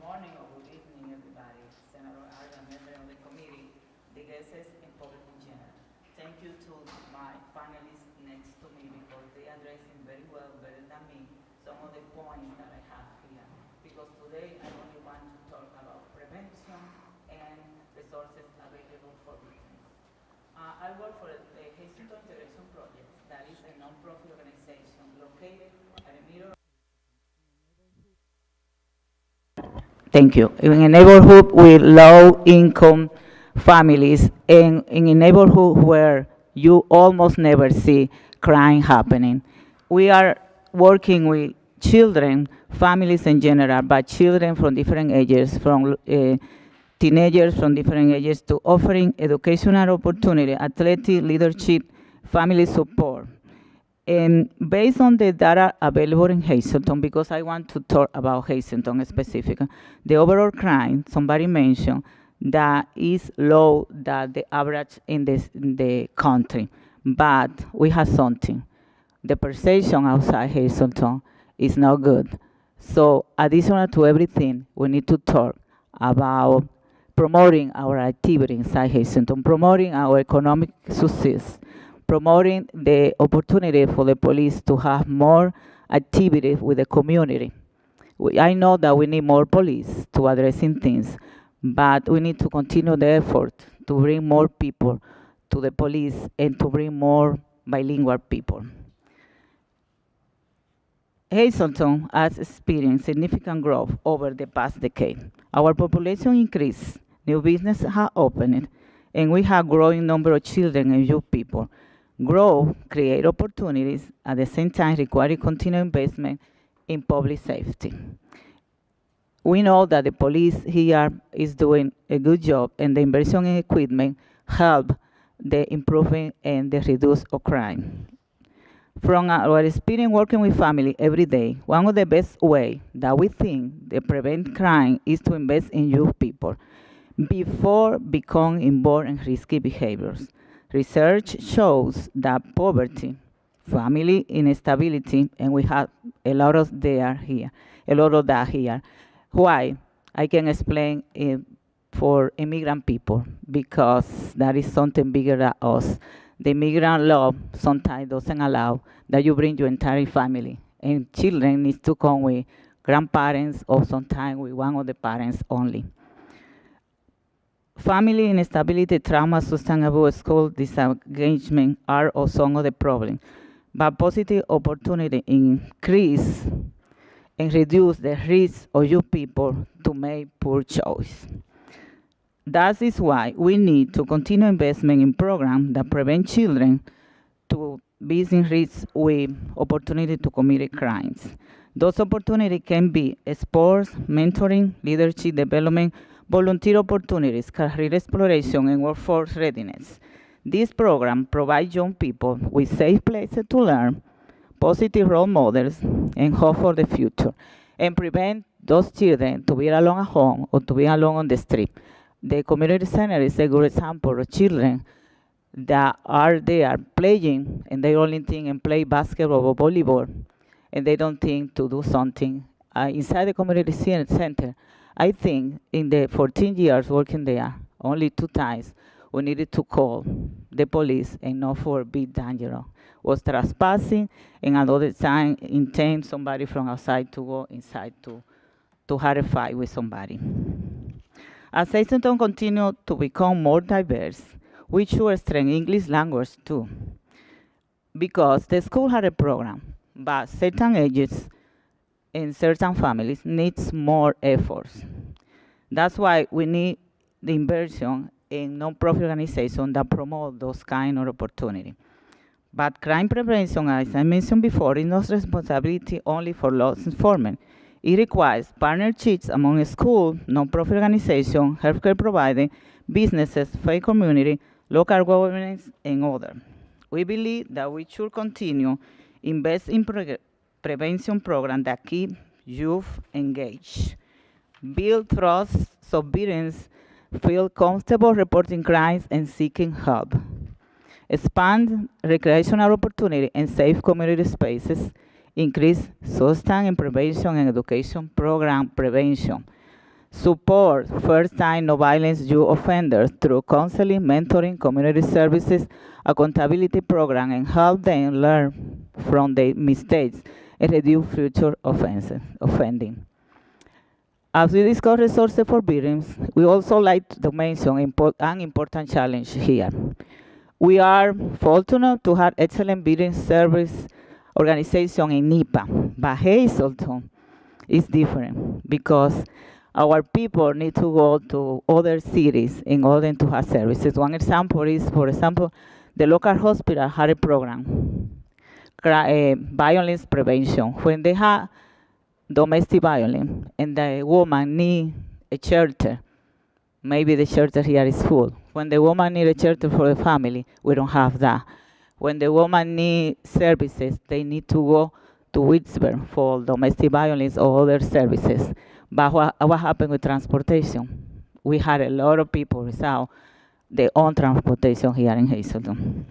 morning or good evening, everybody. Senator Arga, member of the committee, the guests, and public in general. Thank you to my panelists next to me because they are addressing very well, better than me, some of the points that I have here. Because today I only want to talk about prevention and resources available for victims. I work for the Hazelton Integration Project, that is a non-profit organization located at a middle. Thank you. In a neighborhood with low-income families, and in a neighborhood where you almost never see crime happening. We are working with children families in general, but children from different ages, from teenagers from different ages, to offering educational opportunity, athletic leadership, family support. And based on the data available in Hazleton, because I want to talk about Hazleton specifically, the overall crime, somebody mentioned, that is low than the average in the country. But we have something. The perception outside Hazleton is not good. So additional to everything, we need to talk about promoting our activity inside Hazleton, promoting our economic success, promoting the opportunity for the police to have more activity with the community. I know that we need more police to addressing things, but we need to continue the effort to bring more people to the police and to bring more bilingual people. Hazleton has experienced significant growth over the past decade. Our population increased, new businesses have opened, and we have growing number of children and young people. Growth creates opportunities, at the same time requiring continued investment in public safety. We know that the police here is doing a good job, and the inversion in equipment help the improvement and the reduce of crime. From our experience working with family every day, one of the best ways that we think to prevent crime is to invest in young people before becoming involved in risky behaviors. Research shows that poverty, family instability, and we have a lot of that here. Why? I can explain it for immigrant people, because that is something bigger than us. The immigrant law sometimes doesn't allow that you bring your entire family, and children need to come with grandparents or sometimes with one of the parents only. Family instability, trauma, substance abuse, school disengagement are some of the problems, but positive opportunity increase and reduce the risk of you people to make poor choice. That is why we need to continue investment in programs that prevent children to be in risk with opportunity to commit crimes. Those opportunities can be sports, mentoring, leadership development, volunteer opportunities, career exploration, and workforce readiness. This program provides young people with safe places to learn, positive role models, and hope for the future, and prevent those children to be alone at home or to be alone on the street. The community center is a good example of children that are there playing, and they only think and play basketball or volleyball, and they don't think to do something inside the community center. I think in the 14 years working there, only 2 times we needed to call the police and not for big danger. Was trespassing, and another time intent somebody from outside to go inside to have a fight with somebody. As Hazleton continues to become more diverse, we should strengthen English language too, because the school had a program, but certain ages and certain families needs more efforts. That's why we need the inversion in non-profit organizations that promote those kind of opportunity. But crime prevention, as I mentioned before, is not responsibility only for law enforcement. It requires partnerships among schools, non-profit organizations, healthcare providers, businesses, faith community, local governments, and others. We believe that we should continue invest in prevention programs that keep youth engaged, build trust so veterans feel comfortable reporting crimes and seeking help, expand recreational opportunity and safe community spaces, increase substance and prevention and education program prevention, support first-time no-violence youth offenders through counseling, mentoring, community services, accountability program, and help them learn from their mistakes and reduce future offending. As we discuss resources for veterans, we also like to mention an important challenge here. We are fortunate to have excellent veteran service organization in NIPA, but Hazleton is different because our people need to go to other cities in order to have services. One example is, for example, the local hospital had a program, violence prevention. When they have domestic violence and the woman need a shelter, maybe the shelter here is full. When the woman need a shelter for the family, we don't have that. When the woman need services, they need to go to Whitesburg for domestic violence or other services. But what happened with transportation? We had a lot of people without their own transportation here in Hazleton.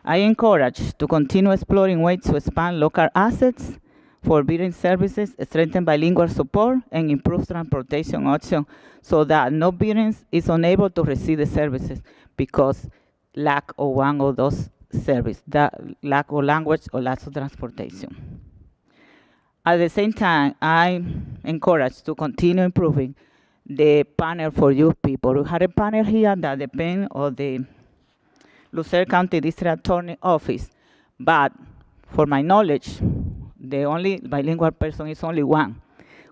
I encourage to continue exploring ways to expand local assets for veteran services, strengthen bilingual support, and improve transportation options so that no veteran is unable to receive the services because lack of one of those services, that lack of language or lack of transportation. At the same time, I encourage to continue improving the panel for youth people. We had a panel here that depends on the Lucerne County District Attorney Office, but for my knowledge, the only bilingual person is only one.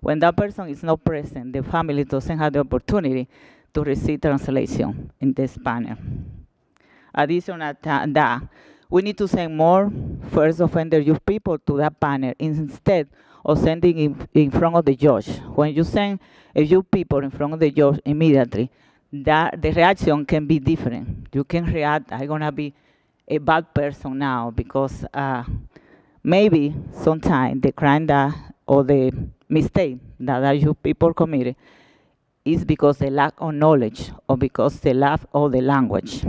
When that person is not present, the family doesn't have the opportunity to receive translation in this panel. Additional to that, we need to send more first offender youth people to that panel instead of sending in front of the judge. When you send a youth people in front of the judge immediately, that the reaction can be different. You can react, I'm gonna be a bad person now because maybe sometimes the crime that or the mistake that youth people committed is because the lack of knowledge or because the lack of the language.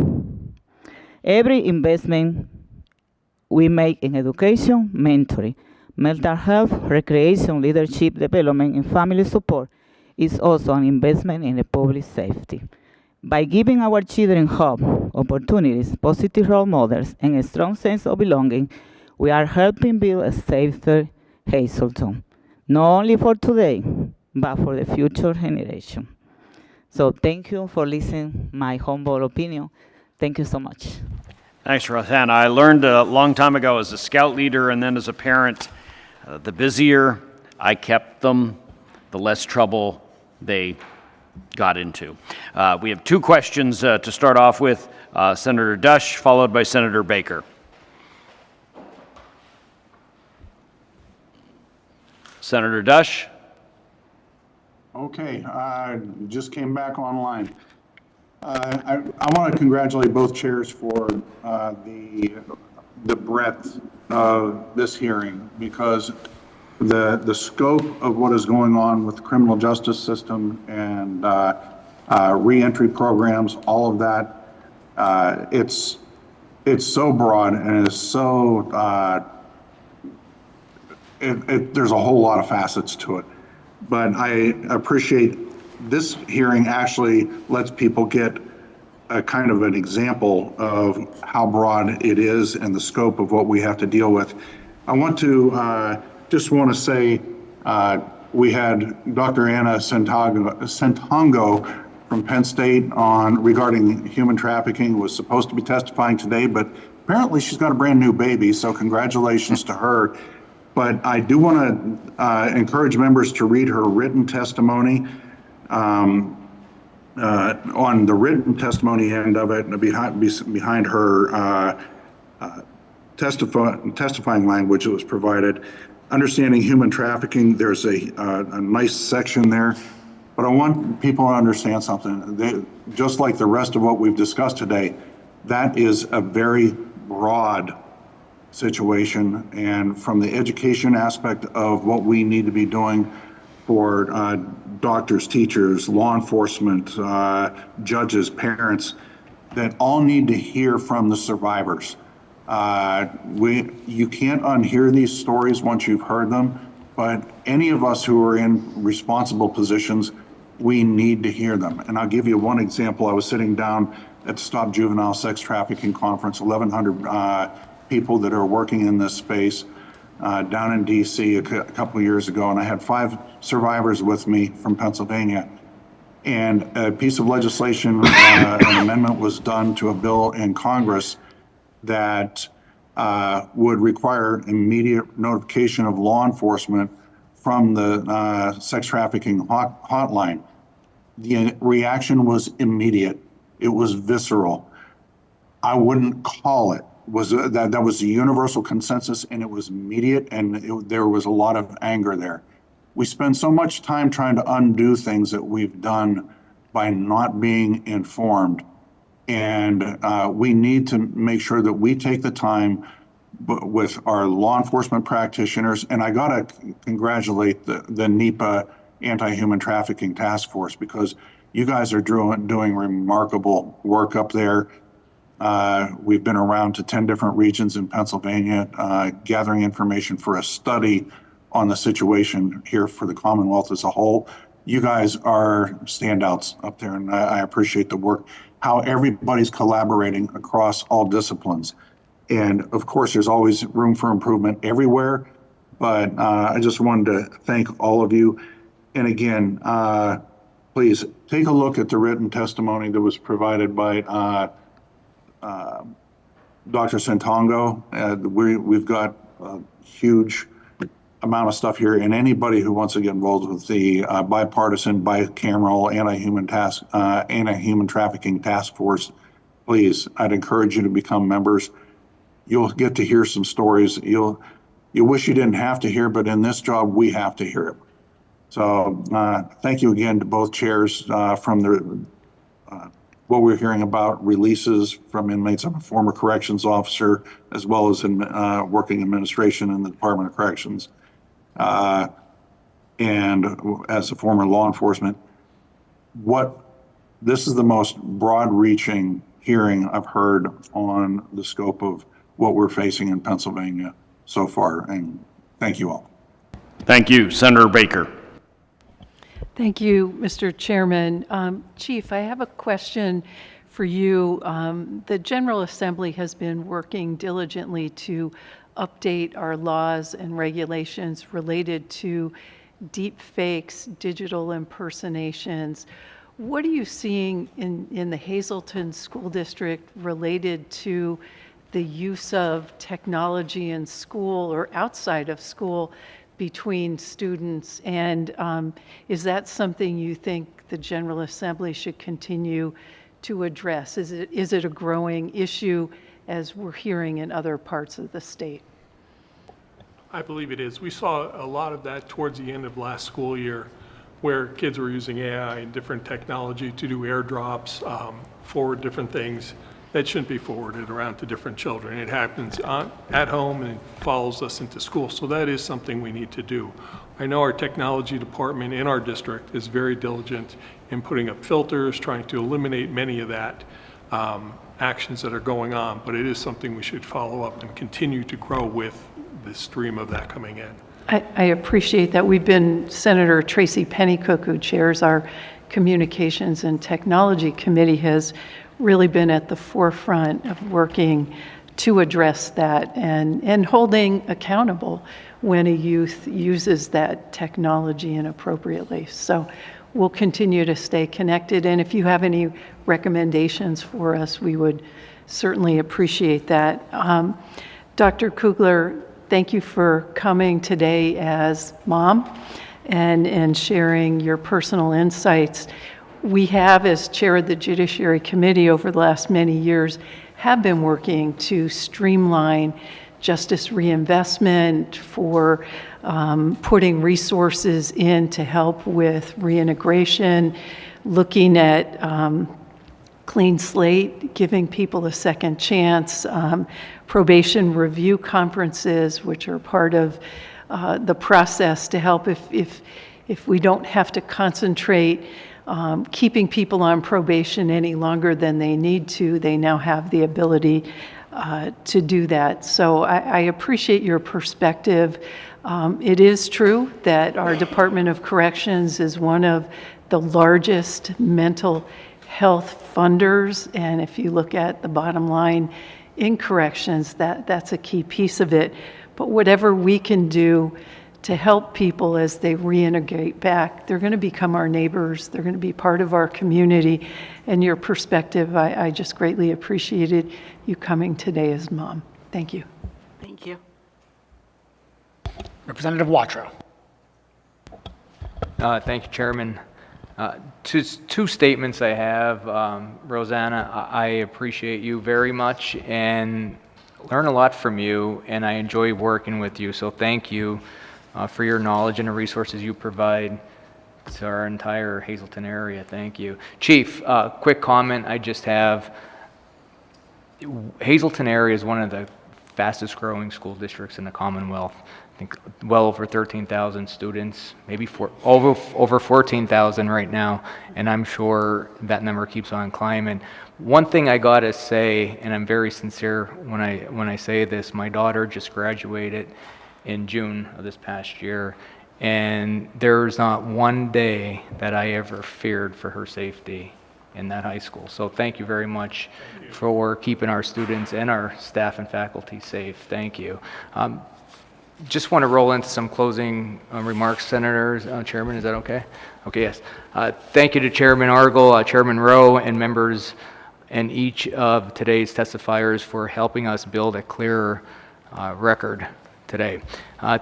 Every investment we make in education, mentoring, mental health, recreation, leadership development, and family support is also an investment in the public safety. By giving our children hope, opportunities, positive role models, and a strong sense of belonging, we are helping build a safer Hazleton, not only for today, but for the future generation. So thank you for listening to my humble opinion. Thank you so much. Thanks, Rosanna. I learned a long time ago as a scout leader and then as a parent, the busier I kept them, the less trouble they got into. We have two questions to start off with. Senator Dush, followed by Senator Baker. Senator Dush. Okay, just came back online. I want to congratulate both chairs for the breadth of this hearing, because the scope of what is going on with the criminal justice system and reentry programs, all of that, it's so broad and it's so there's a whole lot of facets to it. But I appreciate this hearing actually lets people get a kind of an example of how broad it is and the scope of what we have to deal with. I want to just want to say we had Dr. Anna Santongo from Penn State on regarding human trafficking, was supposed to be testifying today, but apparently she's got a brand new baby, so congratulations to her. But I do want to encourage members to read her written testimony. On the written testimony end of it, behind her testifying language that was provided, understanding human trafficking, there's a nice section there. But I want people to understand something. Just like the rest of what we've discussed today, that is a very broad situation. And from the education aspect of what we need to be doing for doctors, teachers, law enforcement, judges, parents, that all need to hear from the survivors. You can't unhear these stories once you've heard them, but any of us who are in responsible positions, we need to hear them. And I'll give you one example. I was sitting down at the Stop Juvenile Sex Trafficking Conference, 1,100 people that are working in this space down in DC a couple of years ago, and I had 5 survivors with me from Pennsylvania. And a piece of legislation, an amendment was done to a bill in Congress that would require immediate notification of law enforcement from the sex trafficking hotline. The reaction was immediate. It was visceral. I wouldn't call it was that was the universal consensus, and it was immediate, and there was a lot of anger there. We spend so much time trying to undo things that we've done by not being informed, and we need to make sure that we take the time with our law enforcement practitioners. And I got to congratulate the NEPA Anti-Human Trafficking Task Force, because you guys are doing remarkable work up there. We've been around to 10 different regions in Pennsylvania, gathering information for a study on the situation here for the Commonwealth as a whole. You guys are standouts up there, and I appreciate the work, how everybody's collaborating across all disciplines. And of course, there's always room for improvement everywhere, but I just wanted to thank all of you. And again, please take a look at the written testimony that was provided by Dr. Santongo. We've got a huge amount of stuff here, and anybody who wants to get involved with the bipartisan, bicameral anti-human trafficking task force, please, I'd encourage you to become members. You'll get to hear some stories you wish you didn't have to hear, but in this job, we have to hear it. So thank you again to both chairs from the what we're hearing about releases from inmates. I'm a former corrections officer, as well as in working administration in the Department of Corrections. And as a former law enforcement, this is the most broad-reaching hearing I've heard on the scope of what we're facing in Pennsylvania so far, and thank you all. Thank you. Senator Baker. Thank you, Mr. Chairman. Chief, I have a question for you. The General Assembly has been working diligently to update our laws and regulations related to deep fakes, digital impersonations. What are you seeing in the Hazleton School District related to the use of technology in school or outside of school between students? And is that something you think the General Assembly should continue to address? Is it a growing issue as we're hearing in other parts of the state? I believe it is. We saw a lot of that towards the end of last school year, where kids were using AI and different technology to do airdrops, forward different things that shouldn't be forwarded around to different children. It happens at home and it follows us into school. So that is something we need to do. I know our technology department in our district is very diligent in putting up filters, trying to eliminate many of that actions that are going on, but it is something we should follow up and continue to grow with the stream of that coming in. I appreciate that. Senator Tracy Pennycook, who chairs our Communications and Technology Committee, has really been at the forefront of working to address that and holding accountable when a youth uses that technology inappropriately. So we'll continue to stay connected, and if you have any recommendations for us, we would certainly appreciate that. Dr. Kugler, thank you for coming today as mom and sharing your personal insights. We have, as chair of the Judiciary Committee over the last many years, have been working to streamline justice reinvestment, for putting resources in to help with reintegration, looking at clean slate, giving people a second chance, probation review conferences, which are part of the process to help if we don't have to concentrate keeping people on probation any longer than they need to. They now have the ability to do that. So I appreciate your perspective. It is true that our Department of Corrections is one of the largest mental health funders, and if you look at the bottom line in corrections, that's a key piece of it. But whatever we can do to help people as they reintegrate back, they're going to become our neighbors, they're going to be part of our community, and your perspective, I just greatly appreciated you coming today as mom. Thank you. Thank you. Representative Watro. Thank you, Chairman. Two statements I have. Rosanna, I appreciate you very much, and learn a lot from you, and I enjoy working with you. So thank you for your knowledge and the resources you provide to our entire Hazleton area. Thank you. Chief, quick comment I just have. Hazleton area is one of the fastest growing school districts in the Commonwealth. I think well over 13,000 students, maybe over 14,000 right now, and I'm sure that number keeps on climbing. One thing I gotta say, and I'm very sincere when I say this, my daughter just graduated in June of this past year, and there's not one day that I ever feared for her safety in that high school. So thank you very much for keeping our students and our staff and faculty safe. Thank you. Just want to roll into some closing remarks, Senators. Chairman, is that okay? Okay, yes. Thank you to Chairman Argel, Chairman Rowe, and members and each of today's testifiers for helping us build a clearer record today.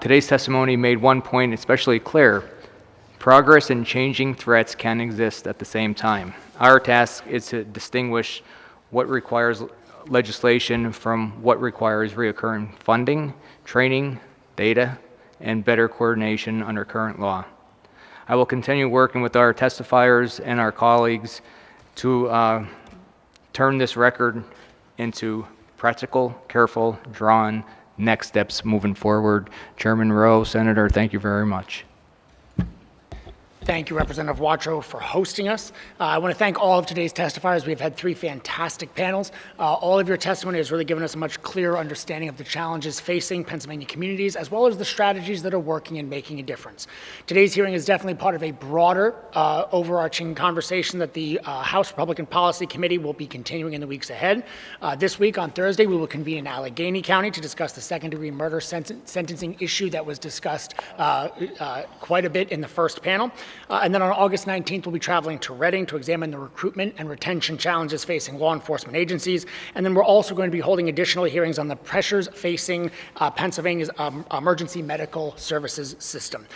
Today's testimony made one point especially clear. Progress and changing threats can exist at the same time. Our task is to distinguish what requires legislation from what requires reoccurring funding, training, data, and better coordination under current law. I will continue working with our testifiers and our colleagues to turn this record into practical, careful, drawn next steps moving forward. Chairman Rowe, Senator, thank you very much. Thank you, Representative Watrow, for hosting us. I want to thank all of today's testifiers. We've had 3 fantastic panels. All of your testimony has really given us a much clearer understanding of the challenges facing Pennsylvania communities, as well as the strategies that are working and making a difference. Today's hearing is definitely part of a broader, overarching conversation that the House Republican Policy Committee will be continuing in the weeks ahead. This week, on Thursday, we will convene in Allegheny County to discuss the second-degree murder sentencing issue that was discussed quite a bit in the first panel. And then on August 19th, we'll be traveling to Reading to examine the recruitment and retention challenges facing law enforcement agencies. And then we're also going to be holding additional hearings on the pressures facing Pennsylvania's emergency medical services system.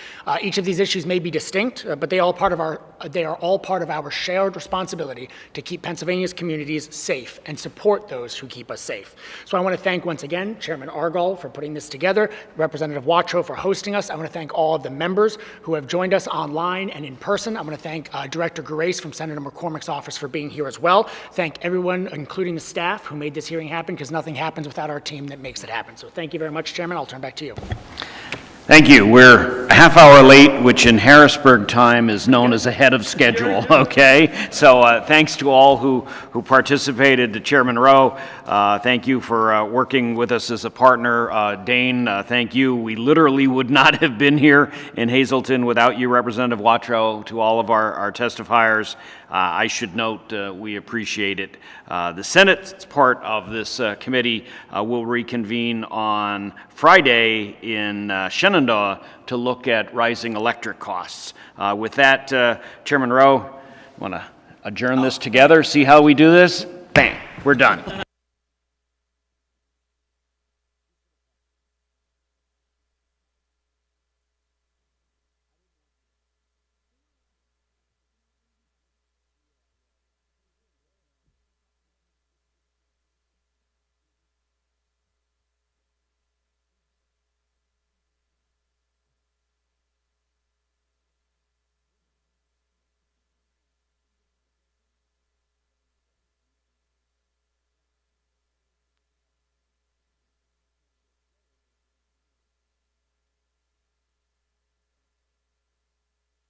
Each of these issues may be distinct, but they are all part of our shared responsibility to keep Pennsylvania's communities safe and support those who keep us safe. So I want to thank once again Chairman Argel for putting this together, Representative Watrow for hosting us. I want to thank all of the members who have joined us online and in person. I'm going to thank Director Grace from Senator McCormick's office for being here as well. Thank everyone, including the staff, who made this hearing happen, because nothing happens without our team that makes it happen. So thank you very much, Chairman. I'll turn back to you. Thank you. We're a half hour late, which in Harrisburg time is known as ahead of schedule, okay? So thanks to all who participated. To Chairman Rowe, thank you for working with us as a partner. Dane, thank you. We literally would not have been here in Hazleton without you, Representative Watrow. To all of our testifiers, I should note we appreciate it. The Senate's part of this committee will reconvene on Friday in Shenandoah to look at rising electric costs. With that, Chairman Rowe, want to adjourn this together, see how we do this? Bam, we're done.